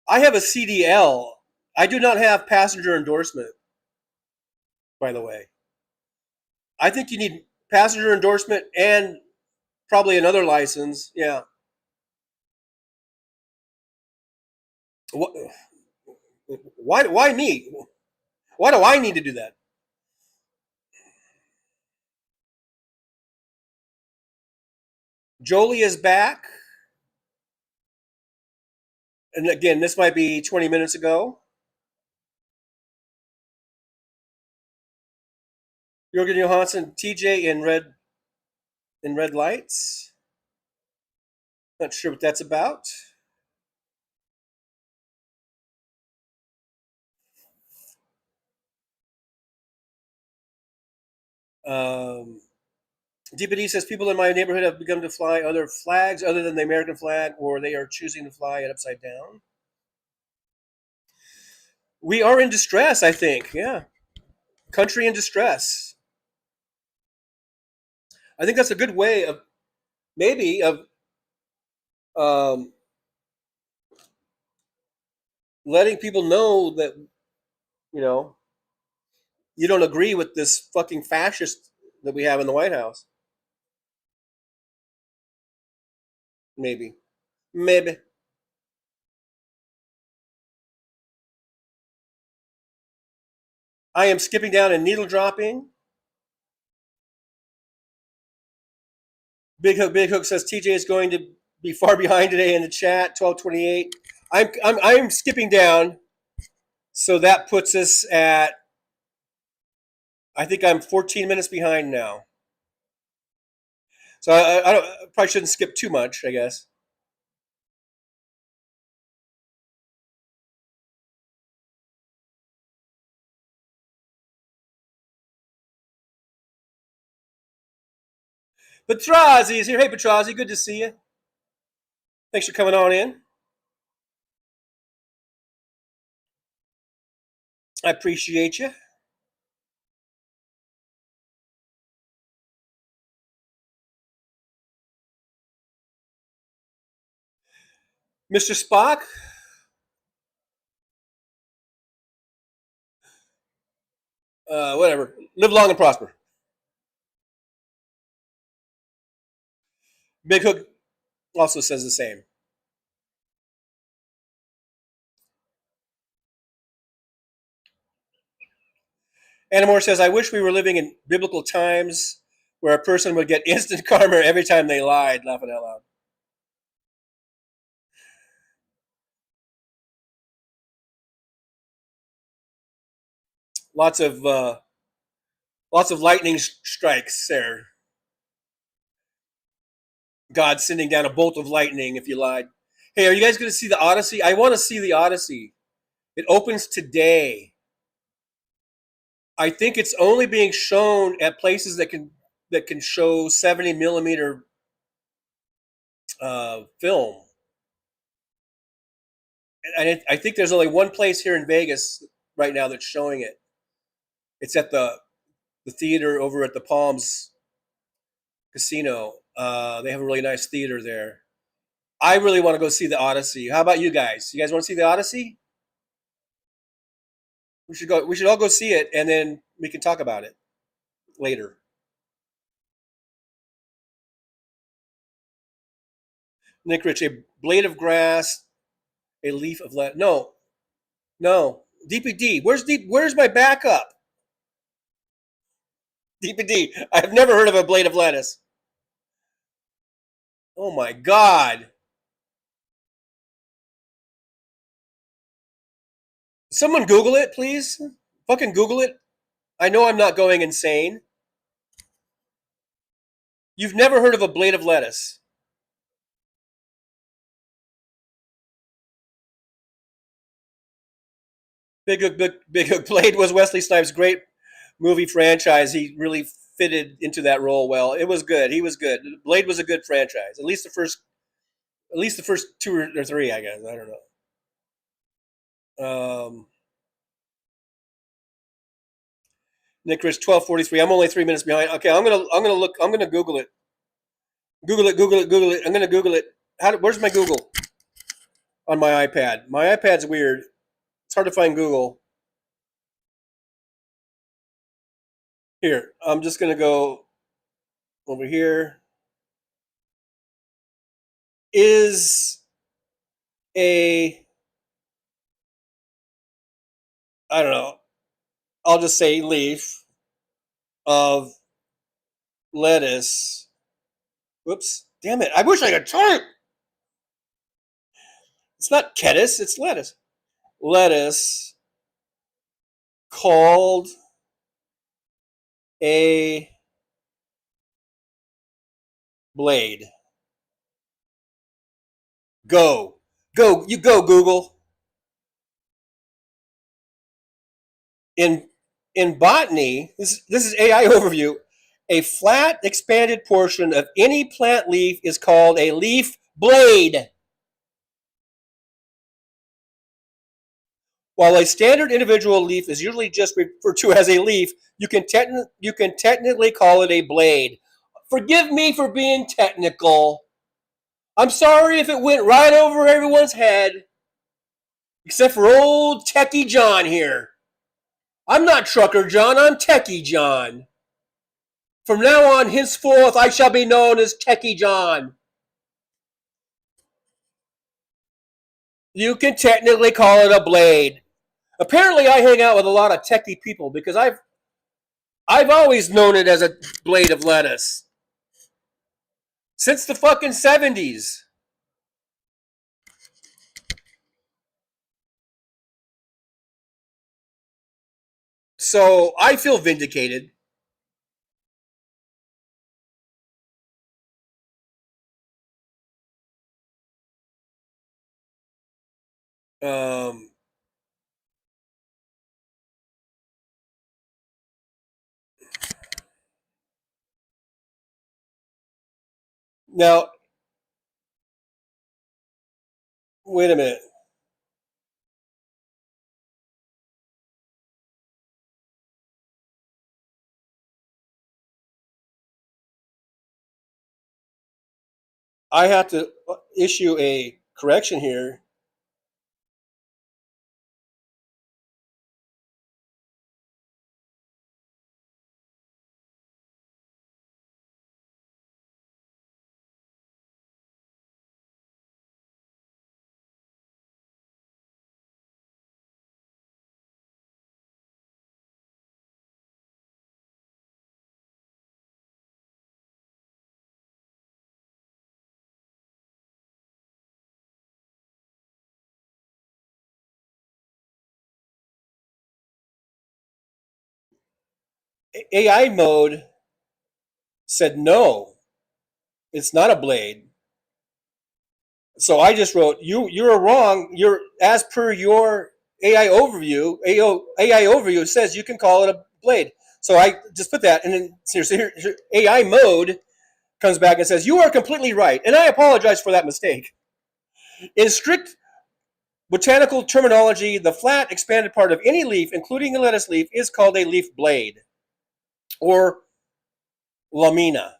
I have a CDL. I do not have passenger endorsement, by the way. I think you need passenger endorsement and probably another license. Yeah. Why me? Why do I need to do that? Jolie is back. And again, this might be 20 minutes ago. Jorgen Johansson, TJ in red lights. Not sure what that's about. DPD says people in my neighborhood have begun to fly other flags other than the American flag, or they are choosing to fly it upside down. We are in distress, I think. Yeah. Country in distress. I think that's a good way of maybe of letting people know that, you know, you don't agree with this fucking fascist that we have in the White House. Maybe. I am skipping down and needle dropping. Big Hook says TJ is going to be far behind today in the chat. 12:28. I'm skipping down, so that puts us at. I think I'm 14 minutes behind now. So I probably shouldn't skip too much, I guess. Petrazi is here. Hey, Petrazi, good to see you. Thanks for coming on in. I appreciate you. Mr. Spock. Whatever. Live long and prosper. Big Hook also says the same. Anamore says, I wish we were living in biblical times where a person would get instant karma every time they lied. Laughing out loud. Lots of lightning strikes there. God sending down a bolt of lightning if you lied. Hey, are you guys going to see the Odyssey? I want to see the Odyssey. It opens today. I think it's only being shown at places that can show 70 millimeter film. And I think there's only one place here in Vegas right now that's showing it. It's at the theater over at the Palms Casino. They have a really nice theater there. I really want to go see the Odyssey. How about you guys? You guys want to see the Odyssey? We should go. We should all go see it, and then we can talk about it later. Nick Rich, a blade of grass, a leaf of lettuce. No. DPD, where's my backup? DPD, I've never heard of a blade of lettuce. Oh my God. Someone Google it, please. Fucking Google it. I know I'm not going insane. You've never heard of a blade of lettuce. Big Hook Blade was Wesley Snipes' great movie franchise. He really fitted into that role well. It was good. He was good. Blade was a good franchise. At least the first two or three, I guess. I don't know. Nick Rich, 12:43. I'm only 3 minutes behind. Okay, I'm gonna look. I'm gonna Google it. Google it. I'm gonna Google it. Where's my Google? On my iPad. My iPad's weird. It's hard to find Google. Here, I'm just gonna go over here. Is I don't know. I'll just say leaf of lettuce. Whoops. Damn it. I wish I could type. It's not lettuce, it's lettuce. Lettuce called a blade. Go, Google. In botany, this is AI overview. A flat, expanded portion of any plant leaf is called a leaf blade. While a standard individual leaf is usually just referred to as a leaf, you can technically call it a blade. Forgive me for being technical. I'm sorry if it went right over everyone's head, except for old Techie John here. I'm not Trucker John, I'm Techie John. From now on, henceforth, I shall be known as Techie John. You can technically call it a blade. Apparently, I hang out with a lot of techie people because I've always known it as a blade of lettuce. Since the fucking 70s. So I feel vindicated. Now, wait a minute. I have to issue a correction here. AI mode said no, it's not a blade. So I just wrote, you're wrong. You're, as per your AI overview, AI overview says you can call it a blade. So I just put that, and then here, AI mode comes back and says, you are completely right, and I apologize for that mistake. In strict botanical terminology, the flat, expanded part of any leaf, including a lettuce leaf, is called a leaf blade, or lamina.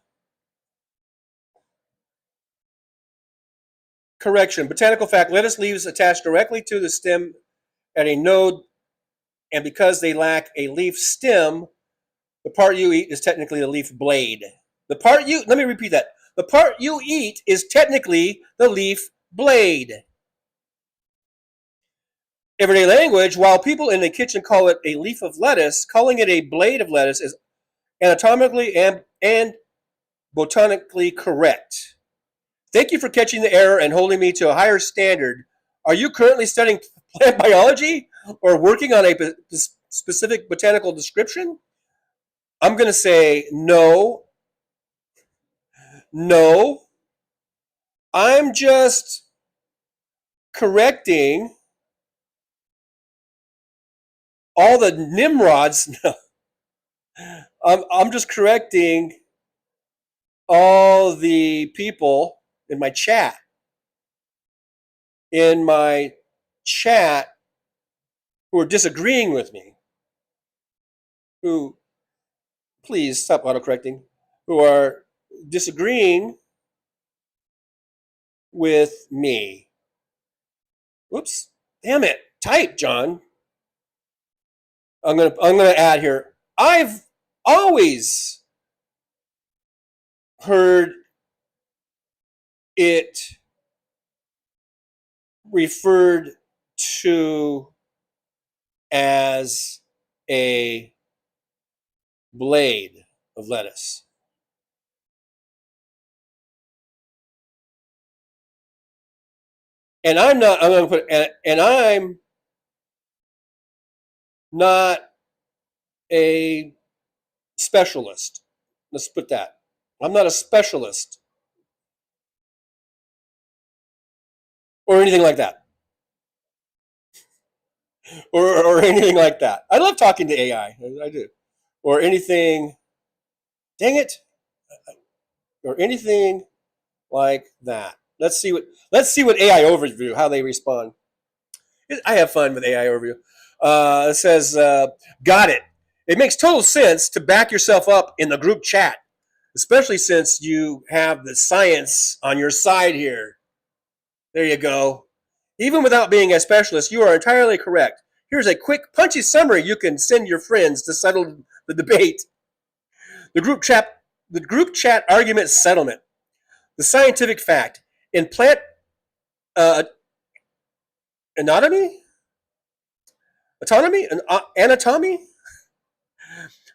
Correction, botanical fact, lettuce leaves attach directly to the stem at a node, and because they lack a leaf stem, the part you eat is technically the leaf blade. Let me repeat that. The part you eat is technically the leaf blade. Everyday language, while people in the kitchen call it a leaf of lettuce, calling it a blade of lettuce is anatomically and botanically correct. Thank you for catching the error and holding me to a higher standard. Are you currently studying plant biology or working on a specific botanical description? I'm going to say no. No. I'm just correcting all the Nimrods. No. I'm just correcting all the people in my chat. Who are disagreeing with me. Who, please stop autocorrecting, who are disagreeing with me. Whoops. Damn it. Type, John. I'm gonna add here. I've always heard it referred to as a blade of lettuce. And I'm not a specialist. Let's put that. I'm not a specialist or anything like that. Or anything like that. I love talking to AI. I do. Or anything, dang it. Or anything like that. Let's see what AI overview, how they respond. I have fun with AI overview. It says, got it. It makes total sense to back yourself up in the group chat. especially since you have the science on your side here. There you go. Even without being a specialist, you are entirely correct. Here's a quick, punchy summary you can send your friends to settle the debate. The group chat argument settlement. The scientific fact. In plant anatomy? Anatomy?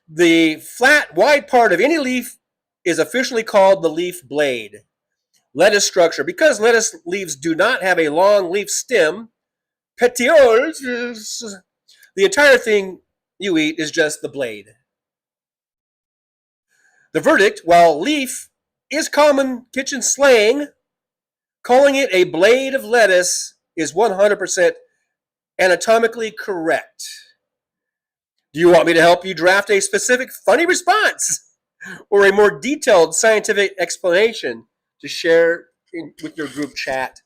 The flat, wide part of any leaf is officially called the leaf blade. Lettuce structure. Because lettuce leaves do not have a long leaf stem, petioles, the entire thing you eat is just the blade. The verdict, while leaf is common kitchen slang, calling it a blade of lettuce is 100% anatomically correct. Do you want me to help you draft a specific funny response or a more detailed scientific explanation to share with your group chat?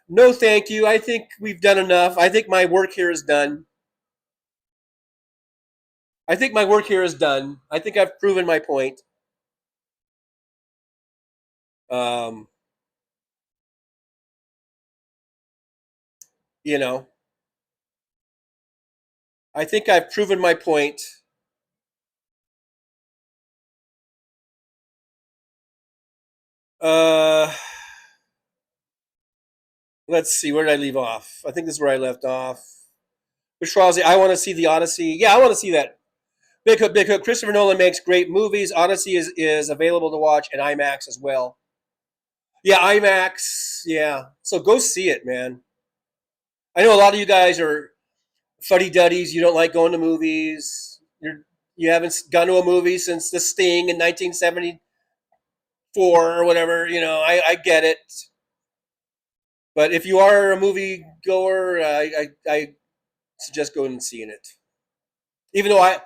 No, thank you. I think we've done enough. I think my work here is done. I think I've proven my point. You know, I think I've proven my point. Let's see, where did I leave off? I think this is where I left off. Bishrazi, I want to see the Odyssey. Yeah, I want to see that. Big Hook. Christopher Nolan makes great movies. Odyssey is available to watch in IMAX as well. Yeah, IMAX. Yeah. So go see it, man. I know a lot of you guys are fuddy-duddies. You don't like going to movies. You haven't gone to a movie since The Sting in 1974 or whatever. You know, I get it. But if you are a movie goer, I suggest going and seeing it. Even though I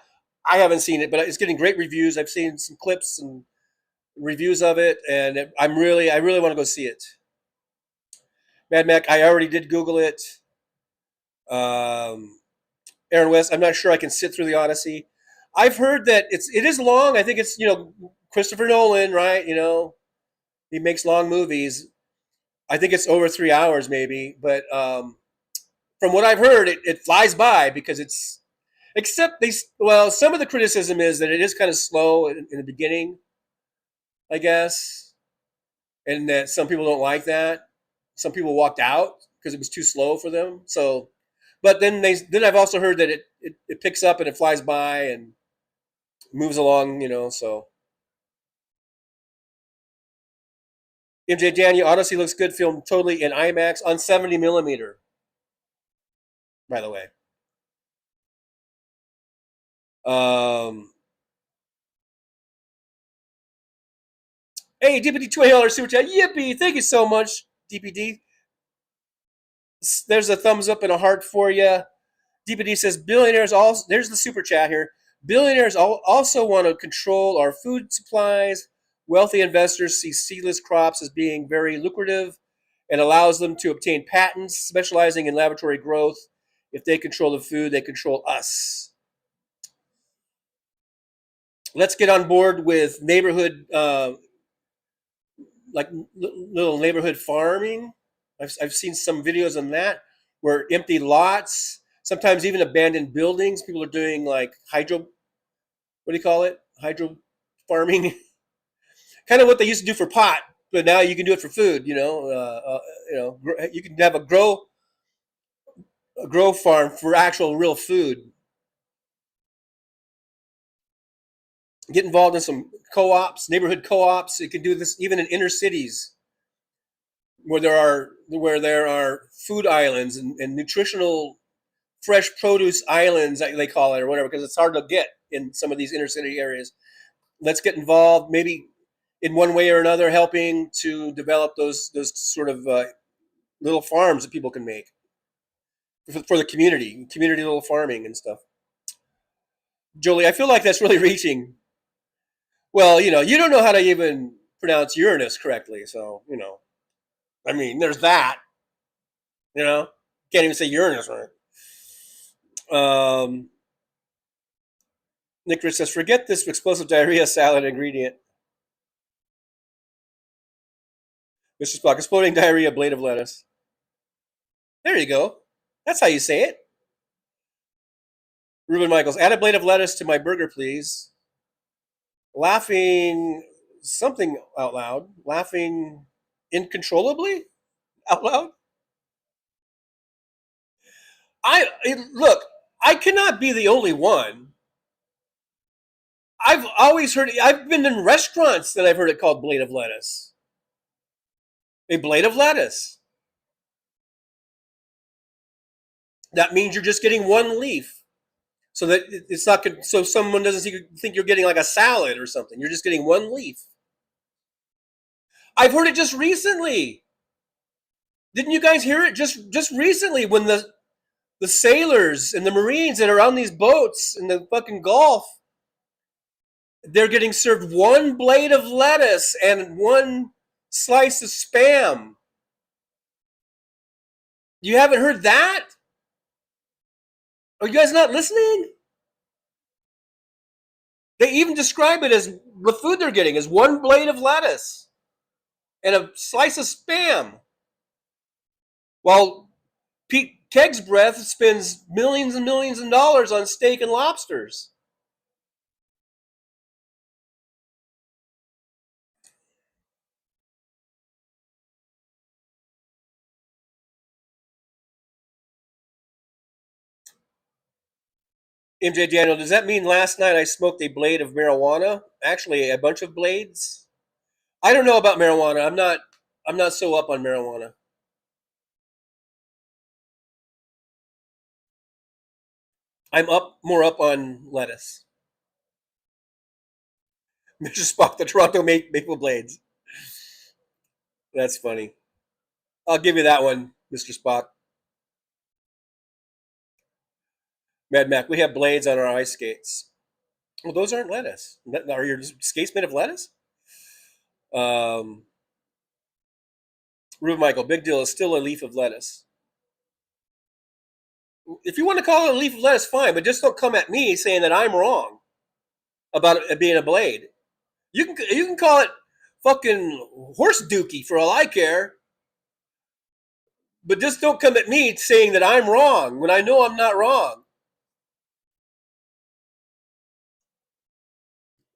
haven't seen it, but it's getting great reviews. I've seen some clips and reviews of it, and I really want to go see it. Mad Mac, I already did Google it. Aaron West, I'm not sure I can sit through the Odyssey. I've heard that it is long. I think it's, Christopher Nolan, right? He makes long movies. I think it's over 3 hours maybe, but from what I've heard, it flies by because it's, except some of the criticism is that it is kind of slow in the beginning, I guess, and that some people don't like that. Some people walked out because it was too slow for them. So, but then I've also heard that it picks up and it flies by and moves along, so. MJ Daniel, Odyssey looks good, filmed totally in IMAX on 70 millimeter, by the way. Hey, DPD $20 super chat. Yippee! Thank you so much, DPD. There's a thumbs up and a heart for you. DPD says billionaires also. There's the super chat here. Billionaires also want to control our food supplies. Wealthy investors see seedless crops as being very lucrative and allows them to obtain patents specializing in laboratory growth. If they control the food, they control us. Let's get on board with neighborhood, like little neighborhood farming. I've seen some videos on that where empty lots, sometimes even abandoned buildings. People are doing like hydro farming. Kind of what they used to do for pot, but now you can do it for food. You can have a grow farm for actual real food. Get involved in some co-ops, neighborhood co-ops. You can do this even in inner cities, where there are food islands and nutritional fresh produce islands, they call it, or whatever, because it's hard to get in some of these inner city areas. Let's get involved, maybe in one way or another, helping to develop those sort of little farms that people can make for the community little farming and stuff. Jolie, I feel like that's really reaching. Well, you don't know how to even pronounce Uranus correctly, so I mean, there's that. Can't even say Uranus right. Nick Rich says, forget this explosive diarrhea salad ingredient. Mr. Spock, exploding diarrhea, blade of lettuce. There you go. That's how you say it. Ruben Michaels, add a blade of lettuce to my burger, please. Laughing something out loud. Laughing uncontrollably out loud. Look, I cannot be the only one. I've always heard, I've been in restaurants that I've heard it called blade of lettuce. A blade of lettuce. That means you're just getting one leaf. So that it's not, so someone doesn't think you're getting like a salad or something. You're just getting one leaf. I've heard it just recently. Didn't you guys hear it just recently when the sailors and the Marines that are on these boats in the fucking Gulf, they're getting served one blade of lettuce and one slice of Spam. You haven't heard that? Are you guys not listening? They even describe it as the food they're getting is one blade of lettuce and a slice of Spam. While Pete Keg's breath spends millions and millions of dollars on steak and lobsters. MJ Daniel, does that mean last night I smoked a blade of marijuana? Actually, a bunch of blades? I don't know about marijuana. I'm not so up on marijuana. I'm more up on lettuce. Mr. Spock, the Toronto Maple Blades. That's funny. I'll give you that one, Mr. Spock. Mad Mac, we have blades on our ice skates. Well, those aren't lettuce. Are your skates made of lettuce? Ruben Michael, big deal. It's still a leaf of lettuce. If you want to call it a leaf of lettuce, fine, but just don't come at me saying that I'm wrong about it being a blade. You can call it fucking horse dookie for all I care, but just don't come at me saying that I'm wrong when I know I'm not wrong.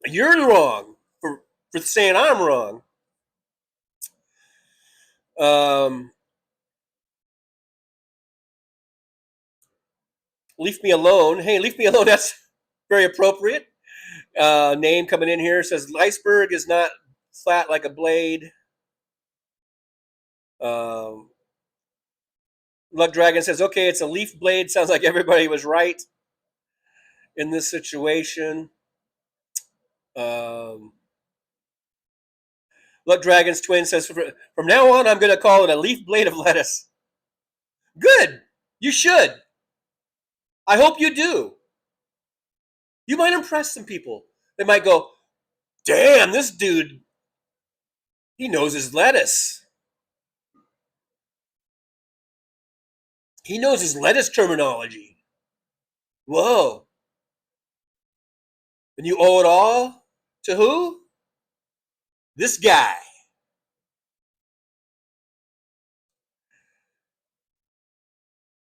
You're wrong for saying I'm wrong. Leave me alone. Hey, leave me alone. That's very appropriate. Name coming in here says iceberg is not flat like a blade. Luck Dragon says, okay, it's a leaf blade. Sounds like everybody was right in this situation. Luck Dragon's twin says, from now on, I'm going to call it a leaf blade of lettuce. Good. You should. I hope you do. You might impress some people. They might go, damn, this dude, he knows his lettuce. He knows his lettuce terminology. Whoa. And you owe it all to who? This guy.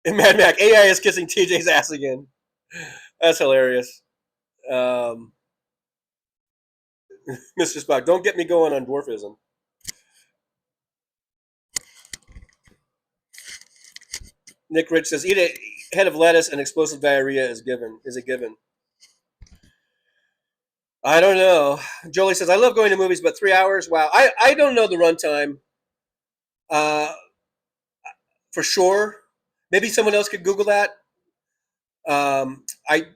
And Mad Mac, AI is kissing TJ's ass again. That's hilarious. Mr. Spock, don't get me going on dwarfism. Nick Rich says, eat a head of lettuce and explosive diarrhea is a given. I don't know. Jolie says, I love going to movies, but 3 hours? Wow. I don't know the runtime. For sure. Maybe someone else could Google that. I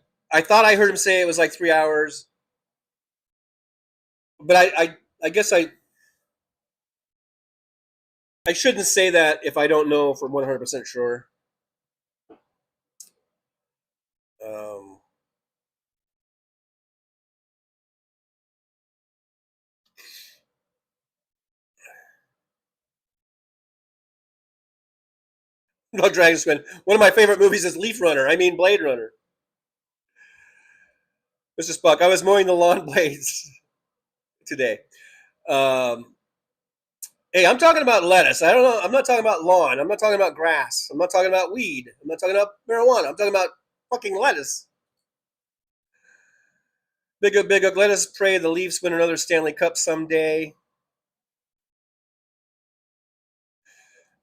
thought I heard him say it was like 3 hours. But I guess I shouldn't say that if I don't know for 100% sure. No Dragon Squid. One of my favorite movies is Leaf Runner. I mean Blade Runner. Mr. Spock, I was mowing the lawn blades today. Hey, I'm talking about lettuce. I don't know. I'm not talking about lawn. I'm not talking about grass. I'm not talking about weed. I'm not talking about marijuana. I'm talking about fucking lettuce. Big up, let us pray the Leafs win another Stanley Cup someday.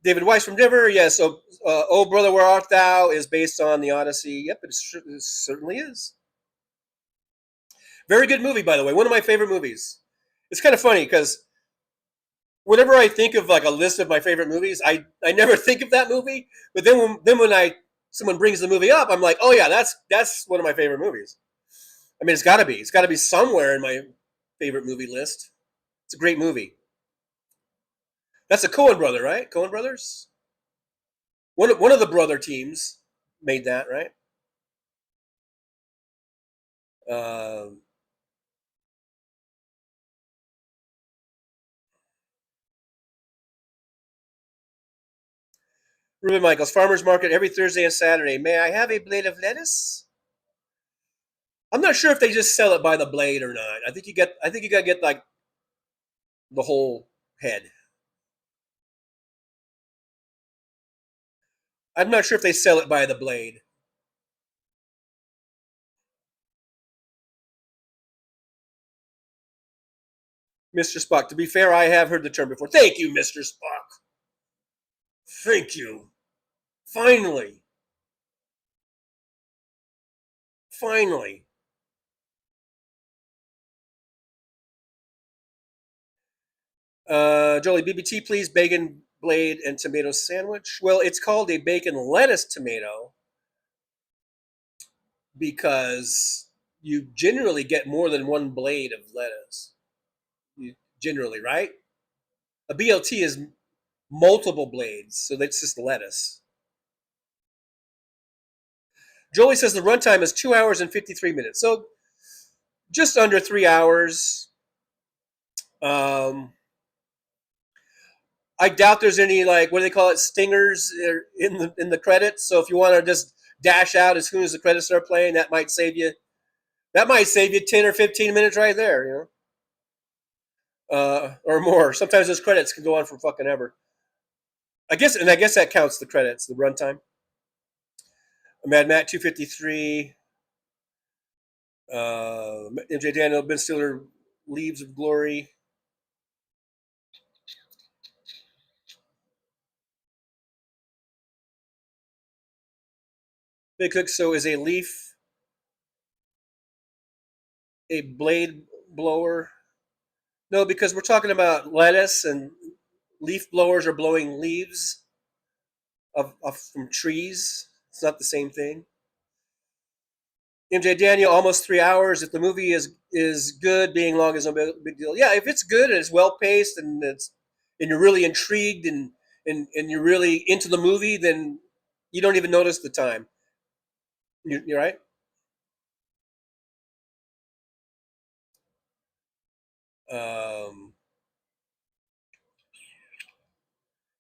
David Weiss from Denver, yes. So, Oh Brother, Where Art Thou is based on the Odyssey. Yep, it certainly is. Very good movie, by the way. One of my favorite movies. It's kind of funny because whenever I think of like a list of my favorite movies, I never think of that movie. But then when someone brings the movie up, I'm like, oh yeah, that's one of my favorite movies. I mean, it's got to be. It's got to be somewhere in my favorite movie list. It's a great movie. That's a Coen brother, right? Coen brothers. One of the brother teams made that, right? Ruben Michaels, Farmers Market every Thursday and Saturday. May I have a blade of lettuce? I'm not sure if they just sell it by the blade or not. I think you gotta get like the whole head. I'm not sure if they sell it by the blade. Mr. Spock. To be fair, I have heard the term before. Thank you, Mr. Spock. Thank you. Finally. Finally. Jolie, BBT, please. Bacon, blade, and tomato sandwich. Well, it's called a bacon lettuce tomato because you generally get more than one blade of lettuce. Generally, right? A BLT is multiple blades, so that's just lettuce. Jolie says the runtime is 2 hours and 53 minutes, so just under 3 hours. I doubt there's any, like, what do they call it, stingers in the credits. So if you want to just dash out as soon as the credits start playing, that might save you 10 or 15 minutes right there, you know, or more. Sometimes those credits can go on for fucking ever. I guess that counts the credits, the runtime. Mad Matt 253. MJ Daniel, Ben Stiller, Leaves of Glory. Big Cook, so is a leaf a blade blower? No, because we're talking about lettuce, and leaf blowers are blowing leaves from trees. It's not the same thing. MJ Daniel, almost 3 hours. If the movie is good, being long is no big deal. Yeah, if it's good and it's well paced and you're really intrigued and you're really into the movie, then you don't even notice the time. You're right.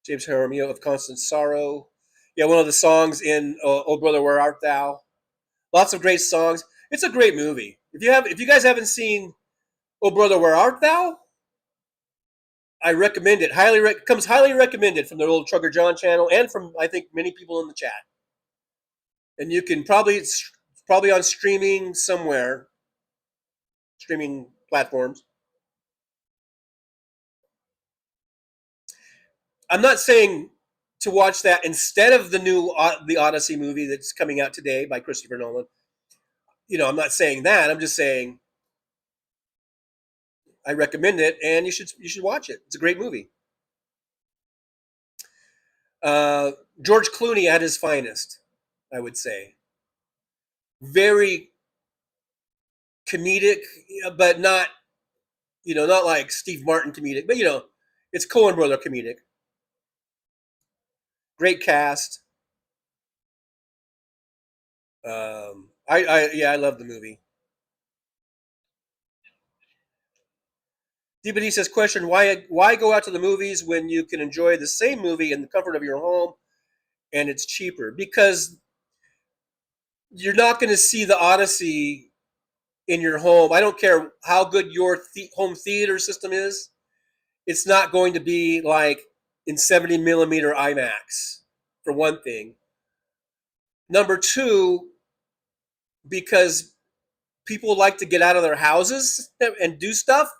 James Jaramillo of Constant Sorrow. Yeah, one of the songs in "Oh Brother, Where Art Thou." Lots of great songs. It's a great movie. If you guys haven't seen "Oh Brother, Where Art Thou," I recommend it. Comes highly recommended from the old Trucker John channel and from, I think, many people in the chat. And you can it's probably on streaming somewhere, streaming platforms. I'm not saying to watch that instead of the Odyssey movie that's coming out today by Christopher Nolan. You know, I'm not saying that. I'm just saying I recommend it, and you should watch it. It's a great movie. George Clooney at his finest, I would say. Very comedic, but not like Steve Martin comedic, but it's Coen brother comedic. Great cast. I love the movie. DBD says, question, why go out to the movies when you can enjoy the same movie in the comfort of your home and it's cheaper? Because you're not going to see the Odyssey in your home. I don't care how good your home theater system is. it's not going to be like in 70 millimeter IMAX, for one thing. Number two, because people like to get out of their houses and do stuff.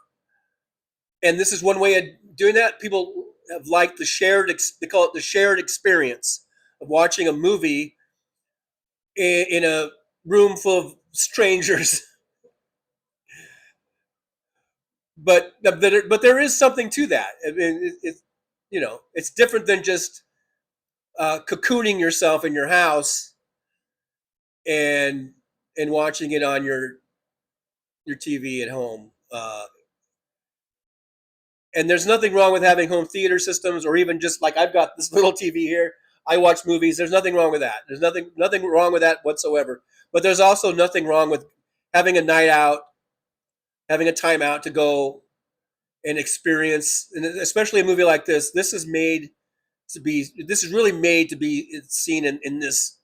And this is one way of doing that. People have liked they call it the shared experience of watching a movie in a room full of strangers. But there is something to that. I mean, it's different than just cocooning yourself in your house and watching it on your TV at home. And there's nothing wrong with having home theater systems, or even just like I've got this little TV here. I watch movies. There's nothing wrong with that. There's nothing wrong with that whatsoever. But there's also nothing wrong with having a night out, having a time out to go and experience, and especially a movie like this. This is really made to be seen in this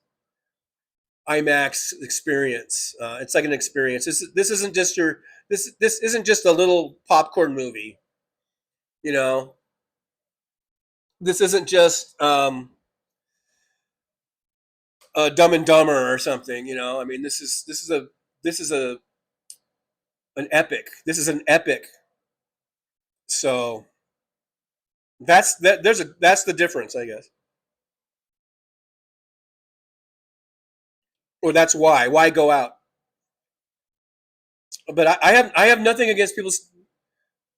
IMAX experience. It's like an experience. This isn't just this isn't just a little popcorn movie. This isn't just Dumb and Dumber or something. I mean, this is an epic. This is an epic. So that's the difference, I guess. Or that's why go out. But I have nothing against people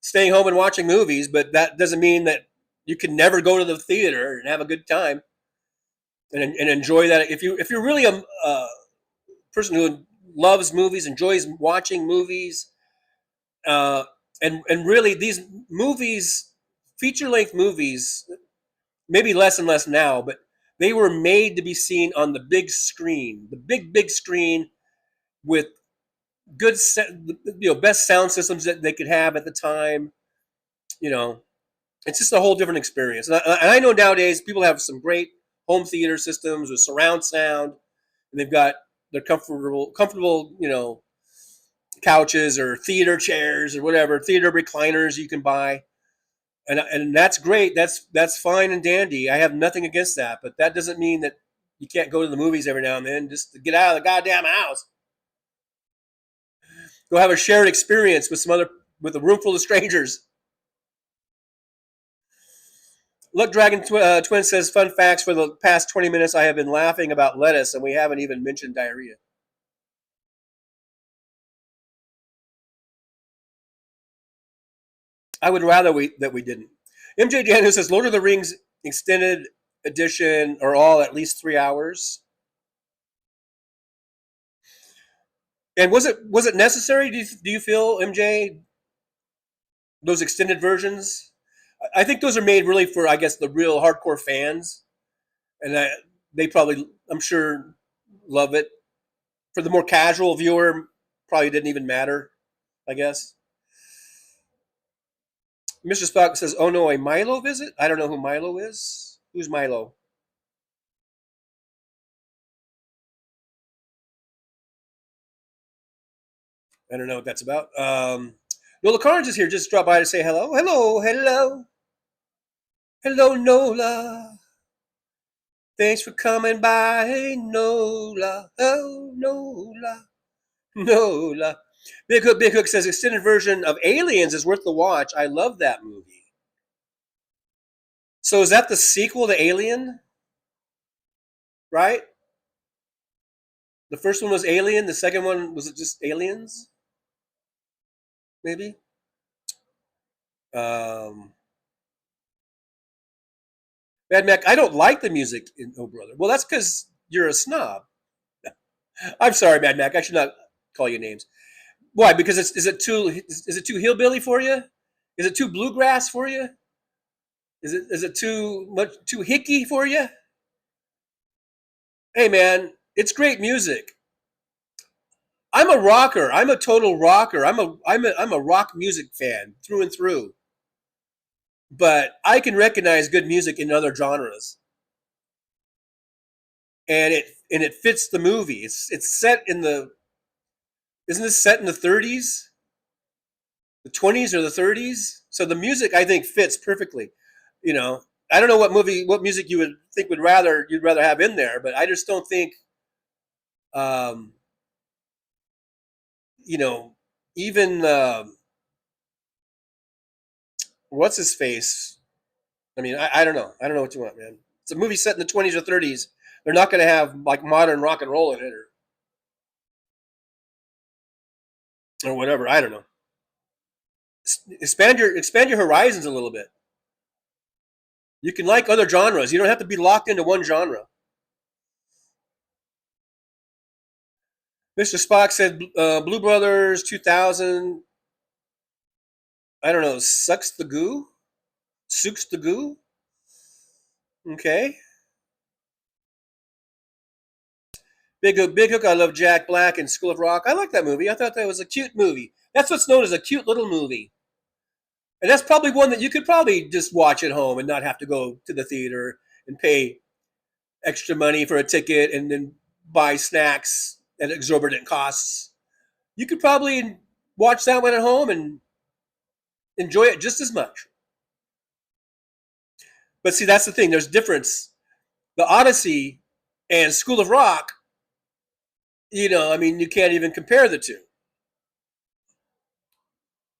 staying home and watching movies, but that doesn't mean that you can never go to the theater and have a good time and enjoy that. If you're really a person who loves movies, enjoys watching movies, and really these movies, feature-length movies, maybe less and less now, but they were made to be seen on the big screen, the big screen, with good, best sound systems that they could have at the time. It's just a whole different experience. And I know nowadays people have some great home theater systems with surround sound, and they've got their comfortable, couches or theater chairs or whatever, theater recliners you can buy. And that's great. That's fine and dandy. I have nothing against that, but that doesn't mean that you can't go to the movies every now and then just to get out of the goddamn house. Go have a shared experience with with a room full of strangers. Look, Dragon Twin says, fun facts: for the past 20 minutes, I have been laughing about lettuce, and we haven't even mentioned diarrhea. I would rather that we didn't. MJ Daniel says, Lord of the Rings extended edition are all at least 3 hours. And was it necessary? Do you feel, MJ, those extended versions? I think those are made really for, I guess, the real hardcore fans, and they probably, I'm sure, love it. For the more casual viewer, probably didn't even matter, I guess. Mr. Spock says, "Oh no, a Milo visit? I don't know who Milo is. Who's Milo?" I don't know what that's about. Nola Carnes is here. Just drop by to say hello. Hello. Hello, Nola. Thanks for coming by, Nola. Oh, Nola. Big Hook says, extended version of Aliens is worth the watch. I love that movie. So is that the sequel to Alien? Right? The first one was Alien. The second one, was it just Aliens? Maybe? Mad Mac, I don't like the music in Oh Brother. Well, that's because you're a snob. I'm sorry, Mad Mac. I should not call you names. Why? Because is it too hillbilly for you? Is it too bluegrass for you? Is it too hicky for you? Hey man, it's great music. I'm a rocker. I'm a total rocker. I'm a rock music fan through and through. But I can recognize good music in other genres. And it fits the movie. It's set in the, isn't this set in the 30s? the 20s or the 30s. So the music, I think, fits perfectly. You know, I don't know what music you would think you'd rather have in there, but I just don't think, you know, even what's his face. I mean, I don't know. I don't know what you want, man. It's a movie set in the 20s or 30s. They're not going to have like modern rock and roll in it or whatever. I don't know. Expand your horizons a little bit. You can like other genres. You don't have to be locked into one genre. Mr. Spock said Blue Brothers 2000. I don't know. Sucks the goo? Okay. Big Hook. I love Jack Black and School of Rock. I like that movie. I thought that was a cute movie. That's what's known as a cute little movie. And that's probably one that you could probably just watch at home and not have to go to the theater and pay extra money for a ticket and then buy snacks at exorbitant costs. You could probably watch that one at home and enjoy it just as much. But see, that's the thing. There's difference. The Odyssey and School of Rock, you know, I mean, you can't even compare the two.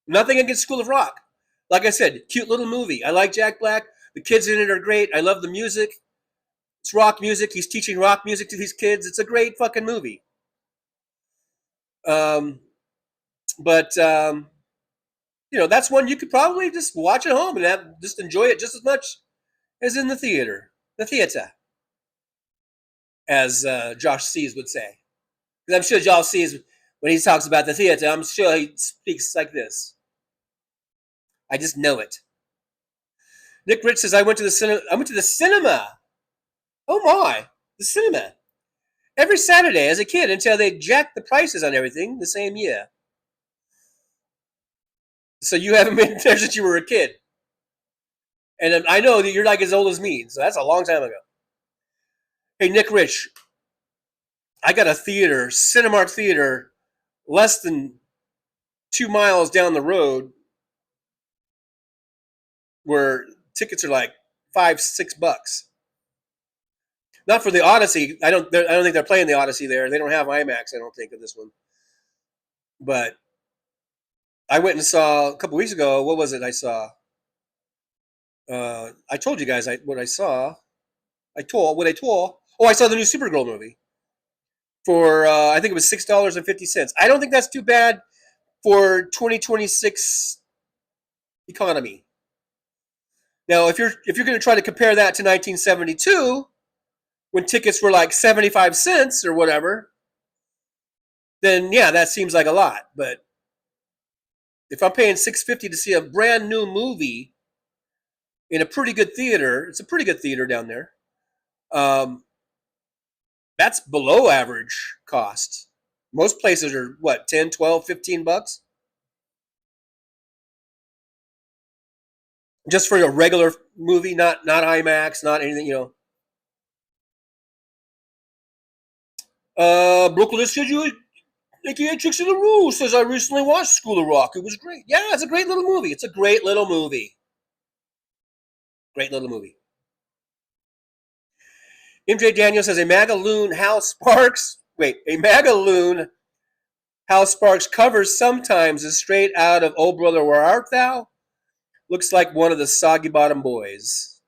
Nothing against School of Rock. Like I said, cute little movie. I like Jack Black. The kids in it are great. I love the music. It's rock music. He's teaching rock music to these kids. It's a great fucking movie. But you know, that's one you could probably just watch at home and just enjoy it just as much as in the theater. The theater, as Josh Sees would say. Because I'm sure Josh Sees, when he talks about the theater, I'm sure he speaks like this. I just know it. Nick Rich says, I went to the cinema. Oh my, the cinema. Every Saturday as a kid until they jacked the prices on everything the same year. So you haven't been there since you were a kid. And I know that you're like as old as me, so that's a long time ago. Hey, Nick Rich, I got a theater, Cinemark Theater, less than 2 miles down the road, where tickets are like $5-6. Not for the Odyssey. I don't think they're playing the Odyssey there. They don't have IMAX, I don't think, of this one. But I went and saw a couple weeks ago. What was it I saw? I told you guys what I saw. Oh, I saw the new Supergirl movie for I think it was $6.50. I don't think that's too bad for 2026 economy. Now, if you're going to try to compare that to 1972, when tickets were like 75 cents or whatever, then yeah, that seems like a lot. But if I'm paying $6.50 to see a brand new movie in a pretty good theater, it's a pretty good theater down there. That's below average cost. Most places are what, 10, 12, $15? Just for a regular movie, not IMAX, not anything, you know. Brooklyn said Nikki Tricks in the Rule says I recently watched School of Rock. It was great. Yeah, it's a great little movie. It's a great little movie. Great little movie. MJ Daniel says a Magaloon Hal Sparks covers sometimes is straight out of Oh Brother Where Art Thou? Looks like one of the Soggy Bottom Boys.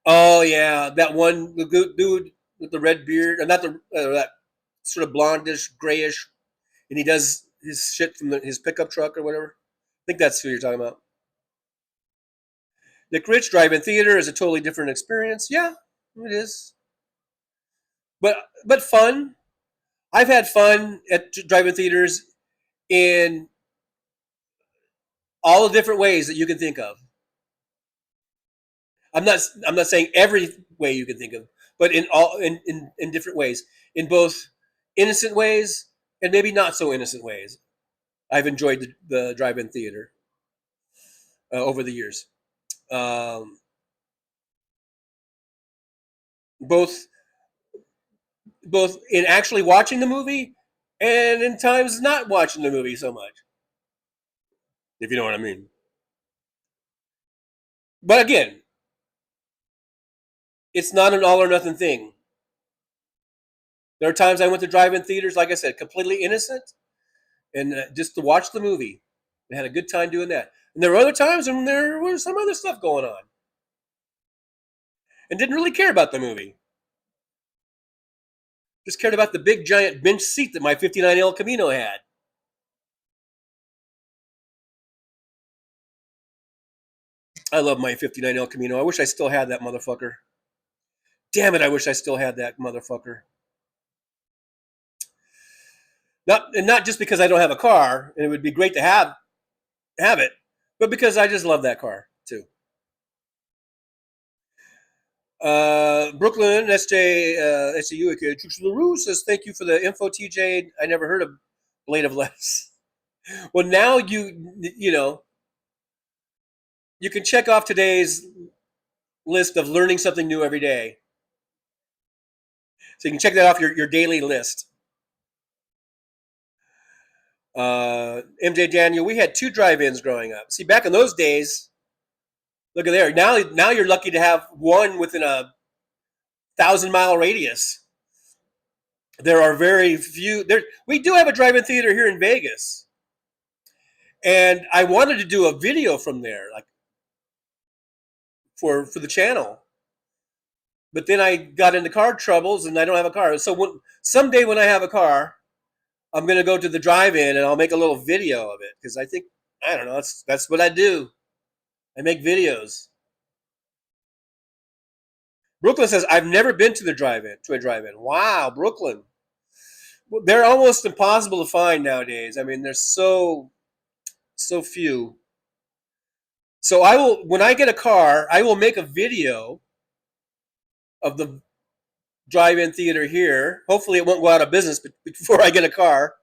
Oh yeah, that one, the dude with the red beard, and not that sort of blondish, grayish, and he does his shit from his pickup truck or whatever. I think that's who you're talking about. Nick Rich, drive-in theater is a totally different experience. Yeah, it is. But fun. I've had fun at drive-in theaters in all the different ways that you can think of. I'm not saying every way you can think of, but in different ways, in both innocent ways and maybe not so innocent ways. I've enjoyed the drive-in theater over the years. Both in actually watching the movie and in times not watching the movie so much. if you know what I mean. But again, it's not an all or nothing thing. There are times I went to drive-in theaters, like I said, completely innocent, and just to watch the movie. I had a good time doing that. And there were other times when there was some other stuff going on, and didn't really care about the movie. Just cared about the big giant bench seat that my 59 El Camino had. I love my 59 El Camino. I wish I still had that motherfucker. Damn it, I wish I still had that motherfucker. Not just because I don't have a car, and it would be great to have it, but because I just love that car too. Brooklyn SJU LaRue says, thank you for the info, TJ. I never heard of Blade of Lettuce. Well, now you know, you can check off today's list of learning something new every day. So you can check that off your daily list. MJ Daniel, we had 2 drive-ins growing up. See, back in those days, look at there. Now you're lucky to have one within a 1,000-mile radius. There are very few. We do have a drive-in theater here in Vegas, and I wanted to do a video from there, like for the channel. But then I got into car troubles, and I don't have a car. So someday when I have a car, I'm going to go to the drive-in and I'll make a little video of it, because I don't know, that's what I do. I make videos. Brooklyn says, I've never been to a drive-in. Wow, Brooklyn. They're almost impossible to find nowadays. I mean, there's so few. So when I get a car, I will make a video of the drive-in theater here. Hopefully it won't go out of business before I get a car.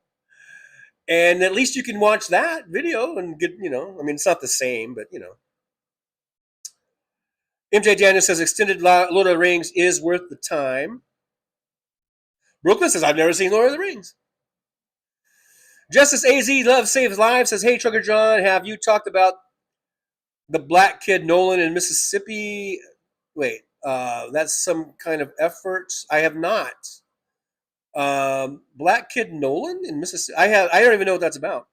And at least you can watch that video and get, I mean, it's not the same, but, MJ Daniel says, extended Lord of the Rings is worth the time. Brooklyn says, I've never seen Lord of the Rings. Justice AZ Love Saves Lives says, hey, Trucker John, have you talked about the black kid Nolan in Mississippi? Wait, that's some kind of effort. I have not. Black kid Nolan in Mississippi. I don't even know what that's about.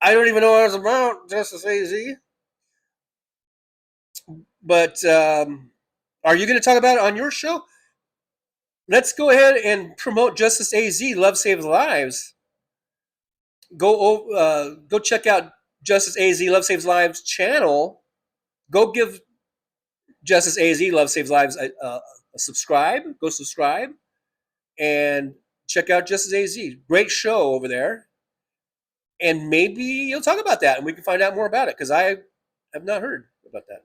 I don't even know what it's about, Justice AZ. But are you going to talk about it on your show? Let's go ahead and promote Justice AZ Love Saves Lives. Go check out Justice AZ Love Saves Lives channel. Go give Justice AZ Love Saves Lives a subscribe. Go subscribe and check out Justice AZ. Great show over there. And maybe you'll talk about that and we can find out more about it, because I have not heard about that.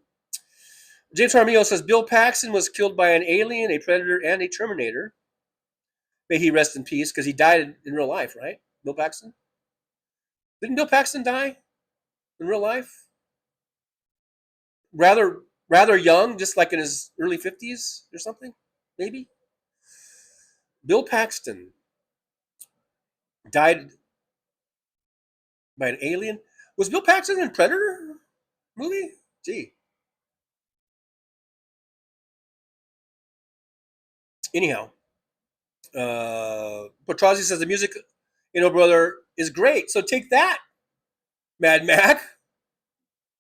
James Armillo says, Bill Paxton was killed by an alien, a predator, and a Terminator. May he rest in peace, because he died in real life, right? Bill Paxton? Didn't Bill Paxton die in real life? Rather young, just like in his early 50s or something, maybe? Bill Paxton died by an alien. Was Bill Paxton in Predator movie? Gee. Anyhow, Petrozzi says the music, brother, is great. So take that, Mad Mac.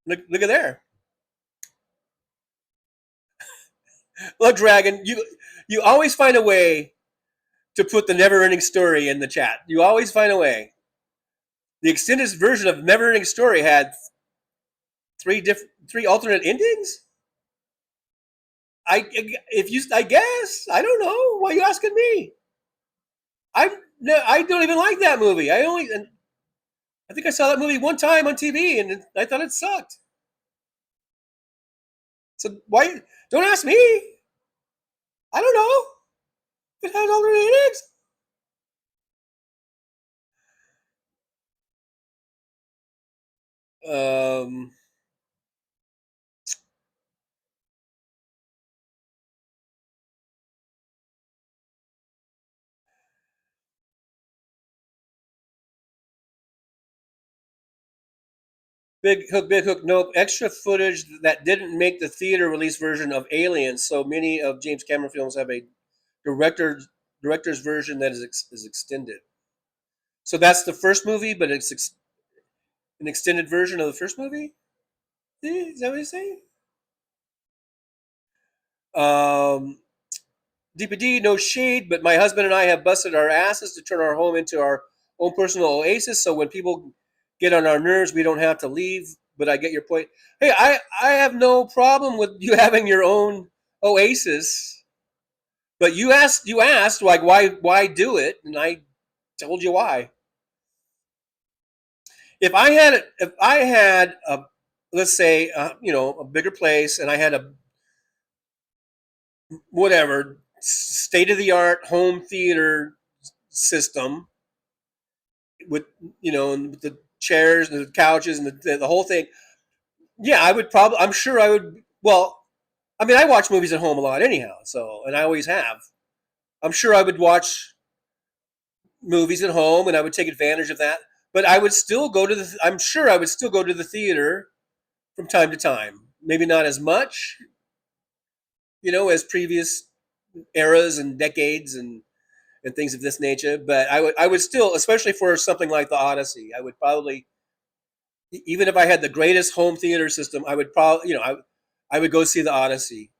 Look at there. Look, Dragon, you always find a way to put the Never-Ending Story in the chat. You always find a way. The extended version of Never-Ending Story had three alternate endings. I guess. I don't know. Why are you asking me? I don't even like that movie. I think I saw that movie one time on TV and I thought it sucked. So why? Don't ask me. I don't know. It has alternate endings. Big Hook, nope. Extra footage that didn't make the theater release version of Aliens. So many of James Cameron films have a director's version that is extended. So that's the first movie, but it's an extended version of the first movie? Is that what you're saying? DPD, no shade, but my husband and I have busted our asses to turn our home into our own personal oasis. So when people get on our nerves, we don't have to leave. But I get your point. Hey, I have no problem with you having your own oasis. But you asked like why do it, and I told you why. If I had a, let's say a bigger place, and I had a whatever state of the art home theater system with with the chairs and the couches and the whole thing, yeah, I'm sure I would. Well, I mean, I watch movies at home a lot anyhow, so, and I always have. I'm sure I would watch movies at home, and I would take advantage of that. But I would still go to I'm sure I would still go to the theater from time to time. Maybe not as much, as previous eras and decades and things of this nature. But I would still, especially for something like the Odyssey, I would probably, even if I had the greatest home theater system, I would probably, I would go see the Odyssey,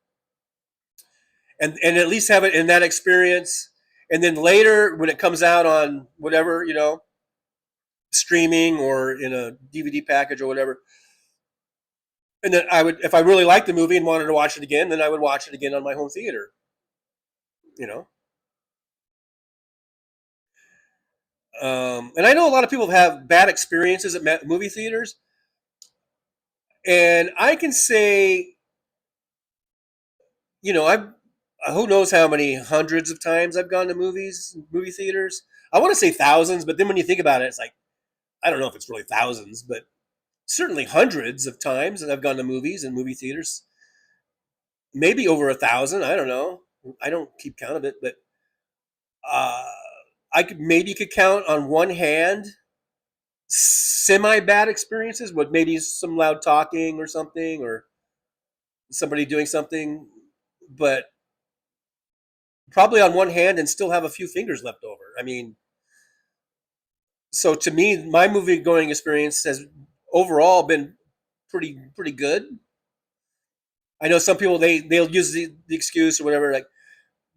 and at least have it in that experience. And then later, when it comes out on whatever, streaming or in a DVD package or whatever, and then I would, if I really liked the movie and wanted to watch it again, then I would watch it again on my home theater. And I know a lot of people have bad experiences at movie theaters, and I can say, who knows how many hundreds of times I've gone to movie theaters. I want to say thousands, but then when you think about it, it's like, I don't know if it's really thousands, but certainly hundreds of times that I've gone to movies and movie theaters. Maybe over 1,000. I don't know. I don't keep count of it, but I could count on one hand semi bad experiences with maybe some loud talking or something, or somebody doing something, but probably on one hand, and still have a few fingers left over. I mean, so to me, my movie going experience has overall been pretty good. I know some people they'll use the excuse or whatever, like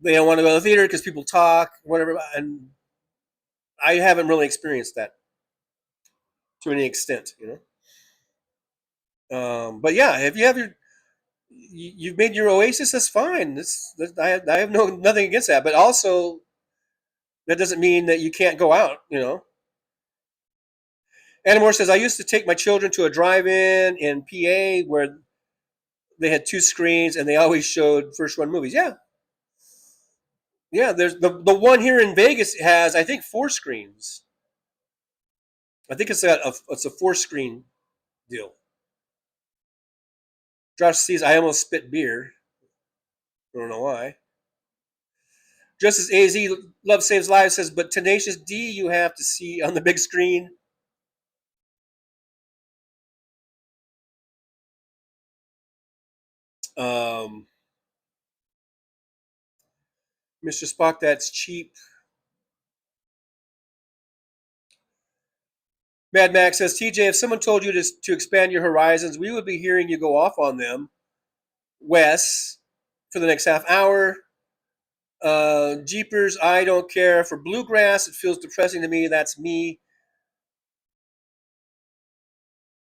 they don't want to go to the theater because people talk, whatever, and I haven't really experienced that to any extent, But yeah, if you have you've made your oasis, that's fine. I have nothing against that, but also that doesn't mean that you can't go out, Anamore says, I used to take my children to a drive-in in PA where they had 2 screens and they always showed first run movies. Yeah, there's the one here in Vegas has, I think, 4 screens. I think it's a 4-screen deal. Josh sees I almost spit beer. I don't know why. Justice AZ Love Saves Lives says, but Tenacious D you have to see on the big screen. Mr. Spock, that's cheap. Mad Max says, TJ, if someone told you to expand your horizons, we would be hearing you go off on them. Wes, for the next half hour. Jeepers, I don't care for bluegrass. It feels depressing to me. That's me.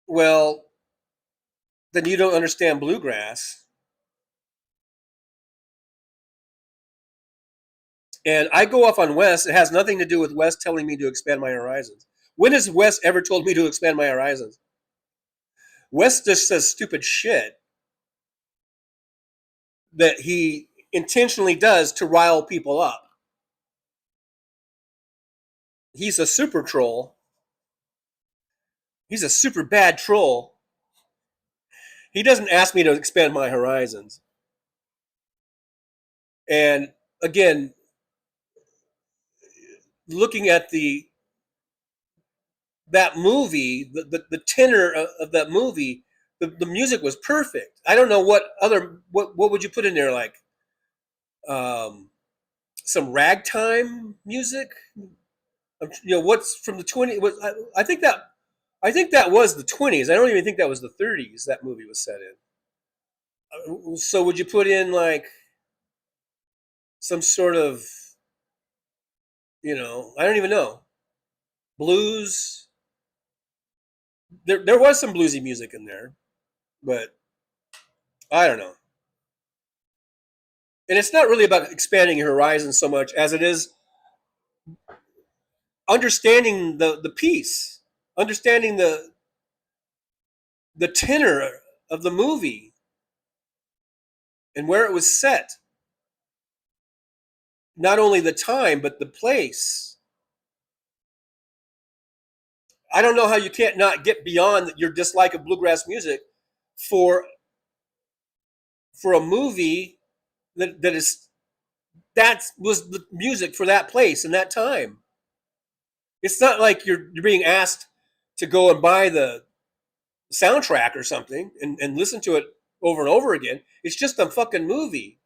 Well, then you don't understand bluegrass. And I go off on Wes. It has nothing to do with Wes telling me to expand my horizons. When has Wes ever told me to expand my horizons? Wes just says stupid shit that he intentionally does to rile people up. He's a super troll. He's a super bad troll. He doesn't ask me to expand my horizons. And again, looking at the that movie, the tenor of that movie, the music was perfect. I don't know what would you put in there, like some ragtime music. What's from the 20s? I think that was the 20s. I don't even think that was the 30s. That movie was set in. So would you put in like some sort of, I don't even know, blues? There was some bluesy music in there, but I don't know. And it's not really about expanding your horizons so much as it is understanding the piece, understanding the tenor of the movie and where it was set. Not only the time, but the place. I don't know how you can't not get beyond your dislike of bluegrass music for a movie that was the music for that place and that time. It's not like you're being asked to go and buy the soundtrack or something and listen to it over and over again. It's just a fucking movie.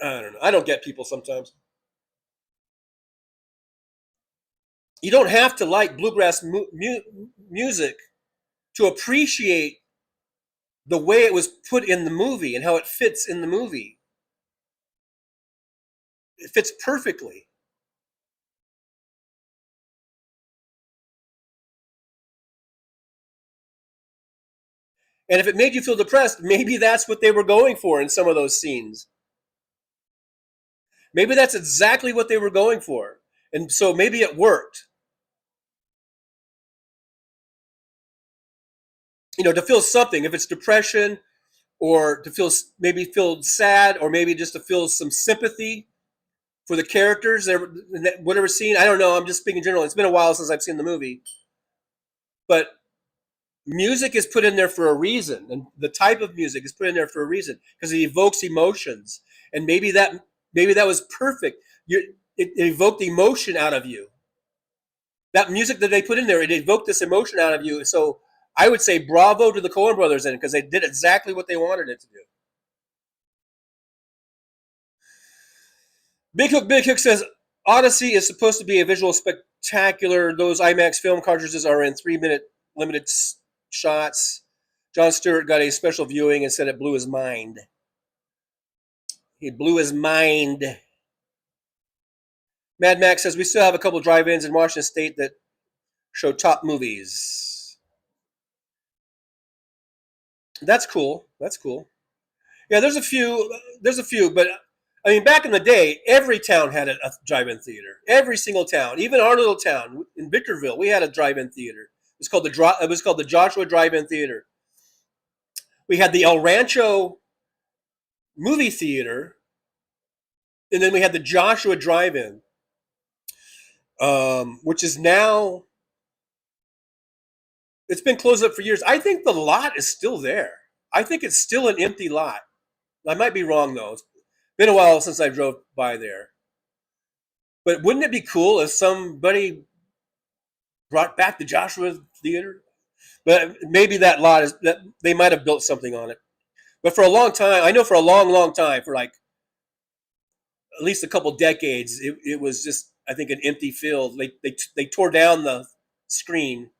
I don't know. I don't get people sometimes. You don't have to like bluegrass music to appreciate the way it was put in the movie and how it fits in the movie. It fits perfectly. And if it made you feel depressed, maybe that's what they were going for in some of those scenes. Maybe that's exactly what they were going for. And so maybe it worked. To feel something, if it's depression, or to maybe feel sad, or maybe just to feel some sympathy for the characters, whatever scene. I don't know. I'm just speaking general. It's been a while since I've seen the movie. But music is put in there for a reason. And the type of music is put in there for a reason because it evokes emotions. And maybe that was perfect. It evoked emotion out of you. That music that they put in there, it evoked this emotion out of you. So I would say bravo to the Coen brothers then, because they did exactly what they wanted it to do. Big Hook says, Odyssey is supposed to be a visual spectacular. Those IMAX film cartridges are in 3-minute limited shots. Jon Stewart got a special viewing and said it blew his mind. He blew his mind. Mad Max says, we still have a couple drive-ins in Washington State that show top movies. That's cool. Yeah, there's a few, but I mean, back in the day, every town had a drive-in theater. Every single town, even our little town in Victorville, we had a drive-in theater. It was called the Joshua Drive-In Theater. We had the El Rancho movie theater, and then we had the Joshua Drive-In, which is now, it's been closed up for years. I think the lot is still there. I think it's still an empty lot. I might be wrong, though. It's been a while since I drove by there. But wouldn't it be cool if somebody brought back the Joshua Theater? But maybe that lot is, that they might have built something on it. But for a long time, I know for a long, long time, for like at least a couple decades, it was just, I think, an empty field. They tore down the screen.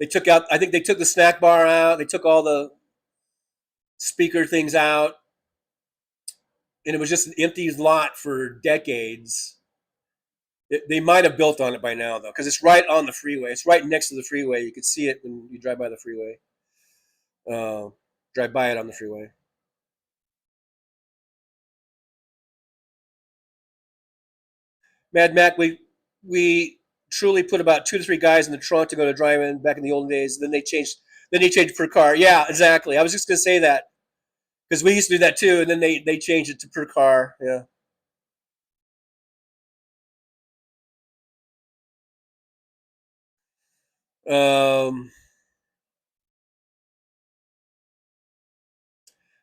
I think they took the snack bar out. They took all the speaker things out. And it was just an empty lot for decades. They might have built on it by now, though, because it's right on the freeway. It's right next to the freeway. You could see it when you drive by the freeway. Drive by it on the freeway. Mad Mac, we truly put about 2 to 3 guys in the trunk to go to drive-in back in the olden days. Then they changed per car. Yeah, exactly. I was just gonna say that because we used to do that too, and then they changed it to per car. Yeah.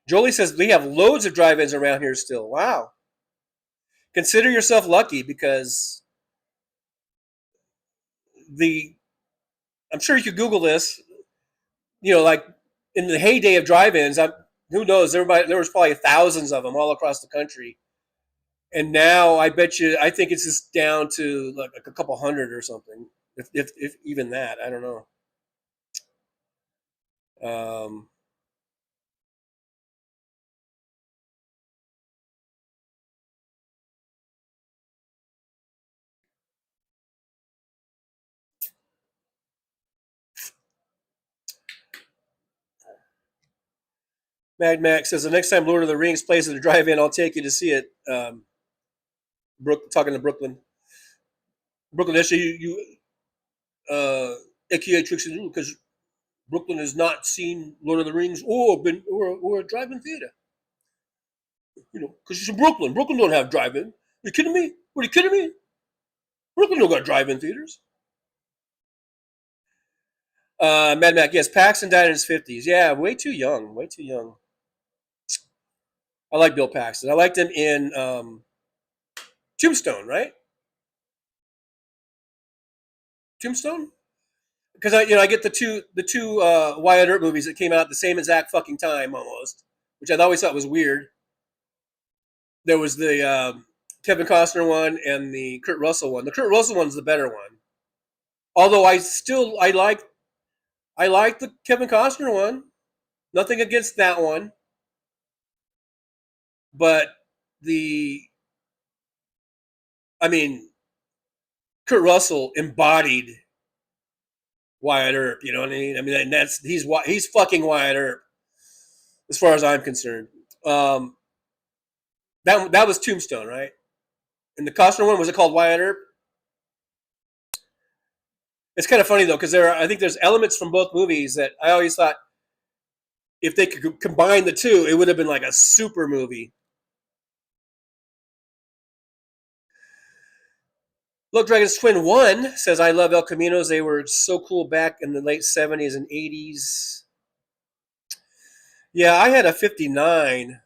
Jolie says we have loads of drive-ins around here still. Wow. consider yourself lucky because I'm sure you could Google this, like in the heyday of drive-ins, who knows, there was probably thousands of them all across the country. And now I bet you, I think it's just down to like a couple hundred or something, if even that. I don't know. Mad Max says the next time Lord of the Rings plays at a drive-in, I'll take you to see it. Talking to Brooklyn. Brooklyn, actually, AKA Trixie Lou, because Brooklyn has not seen Lord of the Rings or a drive-in theater. Because she's in Brooklyn. Brooklyn don't have drive-in. You kidding me? What, are you kidding me? Brooklyn don't got drive-in theaters. Mad Max, yes, Paxton died in his 50s. Yeah, way too young. Way too young. I like Bill Paxton. I liked him in Tombstone, right? Tombstone? Because I get the two Wyatt Earp movies that came out at the same exact fucking time almost, which I always thought was weird. There was the Kevin Costner one and the Kurt Russell one. The Kurt Russell one's the better one. Although I like the Kevin Costner one. Nothing against that one. But Kurt Russell embodied Wyatt Earp, you know what I mean? I mean, he's fucking Wyatt Earp, as far as I'm concerned. That was Tombstone, right? And the Costner one, was it called Wyatt Earp? It's kind of funny though, because I think there's elements from both movies that I always thought if they could combine the two, it would have been like a super movie. Look, Dragon's Twin 1 says, I love El Caminos. They were so cool back in the late 70s and 80s. Yeah, I had a 59.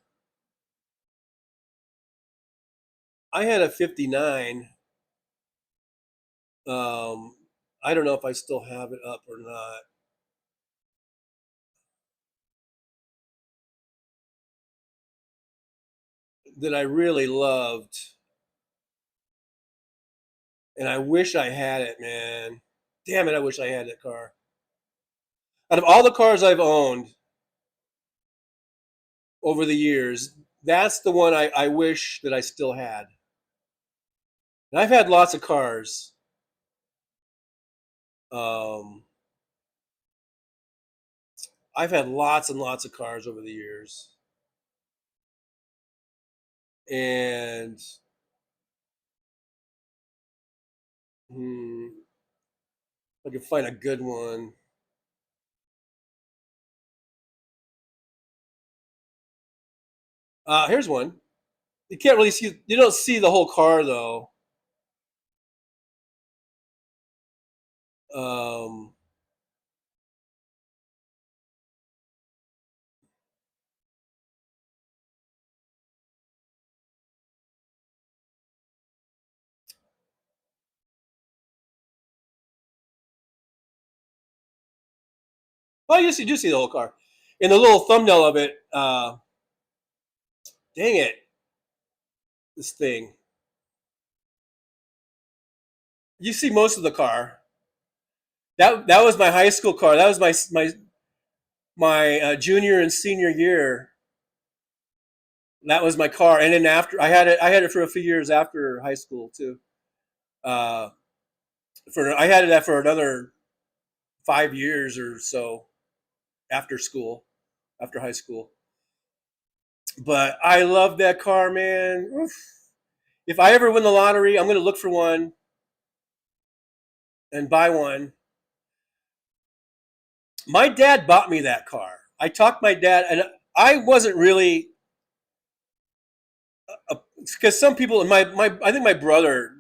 I don't know if I still have it up or not. That I really loved. And I wish I had it, man. Damn it, I wish I had that car. Out of all the cars I've owned over the years, that's the one I wish that I still had. And I've had lots of cars. I've had lots and lots of cars over the years. And I can find a good one. Here's one. You can't really see. You don't see the whole car though. Well, yes, you do see the whole car. In the little thumbnail of it, dang it, this thing. You see most of the car. That was my high school car. That was my junior and senior year. That was my car, and then after I had it for a few years after high school too. I had it for another 5 years or so after high school. But I love that car, man. Oof. If I ever win the lottery, I'm going to look for one and buy one. My dad bought me that car. I talked my dad, and I wasn't really, because some people, I think my brother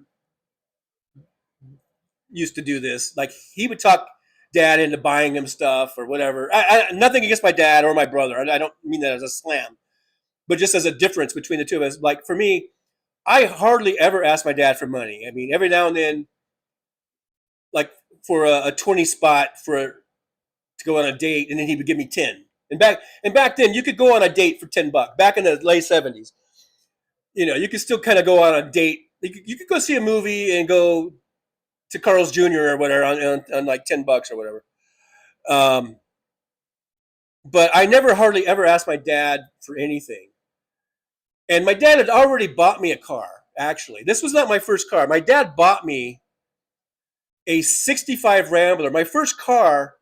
used to do this. Like he would talk dad into buying him stuff or whatever. Nothing against my dad or my brother. I don't mean that as a slam, but just as a difference between the two of us. Like for me, I hardly ever ask my dad for money. I mean, every now and then, like for a 20 spot to go on a date, and then he would give me 10. And back then, you could go on a date for $10. Back in the late 70s, you could still kind of go on a date. You could go see a movie and go to Carl's Jr. or whatever on like $10 or whatever. But I never hardly ever asked my dad for anything. And my dad had already bought me a car, actually. This was not my first car. My dad bought me a 65 Rambler. My first car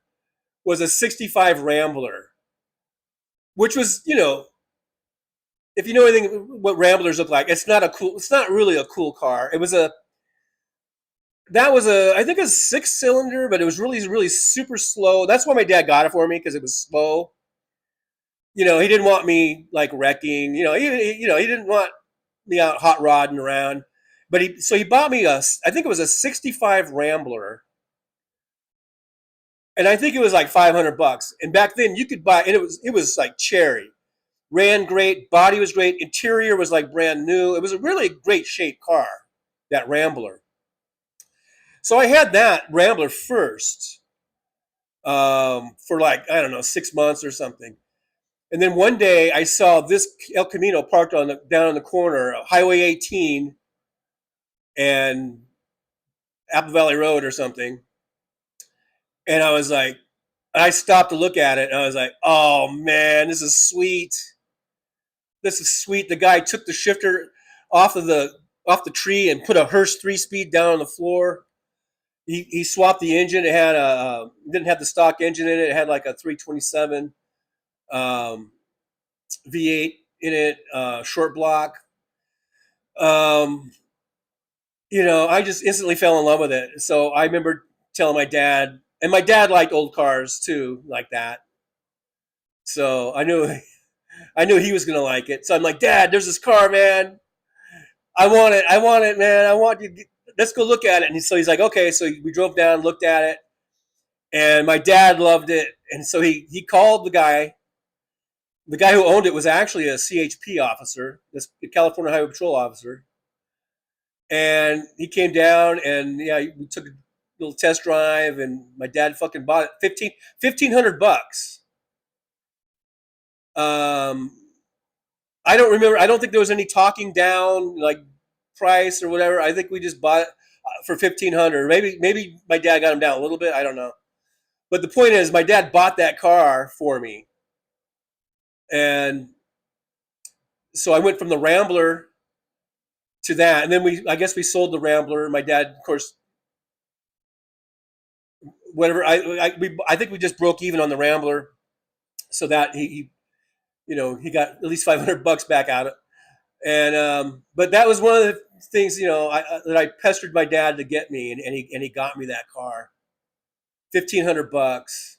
was a 65 Rambler, which was, if you know anything what Ramblers look like, it's not really a cool car. I think a 6-cylinder, but it was really, really super slow. That's why my dad got it for me, because it was slow. He didn't want me like wrecking. He didn't want me out hot rodding around. But he bought me I think it was a 65 Rambler, and I think it was like $500. And back then you could buy, and it was like cherry, ran great, body was great, interior was like brand new. It was a really great shaped car, that Rambler. So I had that Rambler first for like, I don't know, 6 months or something. And then one day I saw this El Camino parked down on the corner, Highway 18 and Apple Valley Road or something. And I was like, I stopped to look at it, and I was like, oh man, this is sweet. This is sweet. The guy took the shifter off the tree and put a Hurst 3-speed down on the floor. He swapped the engine. It had didn't have the stock engine in it. It had like a 327 V8 in it, short block. I just instantly fell in love with it. So I remember telling my dad, and my dad liked old cars too, like that. So I knew he was gonna like it. So I'm like, Dad, there's this car, man. I want it, man. I want you. Let's go look at it. And so he's like, okay. So we drove down, looked at it, and my dad loved it. And so he called the guy. The guy who owned it was actually a CHP officer, this California Highway Patrol officer. And he came down, and we took a little test drive, and my dad fucking bought it $1,500. I don't remember. I don't think there was any talking down like price or whatever. I think we just bought it for $1,500. Maybe my dad got him down a little bit. I don't know. But the point is, my dad bought that car for me. And so I went from the Rambler to that. And then I guess we sold the Rambler. My dad, of course, whatever. I think we just broke even on the Rambler, so that he got at least $500 back out of it. And but that was one of the things that I pestered my dad to get me, and he got me that car, $1,500,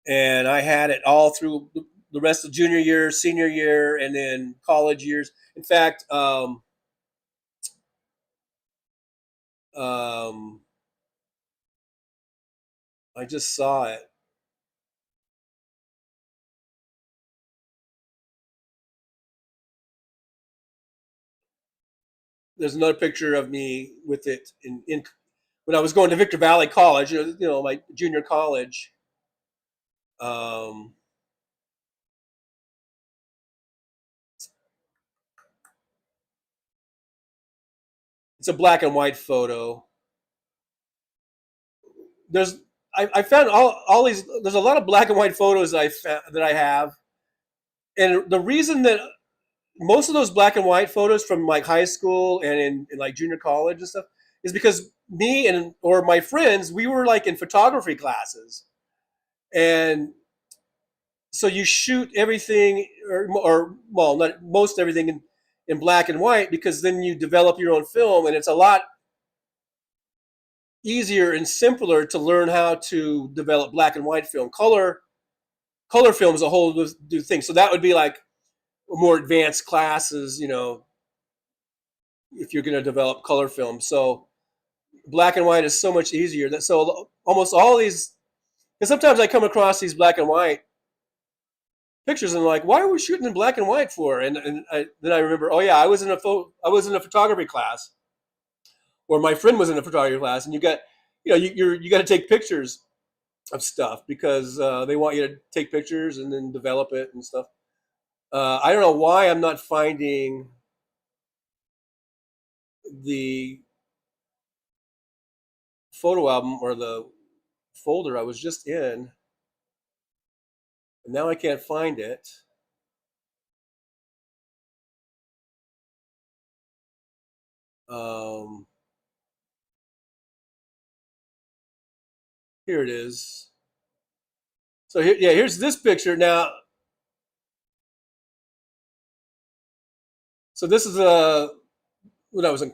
and I had it all through the rest of junior year, senior year, and then college years. In fact, I just saw it. There's another picture of me with it in when I was going to Victor Valley College, my junior college. It's a black and white photo. I found all these. There's a lot of black and white photos that I have, and the reason that most of those black and white photos from like high school and in like junior college and stuff is because me or my friends, we were like in photography classes, and so you shoot everything or not most everything in black and white, because then you develop your own film, and it's a lot easier and simpler to learn how to develop black and white film. Color film is a whole new thing. So that would be like more advanced classes, if you're going to develop color film. So black and white is so much easier. So almost all these, because sometimes I come across these black and white pictures and like, why are we shooting in black and white for? And then I remember, oh yeah, I was in a photography class, or my friend was in a photography class, and you got to take pictures of stuff because they want you to take pictures and then develop it and stuff. I don't know why I'm not finding the photo album or the folder I was just in. And now I can't find it. Here it is. So here's this picture now. So this is when I was a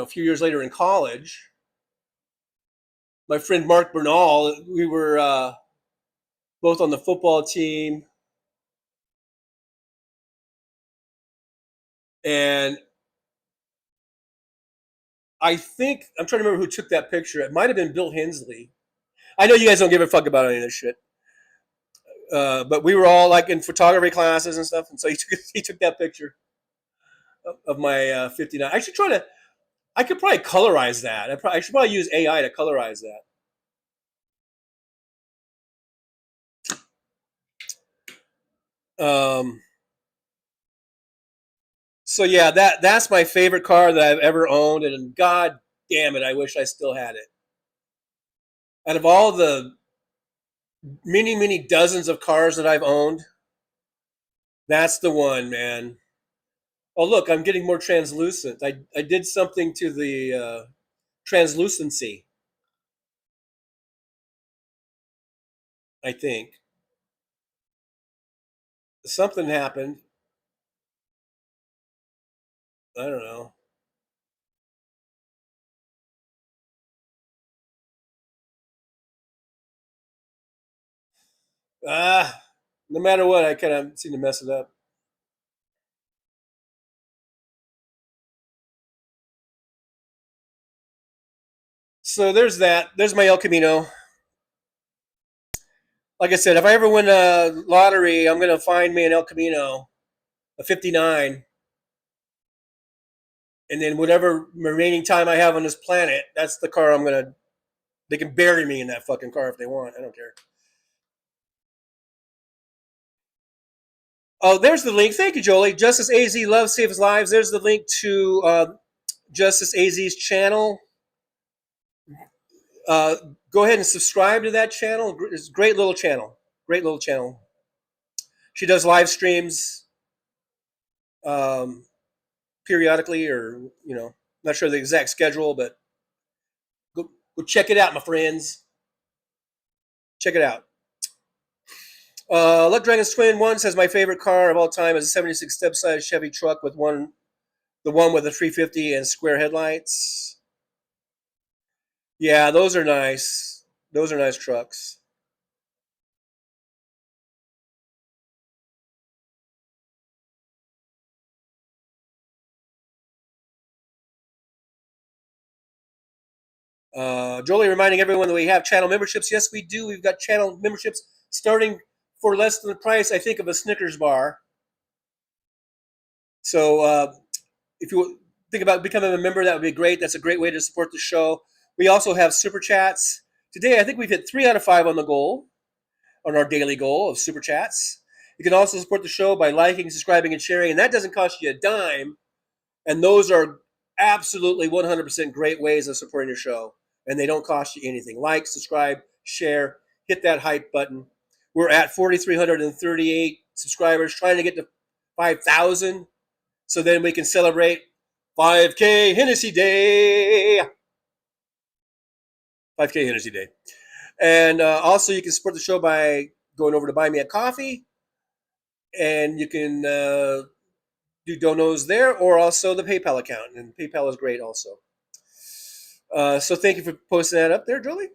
few years later in college. My friend Mark Bernal, we were both on the football team, and I think I'm trying to remember who took that picture. It might have been Bill Hensley. I know you guys don't give a fuck about any of this shit, but we were all like in photography classes and stuff, and so he took that picture of my 59. I could probably colorize that. I should probably use AI to colorize that. So yeah, that's my favorite car that I've ever owned, and god damn it, I wish I still had it. Out of all the many dozens of cars that I've owned, that's the one, man. Oh look, I'm getting more translucent. I did something to the translucency, I think. Something happened. I don't know. No matter what, I kind of seem to mess it up. So there's that. There's my El Camino. Like I said, if I ever win a lottery, I'm going to find me an El Camino, a 59. And then whatever remaining time I have on this planet, that's the car I'm going to... They can bury me in that fucking car if they want. I don't care. Oh, there's the link. Thank you, Jolie. Justice AZ loves Saves Lives. There's the link to Justice AZ's channel. Go ahead and subscribe to that channel. It's a great little channel. Great little channel. She does live streams periodically, or not sure the exact schedule, but go check it out, my friends. Check it out. Luck Dragon's Twin 1 says my favorite car of all time is a 76 step-size Chevy truck with the one with the 350 and square headlights. Yeah, those are nice. Those are nice trucks. Jolie reminding everyone that we have channel memberships. Yes, we do. We've got channel memberships starting for less than the price, I think, of a Snickers bar. So if you think about becoming a member, that would be great. That's a great way to support the show. We also have super chats. Today, I think we've hit 3 out of 5 on our daily goal of super chats. You can also support the show by liking, subscribing, and sharing, and that doesn't cost you a dime. And those are absolutely 100% great ways of supporting your show, and they don't cost you anything. Like, subscribe, share, hit that hype button. We're at 4,338 subscribers, trying to get to 5,000, so then we can celebrate 5K Hennessy Day. 5K Hennessy Day. And also, you can support the show by going over to Buy Me a Coffee, and you can do donos there, or also the PayPal account, and PayPal is great also. So thank you for posting that up there, Jolie.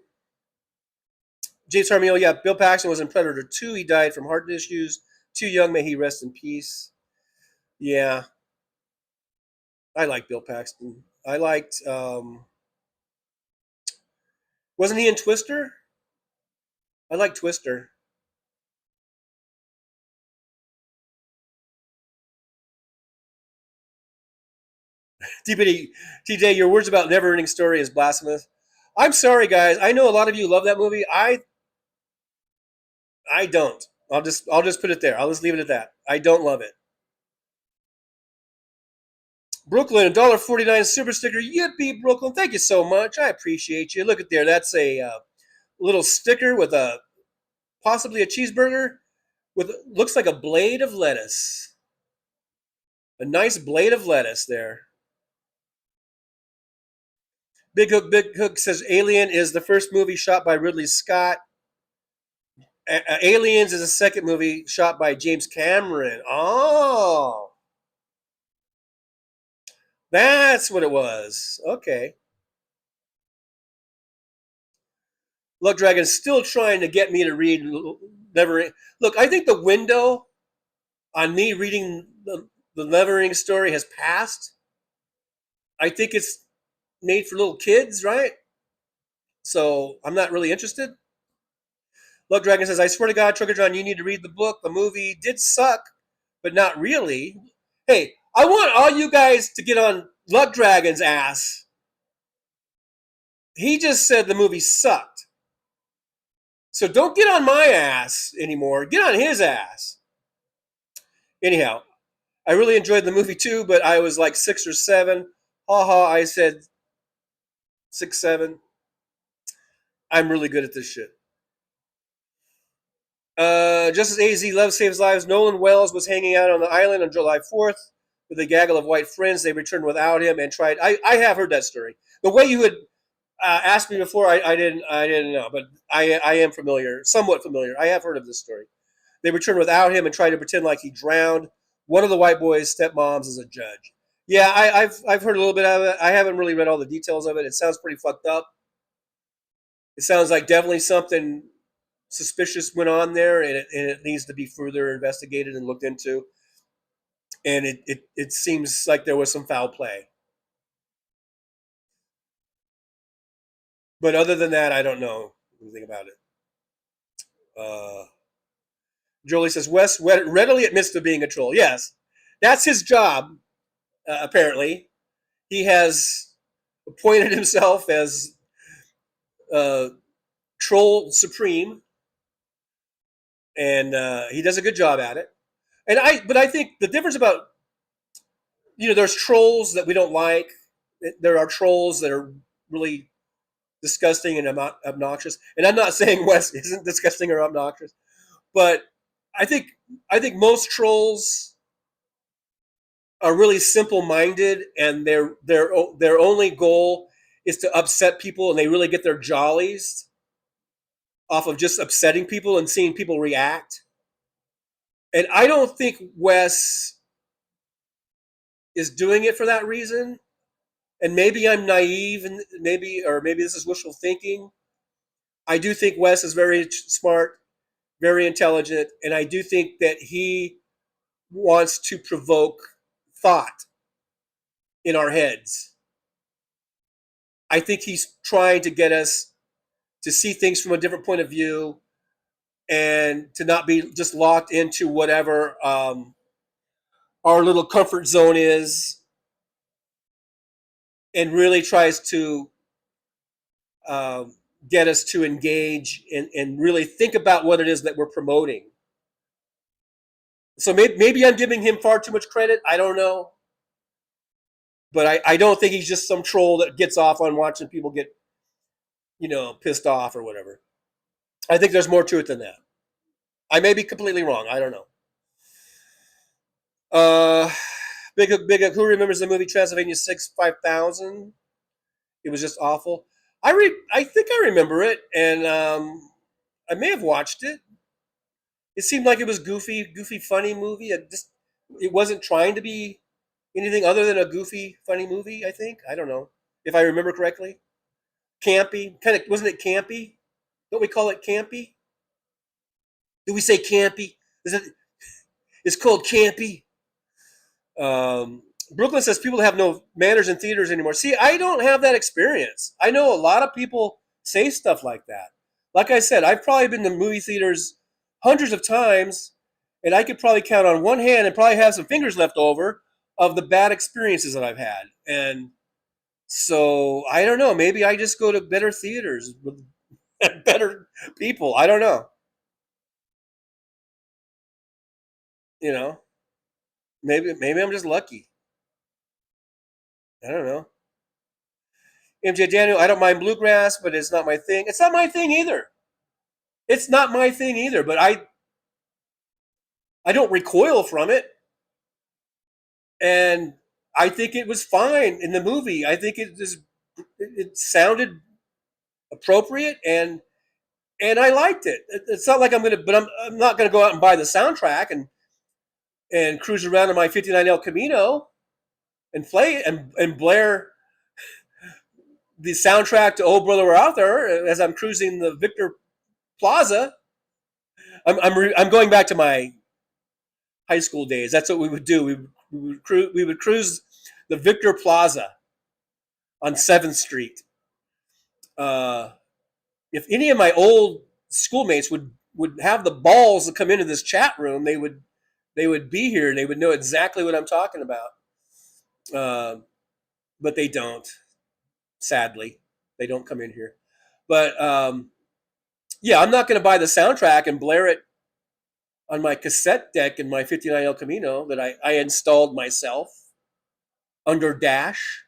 James Armio, yeah, Bill Paxton was in Predator 2. He died from heart issues. Too young, may he rest in peace. Yeah. I like Bill Paxton. I liked, wasn't he in Twister? I like Twister. TJ, your words about Never Ending Story is blasphemous. I'm sorry, guys. I know a lot of you love that movie. I don't. I'll just put it there. I'll just leave it at that. I don't love it. Brooklyn, $1.49 super sticker. Yippee, Brooklyn. Thank you so much. I appreciate you. Look at there. That's a little sticker with possibly a cheeseburger with looks like a blade of lettuce. A nice blade of lettuce there. Big Hook says Alien is the first movie shot by Ridley Scott. Aliens is the second movie shot by James Cameron. Oh. That's what it was. Okay. Luck Dragon's still trying to get me to read Never. Look, I think the window on me reading the Never Ending Story has passed. I think it's made for little kids, right? So I'm not really interested. Luck Dragon says, I swear to God, Trucker John, you need to read the book. The movie did suck, but not really. Hey, I want all you guys to get on Luck Dragon's ass. He just said the movie sucked. So don't get on my ass anymore. Get on his ass. Anyhow, I really enjoyed the movie too, but I was like 6 or 7. I said 6, 7. I'm really good at this shit. Just as AZ Love Saves Lives, Nolan Wells was hanging out on the island on July 4th with a gaggle of white friends. They returned without him and tried. I have heard that story. The way you had asked me before, I didn't know, but I am familiar, somewhat familiar. I have heard of this story. They returned without him and tried to pretend like he drowned. One of the white boys' stepmoms is a judge. Yeah, I've heard a little bit of it. I haven't really read all the details of it. It sounds pretty fucked up. It sounds like definitely something suspicious went on there, and it needs to be further investigated and looked into. And it seems like there was some foul play. But other than that, I don't know anything about it. Jolie says, Wes readily admits to being a troll. Yes, that's his job, apparently. He has appointed himself as Troll Supreme. And he does a good job at it. But I think the difference about, there's trolls that we don't like. There are trolls that are really disgusting and obnoxious. And I'm not saying Wes isn't disgusting or obnoxious, but I think most trolls are really simple-minded, and their only goal is to upset people, and they really get their jollies off of just upsetting people and seeing people react. And I don't think Wes is doing it for that reason. And maybe I'm naive, and maybe this is wishful thinking. I do think Wes is very smart, very intelligent, and I do think that he wants to provoke thought in our heads. I think he's trying to get us to see things from a different point of view and to not be just locked into whatever our little comfort zone is, and really tries to get us to engage and really think about what it is that we're promoting. So maybe I'm giving him far too much credit. I don't know. But I don't think he's just some troll that gets off on watching people get, pissed off or whatever. I think there's more to it than that. I may be completely wrong. I don't know. Big Hook. Who remembers the movie Transylvania 6 5000? It was just awful. I think I remember it, and I may have watched it. It seemed like it was goofy, funny movie. It wasn't trying to be anything other than a goofy, funny movie, I think. I don't know if I remember correctly. Campy, wasn't it campy? Don't we call it campy? Do we say campy? It's called campy. Brooklyn says people have no manners in theaters anymore. See, I don't have that experience. I know a lot of people say stuff like that. Like I said, I've probably been to movie theaters hundreds of times, and I could probably count on one hand and probably have some fingers left over of the bad experiences that I've had. And so I don't know, maybe I just go to better theaters with better people. I don't know. You know, maybe I'm just lucky. I don't know. MJ Daniel, I don't mind bluegrass, but it's not my thing. It's not my thing either. It's not my thing either, but I don't recoil from it. And I think it was fine in the movie. I think it sounded appropriate, and I liked it. It's not like I'm not gonna go out and buy the soundtrack and cruise around in my 59 El Camino and play and blare the soundtrack to "Oh Brother We're Out There" as I'm cruising the Victor Plaza. I'm going back to my high school days. That's what we would do. We would cruise the Victor Plaza on 7th Street. If any of my old schoolmates would have the balls to come into this chat room, they would be here and they would know exactly what I'm talking about. But they don't. Sadly, they don't come in here. But yeah, I'm not going to buy the soundtrack and blare it on my cassette deck in my 59 El Camino that I installed myself under Dash,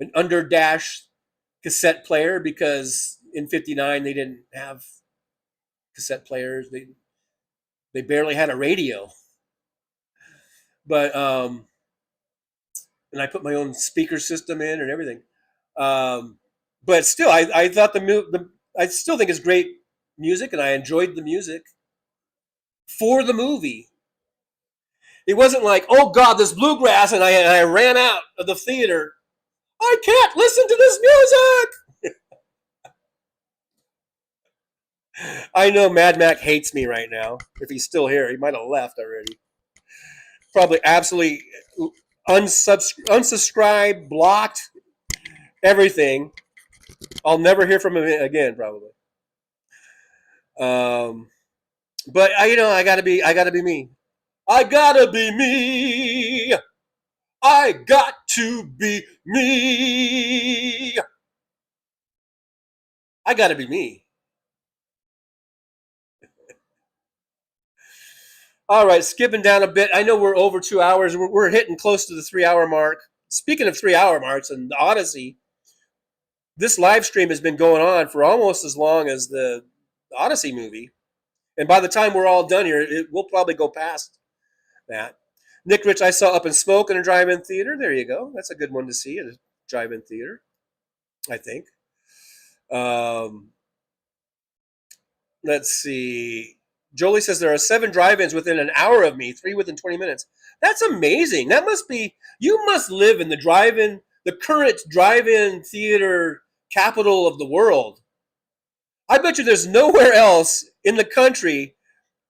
an under Dash cassette player, because in 59 they didn't have cassette players. They barely had a radio. But and I put my own speaker system in and everything. But still, I thought I still think it's great music, and I enjoyed the music for the movie. It wasn't like, oh God, this bluegrass, and I ran out of the theater. I can't listen to this music. I know Mad Mac hates me right now. If he's still here, he might have left already. Probably absolutely unsubscribed, blocked, everything. I'll never hear from him again, probably. But I gotta be me. I gotta be me. I got to be me. I gotta be me. All right, skipping down a bit. I know we're over 2 hours. We're hitting close to the 3-hour mark. Speaking of 3-hour marks and the Odyssey, this live stream has been going on for almost as long as the Odyssey movie. And by the time we're all done here, we'll probably go past that. Nick Rich, I saw Up in Smoke in a drive-in theater. There you go. That's a good one to see in a drive-in theater, I think. Let's see. Jolie says there are 7 drive-ins within an hour of me, 3 within 20 minutes. That's amazing. That must be, you must live in the current drive-in theater capital of the world. I bet you there's nowhere else in the country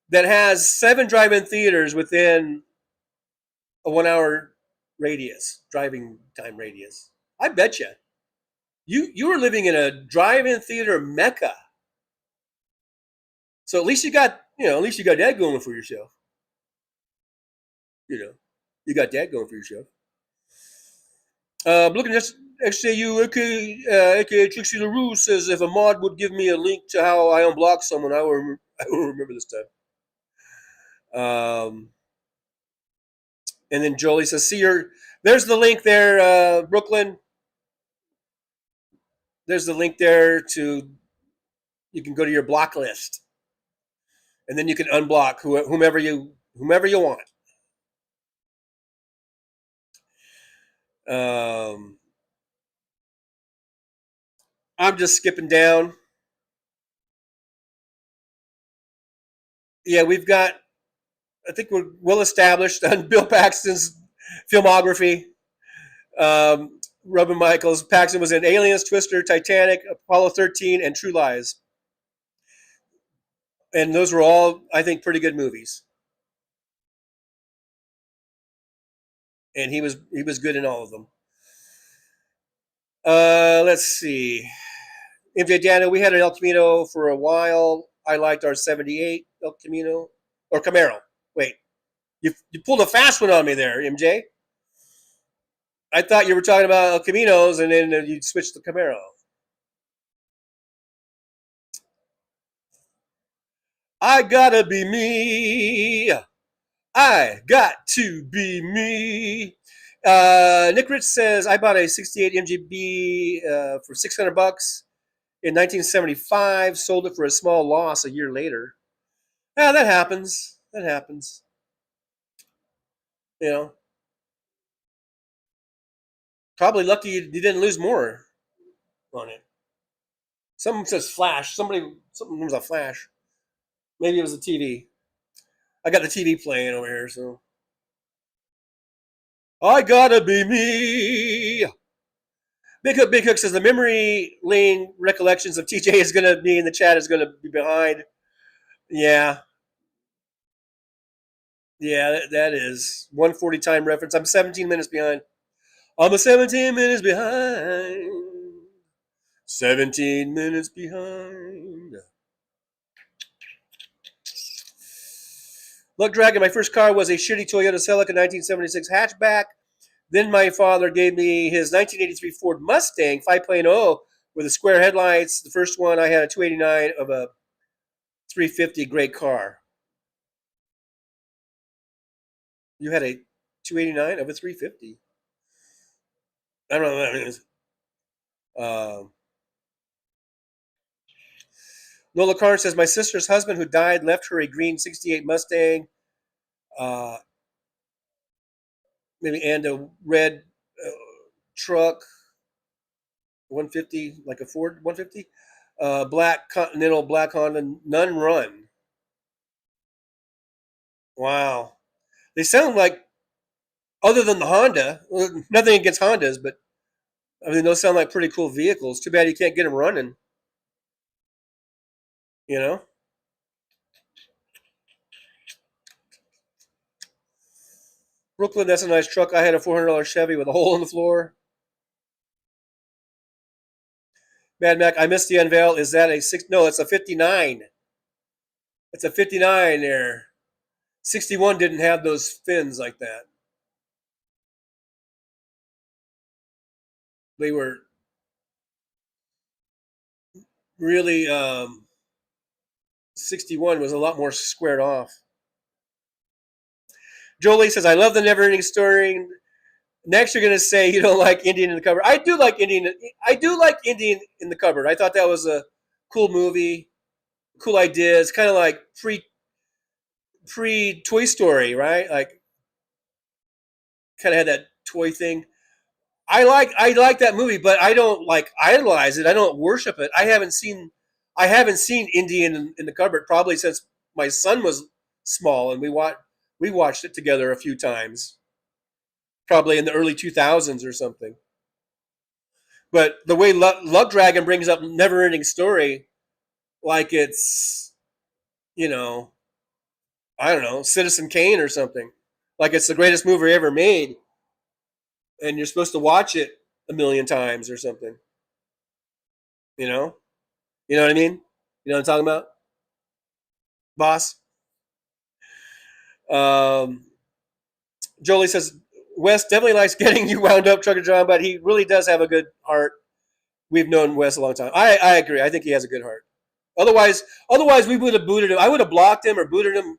that has 7 drive-in theaters within a 1-hour radius, driving time radius. I bet you. You are living in a drive-in theater mecca. So at least you got that going for yourself. You got that going for yourself. Looking at XJU, aka Trixie LaRue says, if a mod would give me a link to how I unblock someone, I will remember this time. And then Jolie says, there's the link there, Brooklyn. There's the link there you can go to your block list. And then you can unblock whomever you want. I'm just skipping down. Yeah, I think we're well established on Bill Paxton's filmography. Robin Michaels. Paxton was in Aliens, Twister, Titanic, Apollo 13, and True Lies. And those were all, I think, pretty good movies. And he was good in all of them. Let's see. MJ Daniel, we had an El Camino for a while. I liked our 78 El Camino. Or Camaro. Wait. You pulled a fast one on me there, MJ. I thought you were talking about El Caminos, and then you switched to Camaro. I gotta be me. I got to be me. Nick Rich says, I bought a 68 MGB for $600 in 1975, sold it for a small loss a year later. Yeah, that happens. That happens. You know. Probably lucky you didn't lose more on it. Someone says flash. Something was a flash. Maybe it was a TV. I got the TV playing over here, so. I gotta be me. Big Hook says the memory lane recollections of TJ is gonna be in the chat is gonna be behind. Yeah. Yeah, that is 140 time reference. I'm 17 minutes behind. I'm 17 minutes behind. 17 minutes behind. Luck Dragon, my first car was a shitty Toyota Celica 1976 hatchback. Then my father gave me his 1983 Ford Mustang 5.0 with the square headlights. The first one, I had a 289 of a 350, great car. You had a 289 of a 350? I don't know what that means. Nola Karn says, my sister's husband who died left her a green 68 Mustang, maybe, and a red truck, 150, like a Ford 150, black Continental, black Honda, none run. Wow. They sound like, other than the Honda, nothing against Hondas, but I mean, those sound like pretty cool vehicles. Too bad you can't get them running. You know? Brooklyn, that's a nice truck. I had a $400 Chevy with a hole in the floor. Mad Mac, I missed the unveil. Is that a 6? No, it's a 59. It's a 59 there. 61 didn't have those fins like that. They were really 61 was a lot more squared off. Jolie says, I love the Never Ending Story. Next, you're going to say you don't like Indian in the Cupboard. I do like Indian in the Cupboard. I thought that was a cool movie, cool idea. It's kind of like pre Toy Story, right? Like, kind of had that toy thing. I like that movie, but I don't like idolize it. I don't worship it. I haven't seen Indian in the Cupboard probably since my son was small, and we watched it together a few times, probably in the early 2000s or something. But the way Love Dragon brings up Never Ending Story, like it's, I don't know, Citizen Kane or something, like it's the greatest movie ever made, and you're supposed to watch it a million times or something. You know what I mean? You know what I'm talking about, boss? Jolie says, Wes definitely likes getting you wound up, Trucker John, but he really does have a good heart. We've known Wes a long time. I agree. I think he has a good heart. Otherwise we would have booted him. I would have blocked him or booted him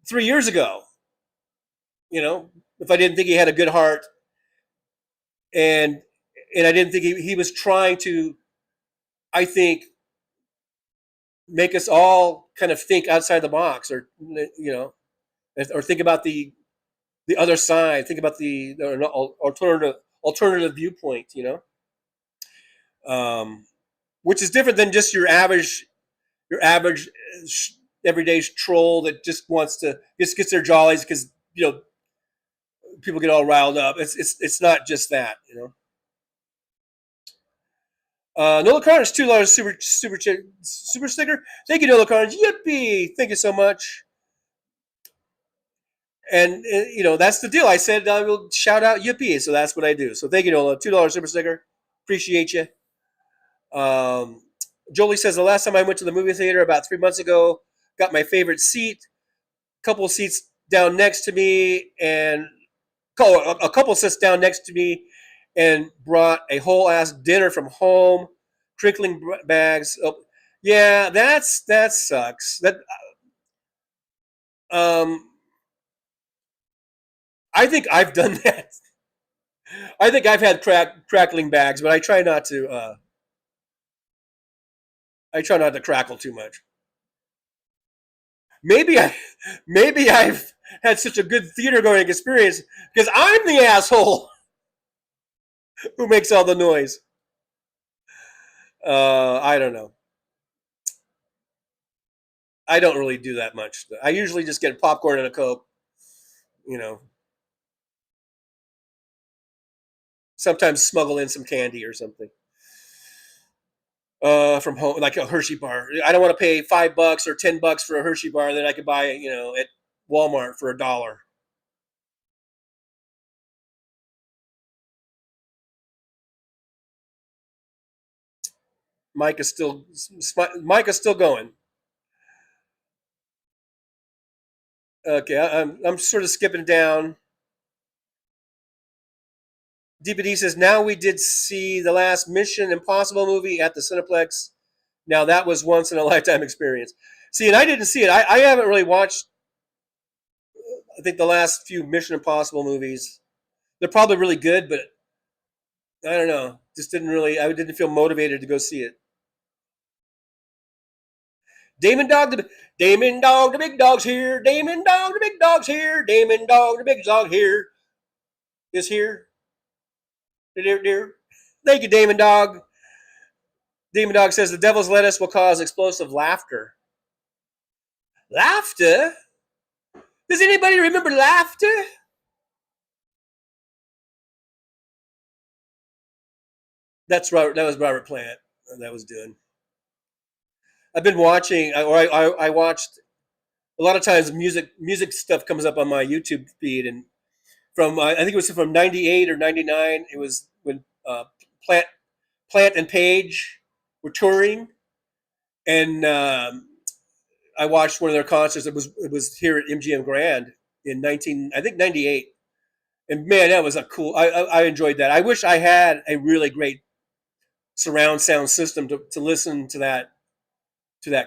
3 years ago. If I didn't think he had a good heart, and I didn't think he was trying to, I think, make us all kind of think outside the box, or or think about the other side, think about the alternative viewpoint, which is different than just your average everyday troll that just gets their jollies because people get all riled up. It's not just that, Nola Carnes, $2 super sticker. Thank you, Nola Carnes. Yippee! Thank you so much. And that's the deal. I said I will shout out Yippee, so that's what I do. So thank you, Nola. $2 super sticker. Appreciate you. Jolie says the last time I went to the movie theater about 3 months ago, got my favorite seat, couple seats down next to me, and A couple sits down next to me and brought a whole ass dinner from home, crinkling bags. Oh, yeah, that sucks. I think I've done that. I think I've had crackling bags, but I try not to. I try not to crackle too much. Maybe I've had such a good theater going experience because I'm the asshole who makes all the noise. I don't know. I don't really do that much. I usually just get popcorn and a Coke. You know. Sometimes smuggle in some candy or something. From home, like a Hershey bar. I don't want to pay $5 or $10 for a Hershey bar that I could buy, at Walmart for $1. Mike is still going. Okay, I'm sort of skipping down. DPD says, now we did see the last Mission Impossible movie at the Cineplex. Now that was once in a lifetime experience. See, and I didn't see it. I haven't really watched, I think, the last few Mission Impossible movies. They're probably really good, but I don't know. I didn't feel motivated to go see it. Damon Dog, the big dog's here. Damon Dog, the big dog's here. Damon Dog, the big dog here. Is here. Dear. Thank you, Damon Dog. Damon Dog says the devil's lettuce will cause explosive laughter. Laughter? Does anybody remember laughter? That was Robert Plant that was doing. I've been watching, or I watched, a lot of times music stuff comes up on my YouTube feed, and from I think it was from 98 or 99. It was when Plant and Page were touring, and I watched one of their concerts. It was here at MGM Grand in 98, and man, that was a cool. I enjoyed that. I wish I had a really great surround sound system to listen to that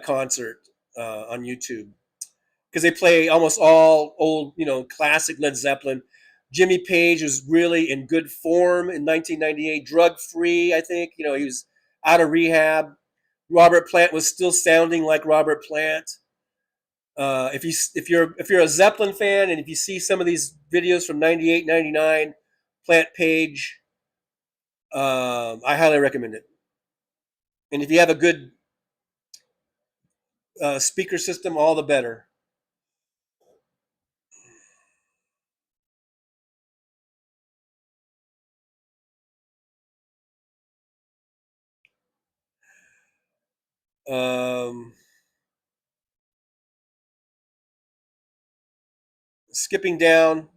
concert on YouTube, because they play almost all old, classic Led Zeppelin. Jimmy Page was really in good form in 1998, drug-free, I think. He was out of rehab. Robert Plant was still sounding like Robert Plant. If you're a Zeppelin fan, and if you see some of these videos from 98, 99, Plant Page, I highly recommend it. And if you have a good speaker system, all the better. Skipping down,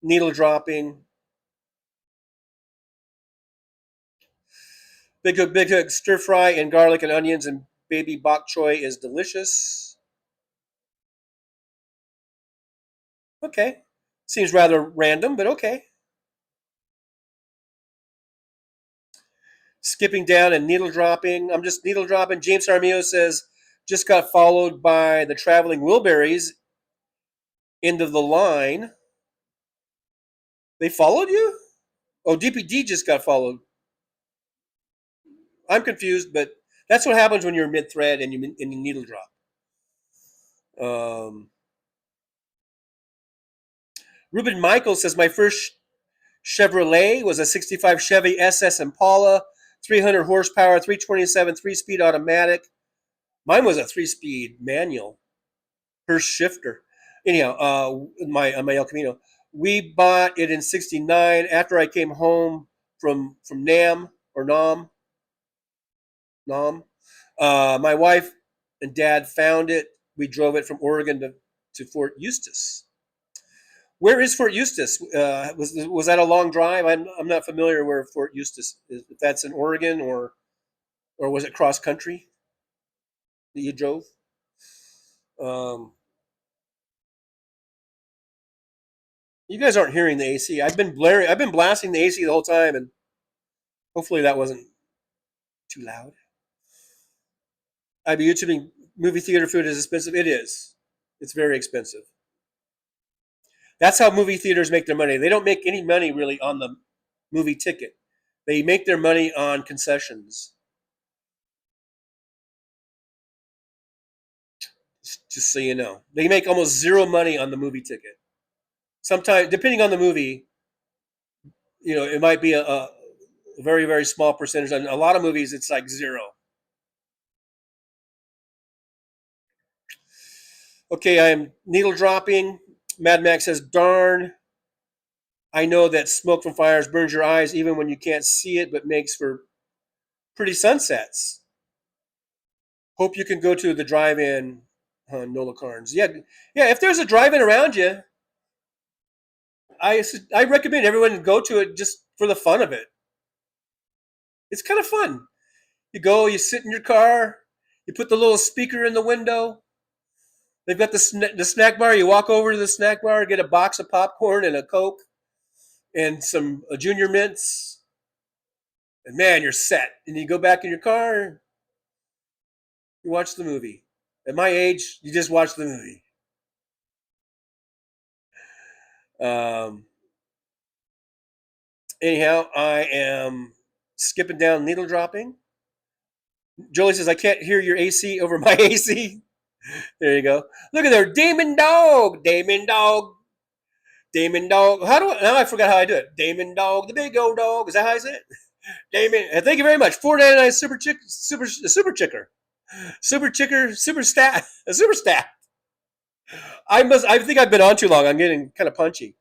needle dropping. Big hook, stir fry in garlic and onions and baby bok choy is delicious. Okay. Seems rather random, but okay. Skipping down and needle dropping. I'm just needle dropping. James Armio says, just got followed by the Traveling Wilburys. End of the line. They followed you? Oh, DPD just got followed. I'm confused, but that's what happens when you're mid-thread and you needle drop. Ruben Michael says, my first Chevrolet was a 65 Chevy SS Impala, 300 horsepower, 327, 3-speed automatic. Mine was a 3-speed manual. First shifter. Anyhow, my El Camino. We bought it in 69 after I came home from Nam. My wife and dad found it. We drove it from Oregon to Fort Eustis. Where is Fort Eustis? Was that a long drive? I'm not familiar where Fort Eustis is. If that's in Oregon or was it cross country that you drove? You guys aren't hearing the AC. I've been blasting the AC the whole time, and hopefully that wasn't too loud. I'd be YouTubing movie theater food is expensive. It is. It's very expensive. That's how movie theaters make their money. They don't make any money really on the movie ticket. They make their money on concessions. Just so you know. They make almost zero money on the movie ticket. Sometimes, depending on the movie, it might be a very, very small percentage. On a lot of movies, it's like zero. Okay, I'm needle dropping. Mad Max says, darn, I know that smoke from fires burns your eyes even when you can't see it, but makes for pretty sunsets. Hope you can go to the drive-in, Nola Carnes. Yeah, if there's a drive-in around you, I recommend everyone go to it just for the fun of it. It's kind of fun. You go, you sit in your car, you put the little speaker in the window. They've got the snack bar. You walk over to the snack bar, get a box of popcorn and a Coke and some Junior Mints. And man, you're set. And you go back in your car, you watch the movie. At my age, you just watch the movie. Anyhow, I am skipping down needle dropping. Jolie says, I can't hear your AC over my AC. There you go. Look at there. Damon Dog. Now I forgot how I do it. Damon Dog, the big old dog. Is that how I say it? Damon. Thank you very much. $4.99 super stat. I think I've been on too long. I'm getting kind of punchy.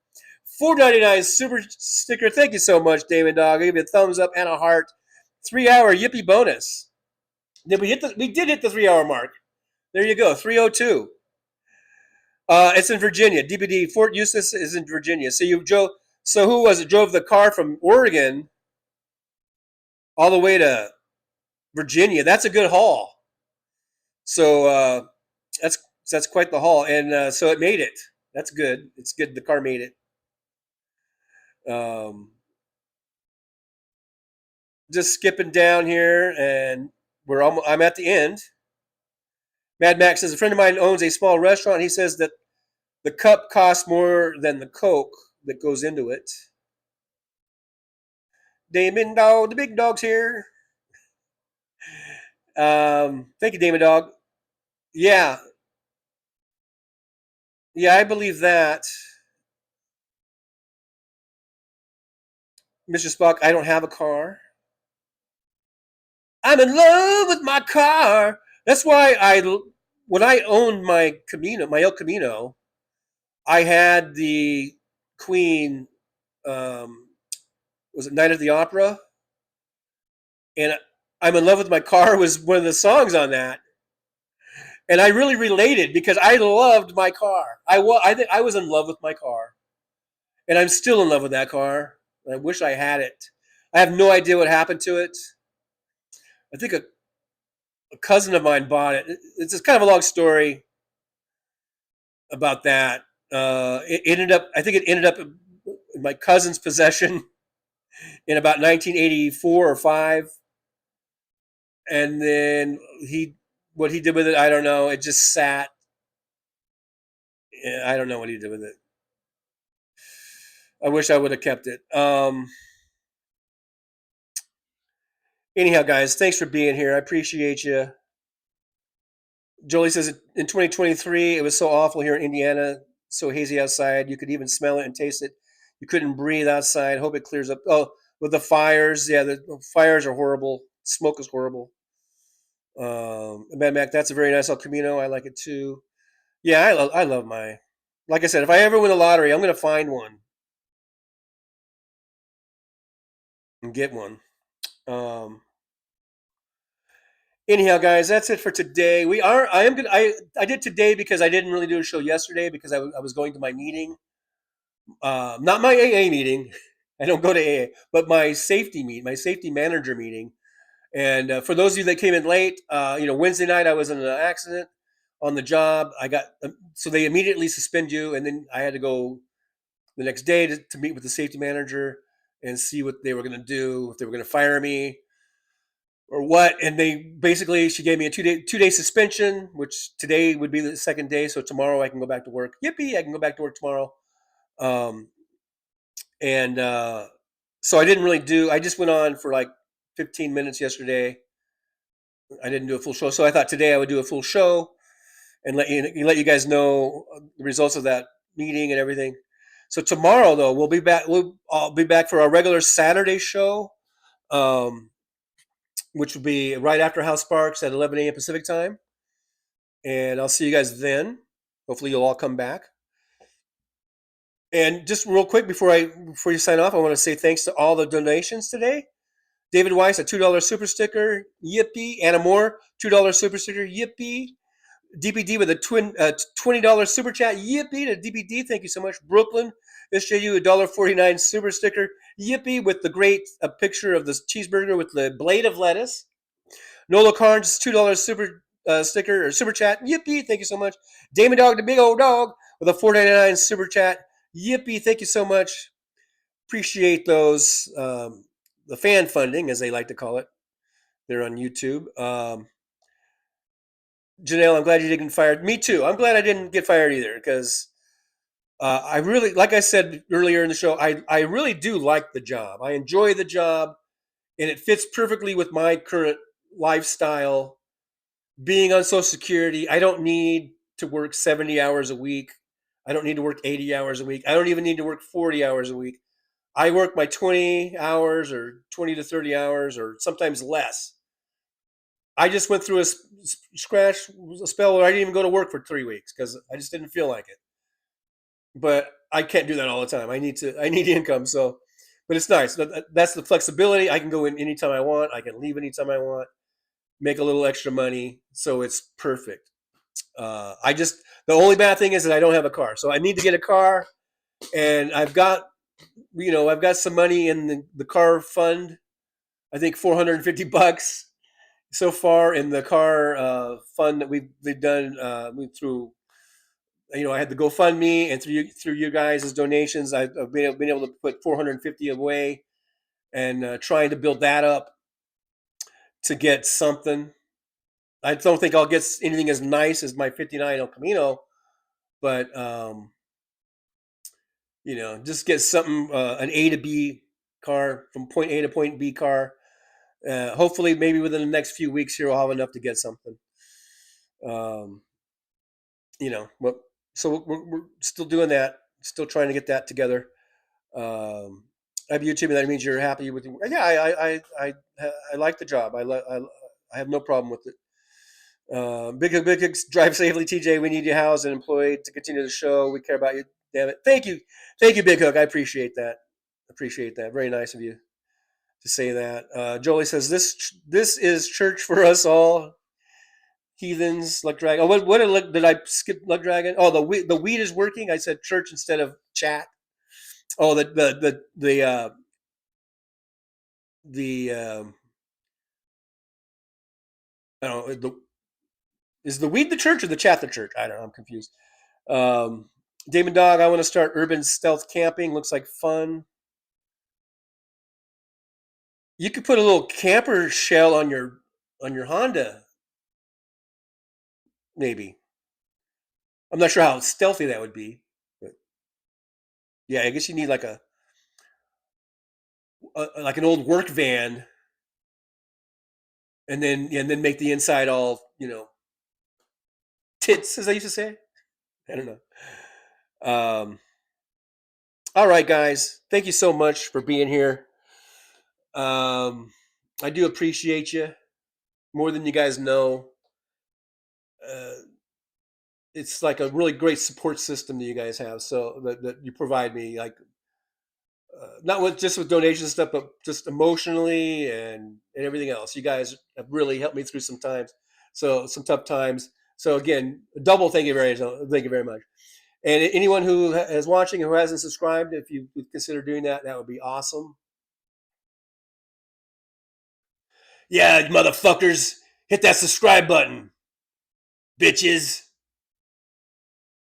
$4.99 super sticker. Thank you so much, Damon Dog. I give you a thumbs up and a heart. 3-hour yippee bonus. We did hit the 3-hour mark. There you go, 302. It's in Virginia. DPD Fort Eustis is in Virginia. So who was it? Drove the car from Oregon all the way to Virginia. That's a good haul. So that's quite the haul, and so it made it. That's good. It's good. The car made it. Just skipping down here, and I'm at the end. Mad Max says, a friend of mine owns a small restaurant. He says that the cup costs more than the Coke that goes into it. Damon Dog, the big dog's here. Thank you, Damon Dog. Yeah, I believe that. Mr. Spock, I don't have a car. I'm in love with my car. That's why when I owned my El Camino, I had the Queen, was it Night at the Opera? And I'm in love with my car was one of the songs on that. And I really related because I loved my car. I think I was in love with my car. And I'm still in love with that car. I wish I had it. I have no idea what happened to it. I think a cousin of mine bought it. It's just kind of a long story about that. I think it ended up in my cousin's possession in about 1984 or 5. And then what he did with it, I don't know. It just sat. I don't know what he did with it. I wish I would have kept it. Anyhow, guys, thanks for being here. I appreciate you. Jolie says in 2023, it was so awful here in Indiana, so hazy outside. You could even smell it and taste it. You couldn't breathe outside. Hope it clears up. Oh, with the fires. Yeah, the fires are horrible. Smoke is horrible. Mad Mac, that's a very nice El Camino. I like it too. Yeah, I love my. Like I said, if I ever win the lottery, I'm going to find one and get one. Anyhow, guys, that's it for today. I did today because I didn't really do a show yesterday because I was going to my meeting. Not my AA meeting. I don't go to AA, but my safety manager meeting. And for those of you that came in late, Wednesday night I was in an accident on the job. So they immediately suspend you, and then I had to go. the next day to meet with the safety manager and see what they were going to do, if they were going to fire me or what. And she gave me a 2-day suspension, which today would be the second day. So tomorrow I can go back to work. Yippee! I can go back to work tomorrow. So I didn't really I just went on for like 15 minutes yesterday. I didn't do a full show. So I thought today I would do a full show and let you guys know the results of that meeting and everything. So tomorrow, though, we'll be back. I'll be back for our regular Saturday show, which will be right after House Sparks at 11 a.m. Pacific time. And I'll see you guys then. Hopefully, you'll all come back. And just real quick before you sign off, I want to say thanks to all the donations today. David Weiss, a $2 super sticker, yippee. Anna Moore, $2 super sticker, yippee. DPD with a $20 super chat, yippee to DPD. Thank you so much. Brooklyn, SJU, a $1.49 super sticker, yippee, with the great picture of this cheeseburger with the blade of lettuce. Nola Carnes, $2 super sticker or super chat, yippee. Thank you so much. Damon Dog, the big old dog, with a $4.99 super chat, yippee. Thank you so much. Appreciate those. The fan funding, as they like to call it. They're on YouTube. Janelle, I'm glad you didn't get fired. Me too. I'm glad I didn't get fired either, because I really, like I said earlier in the show, I really do like the job. I enjoy the job, and it fits perfectly with my current lifestyle. Being on Social Security, I don't need to work 70 hours a week. I don't need to work 80 hours a week. I don't even need to work 40 hours a week. I work my 20 hours or 20 to 30 hours or sometimes less. I just went through a spell where I didn't even go to work for 3 weeks because I just didn't feel like it. But I can't do that all the time. I need income. So, but it's nice. That's the flexibility. I can go in anytime I want. I can leave anytime I want. Make a little extra money. So it's perfect. The only bad thing is that I don't have a car. So I need to get a car, and I've got some money in the car fund. I think $450 so far in the car fund that they've done through. I had the GoFundMe, and through you guys' donations, I've been able to put $450 away, and trying to build that up to get something. I don't think I'll get anything as nice as my '59 El Camino, but just get something, an A to B car, from point A to point B car. Hopefully, maybe within the next few weeks here, I'll have enough to get something. So we're still doing that, still trying to get that together. I've YouTubing. That means you're happy with it. Yeah, I like the job. I have no problem with it. Big drive safely, TJ. We need you housed and employed to continue the show. We care about you. Damn it. Thank you, Big Hook. I appreciate that. Very nice of you to say that. Jolie says this is church for us all. Heathens, Luck Dragon. Oh, what did I skip? Luck Dragon. Oh, the weed is working. I said church instead of chat. Oh, I don't know. Is the weed the church or the chat the church? I don't know. I'm confused. Damon Dog, I want to start urban stealth camping. Looks like fun. You could put a little camper shell on your Honda. Maybe. I'm not sure how stealthy that would be. But yeah, I guess you need like an old work van, and then make the inside all, tits, as I used to say. I don't know. All right, guys. Thank you so much for being here. I do appreciate you more than you guys know. It's like a really great support system that you guys have. So that you provide me, like, not just with donations and stuff, but just emotionally and everything else. You guys have really helped me through some tough times. So again, double thank you very much. And anyone who is watching and who hasn't subscribed, if you would consider doing that, that would be awesome. Yeah, motherfuckers, hit that subscribe button, bitches.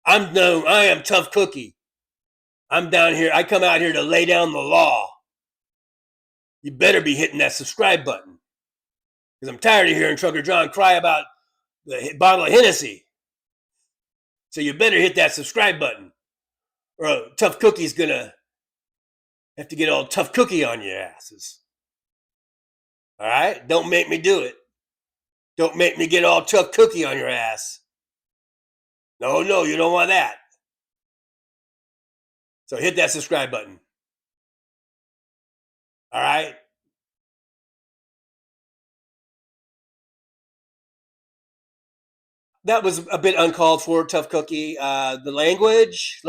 I am Tough Cookie. I'm down here. I come out here to lay down the law. You better be hitting that subscribe button. Because I'm tired of hearing Trucker John cry about the bottle of Hennessy. So you better hit that subscribe button. Or Tough Cookie's gonna have to get all Tough Cookie on your asses. All right? Don't make me do it. Don't make me get all Tough Cookie on your ass. No, you don't want that. So hit that subscribe button. All right? That was a bit uncalled for, Tough Cookie. The language.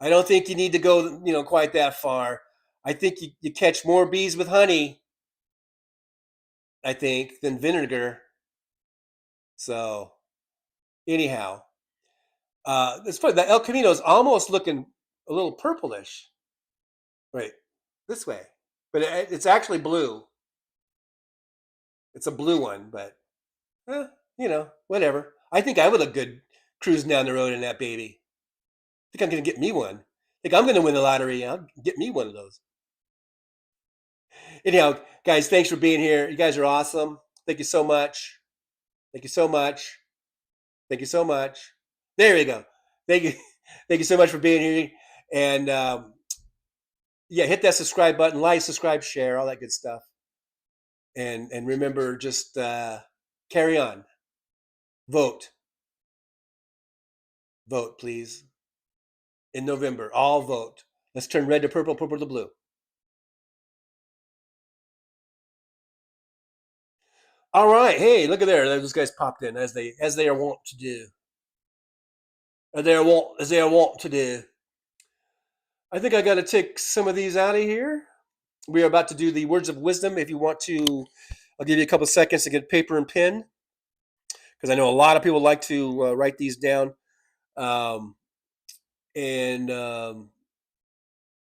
I don't think you need to go, quite that far. I think you catch more bees with honey, I think, than vinegar. So, anyhow, it's funny. The El Camino is almost looking a little purplish. Right, this way. But it's actually blue. It's a blue one, but, whatever. I think I would look good cruising down the road in that baby. I think I'm going to get me one. I think I'm going to win the lottery. I'll get me one of those. Anyhow, guys, thanks for being here. You guys are awesome. Thank you so much. Thank you so much. Thank you so much. There we go. Thank you. Thank you so much for being here. And hit that subscribe button, like, subscribe, share, all that good stuff. And remember, just carry on. Vote. Vote, please. In November, all vote. Let's turn red to purple, purple to blue. All right. Hey, look at there. Those guys popped in as they are wont to do. As they are wont to do. I think I got to take some of these out of here. We are about to do the words of wisdom. If you want to, I'll give you a couple seconds to get paper and pen, because I know a lot of people like to write these down and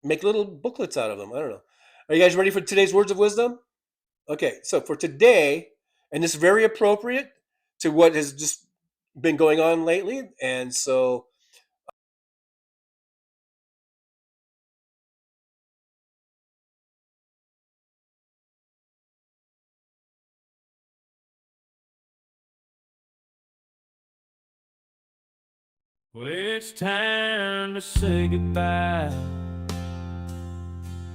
make little booklets out of them. I don't know. Are you guys ready for today's words of wisdom? Okay, so for today, and this is very appropriate to what has just been going on lately, and so Well, it's time to say goodbye.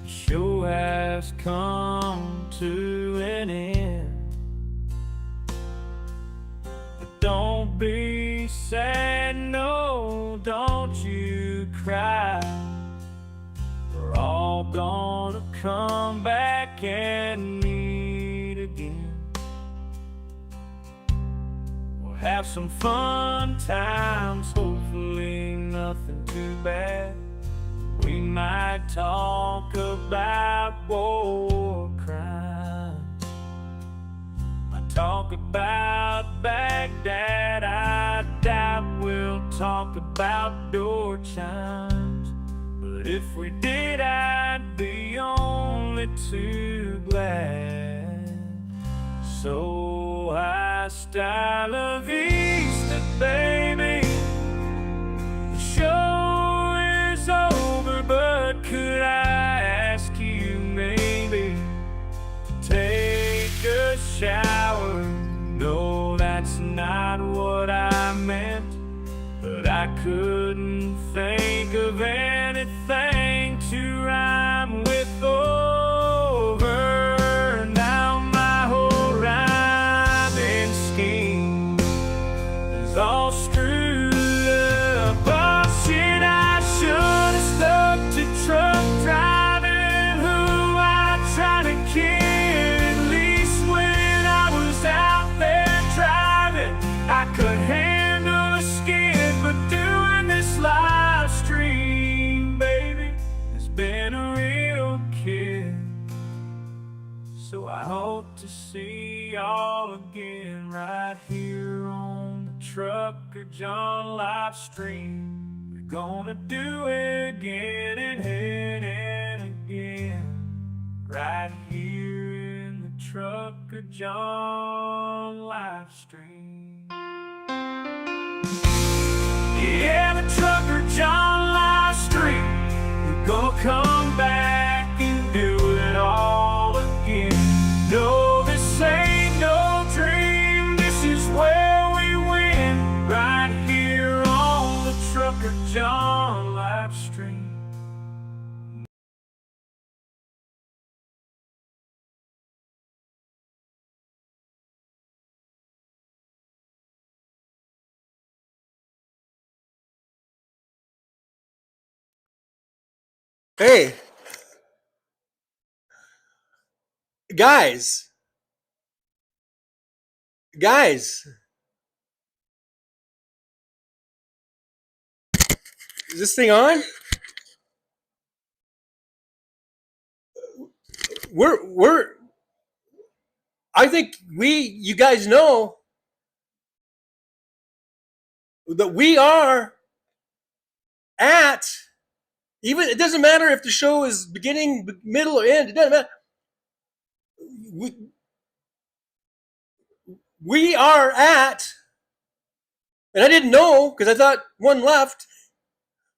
The show has come to an end. But don't be sad, no, don't you cry. We're all gonna come back and meet again. Have some fun times, hopefully nothing too bad. We might talk about war crimes, might talk about Baghdad. I doubt we'll talk about door chimes, but if we did, I'd be only too glad. So hasta la vista, baby. The show is over, but could I ask you maybe to take a shower? No, that's not what I meant, but I couldn't think of anything to rhyme with over. Now my whole rhyming scheme is all screwed up. Oh shit, I should have stuck to truck driving, who I tried to kid. At least when I was out there driving, I could handle a skid, but doing this live stream, baby, has been a real kid. So I hope to see y'all again right here on the Trucker John live stream. We're gonna do it again and again, right here in the Trucker John live stream. Yeah, the Trucker John Hey, guys, is this thing on? I think you guys know that we are at, even, it doesn't matter if the show is beginning, middle, or end, it doesn't matter. We are at, and I didn't know because I thought one left.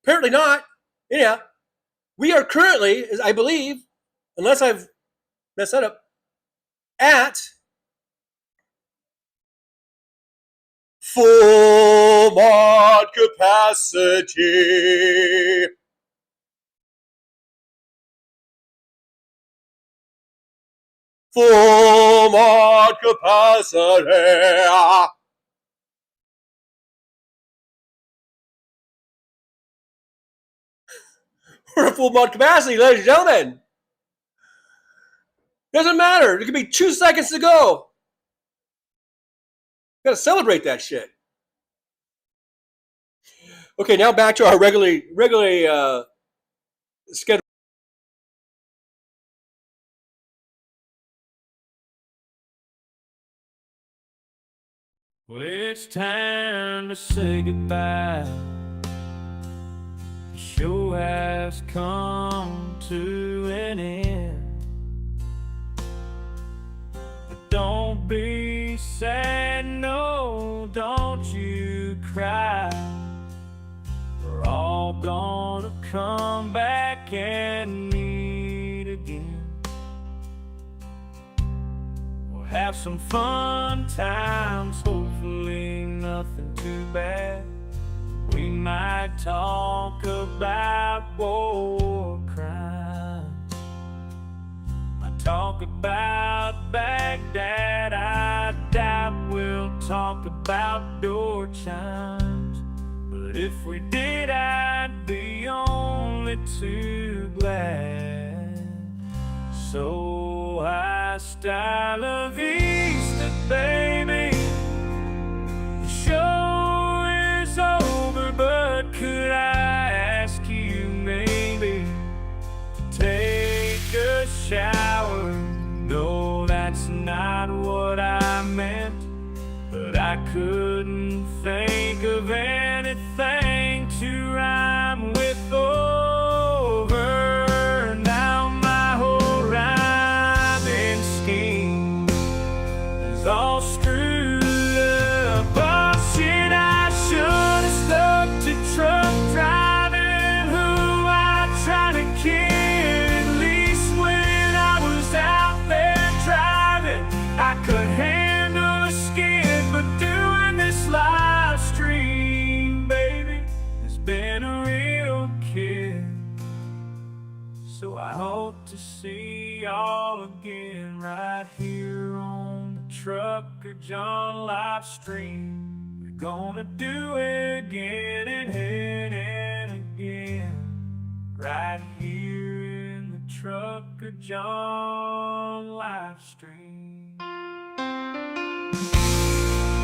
Apparently not. Yeah. We are currently, I believe, unless I've messed that up, at full mod capacity. Full mod capacity. We're at full mod capacity, ladies and gentlemen. Doesn't matter. It could be 2 seconds to go. Gotta celebrate that shit. Okay, now back to our regularly scheduled. Well, it's time to say goodbye. The show has come to an end. But don't be sad, no, don't you cry. We're all gonna come back and meet again. We'll have some fun times, hopefully nothing too bad. We might talk about war crimes, might talk about Baghdad. I doubt we'll talk about door chimes, but if we did, I'd be only too glad. So hasta la vista, baby. The show is over, but could I ask you maybe to take a shower? No, that's not what I meant, but I couldn't think of anything to rhyme with over. Now my whole rhyming scheme is all screwed up. Oh shit, I should have stuck to truck driving, who I tried to kid. At least when I was out there driving, I could handle a skid, but doing this live stream, baby, has been a real kid. So I hope to see y'all again right here on the Trucker John live stream. We're gonna do it again and again, right here in the Trucker John live stream.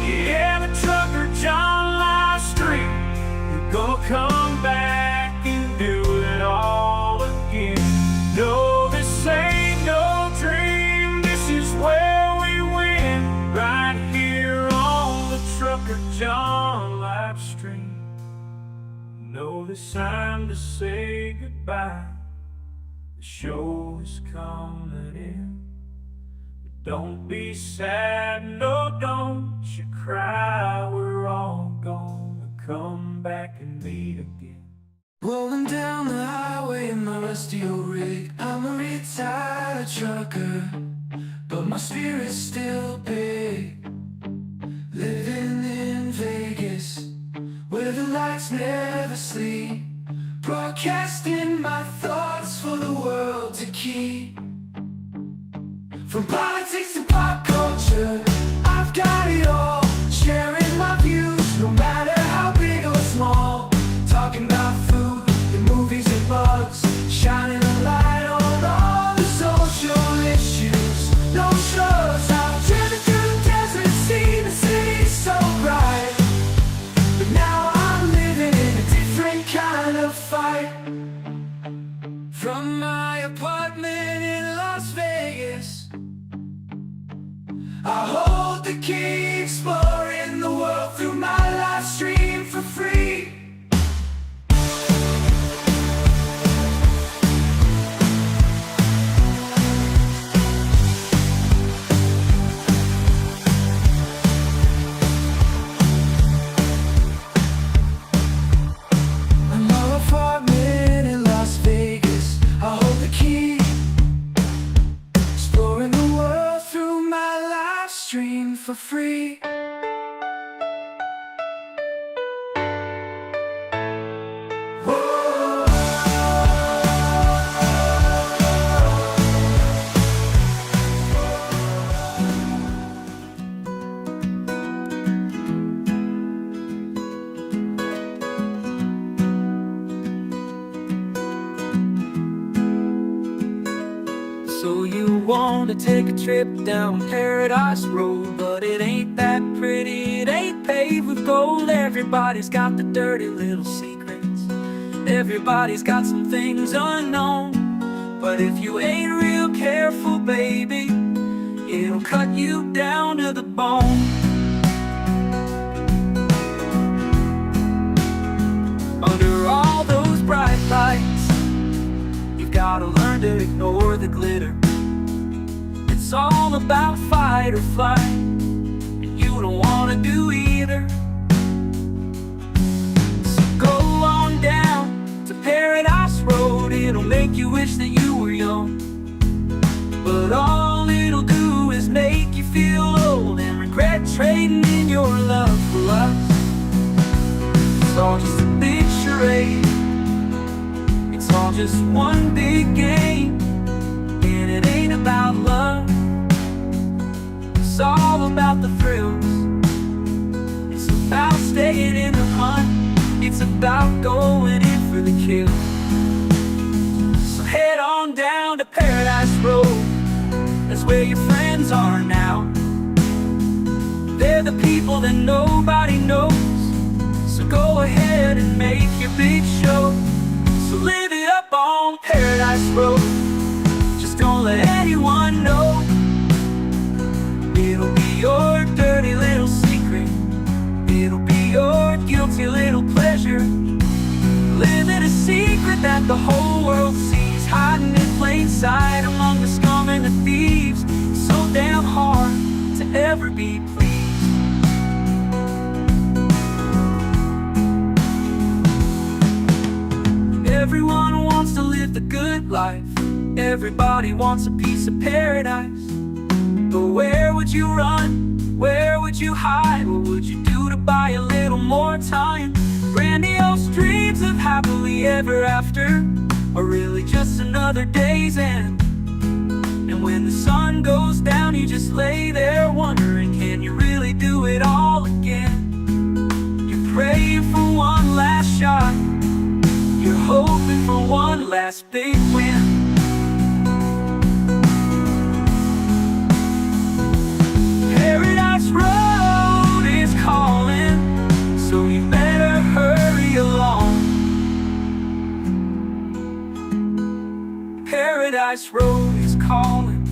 Yeah, the Trucker John live stream. We're gonna come back and do it all again. No, this ain't no dream. This is where we win, right here on the Trucker John live stream. No, this time to say goodbye. The show is coming in. Don't be sad, no, don't you cry. We're all gonna come back and meet again. Rolling down the highway in my rusty old rig. I'm a retired trucker, but my spirit's still big. Living in Vegas, where the lights never sleep. Broadcasting my thoughts for the world to keep. From politics to pop culture, I want to take a trip down Paradise Road, but it ain't that pretty, it ain't paved with gold. Everybody's got the dirty little secrets, everybody's got some things unknown. But if you ain't real careful, baby, it'll cut you down to the bone. Under all those bright lights, you've gotta learn to ignore the glitter. It's all about fight or flight, and you don't wanna do either. So go on down to Paradise Road, it'll make you wish that you were young. But all it'll do is make you feel old and regret trading in your love for lust. It's all just a big charade, it's all just one big game, and it ain't about love, it's all about the thrills. It's about staying in the hunt, it's about going in for the kill. So head on down to Paradise Road, that's where your friends are now. They're the people that nobody knows. So go ahead and make your big show. So live it up on Paradise Road, just don't let anyone know. It'll be your dirty little secret, it'll be your guilty little pleasure. Living a secret that the whole world sees, hiding in plain sight among the scum and the thieves. It's so damn hard to ever be pleased. Everyone wants to live the good life, everybody wants a piece of paradise. But where would you run? Where would you hide? What would you do to buy a little more time? Grandiose dreams of happily ever after are really just another day's end. And when the sun goes down, you just lay there wondering, can you really do it all again? You're praying for one last shot, you're hoping for one last big win. Paradise Road is calling, so you better hurry along. Paradise Road is calling,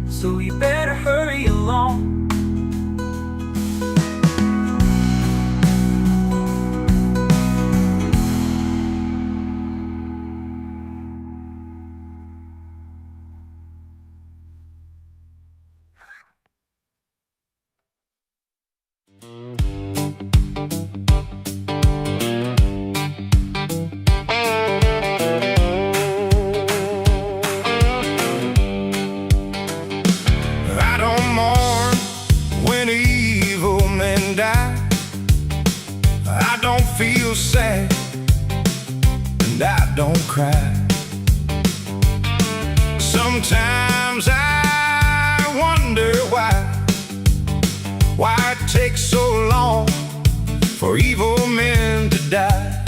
so you better hurry along. Sad, and I don't cry. Sometimes I wonder why it takes so long for evil men to die.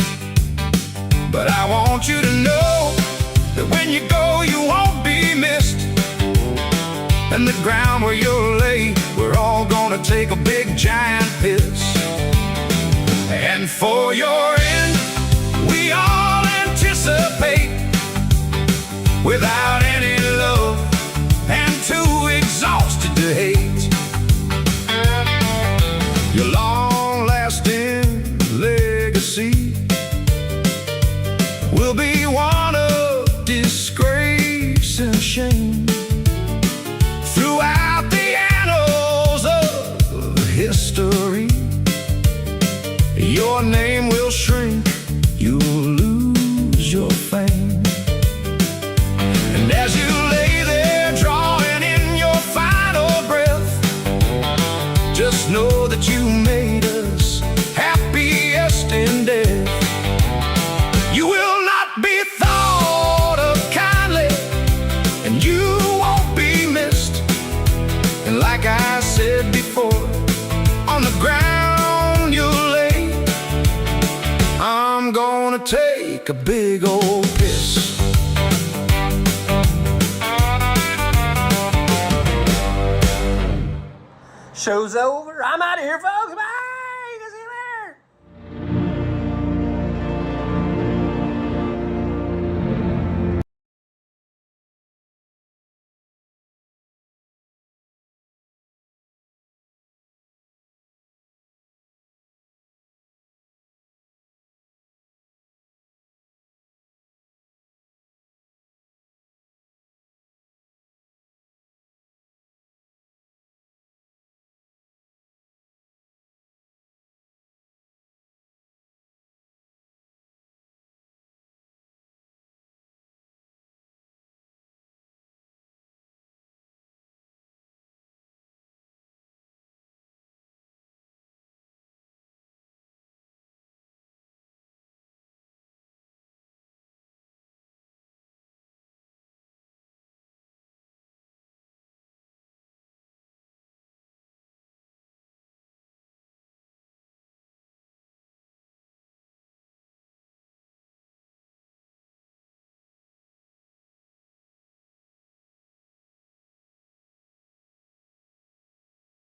But I want you to know that when you go, you won't be missed. And the ground where you'll lay, we're all gonna take a big giant piss. And for your end, we all anticipate, without any love and too exhausted to hate. Your long-lasting legacy will be one of disgrace and shame throughout the annals of history. Your name will shrink, you'll lose your fame. And as you lay there drawing in your final breath, just know that you made us happiest in death. You will not be thought of kindly, and you won't be missed. And like I said before, on the ground you'll lay, I'm gonna take a big old piss. Show's over. I'm out of here, folks. Bye.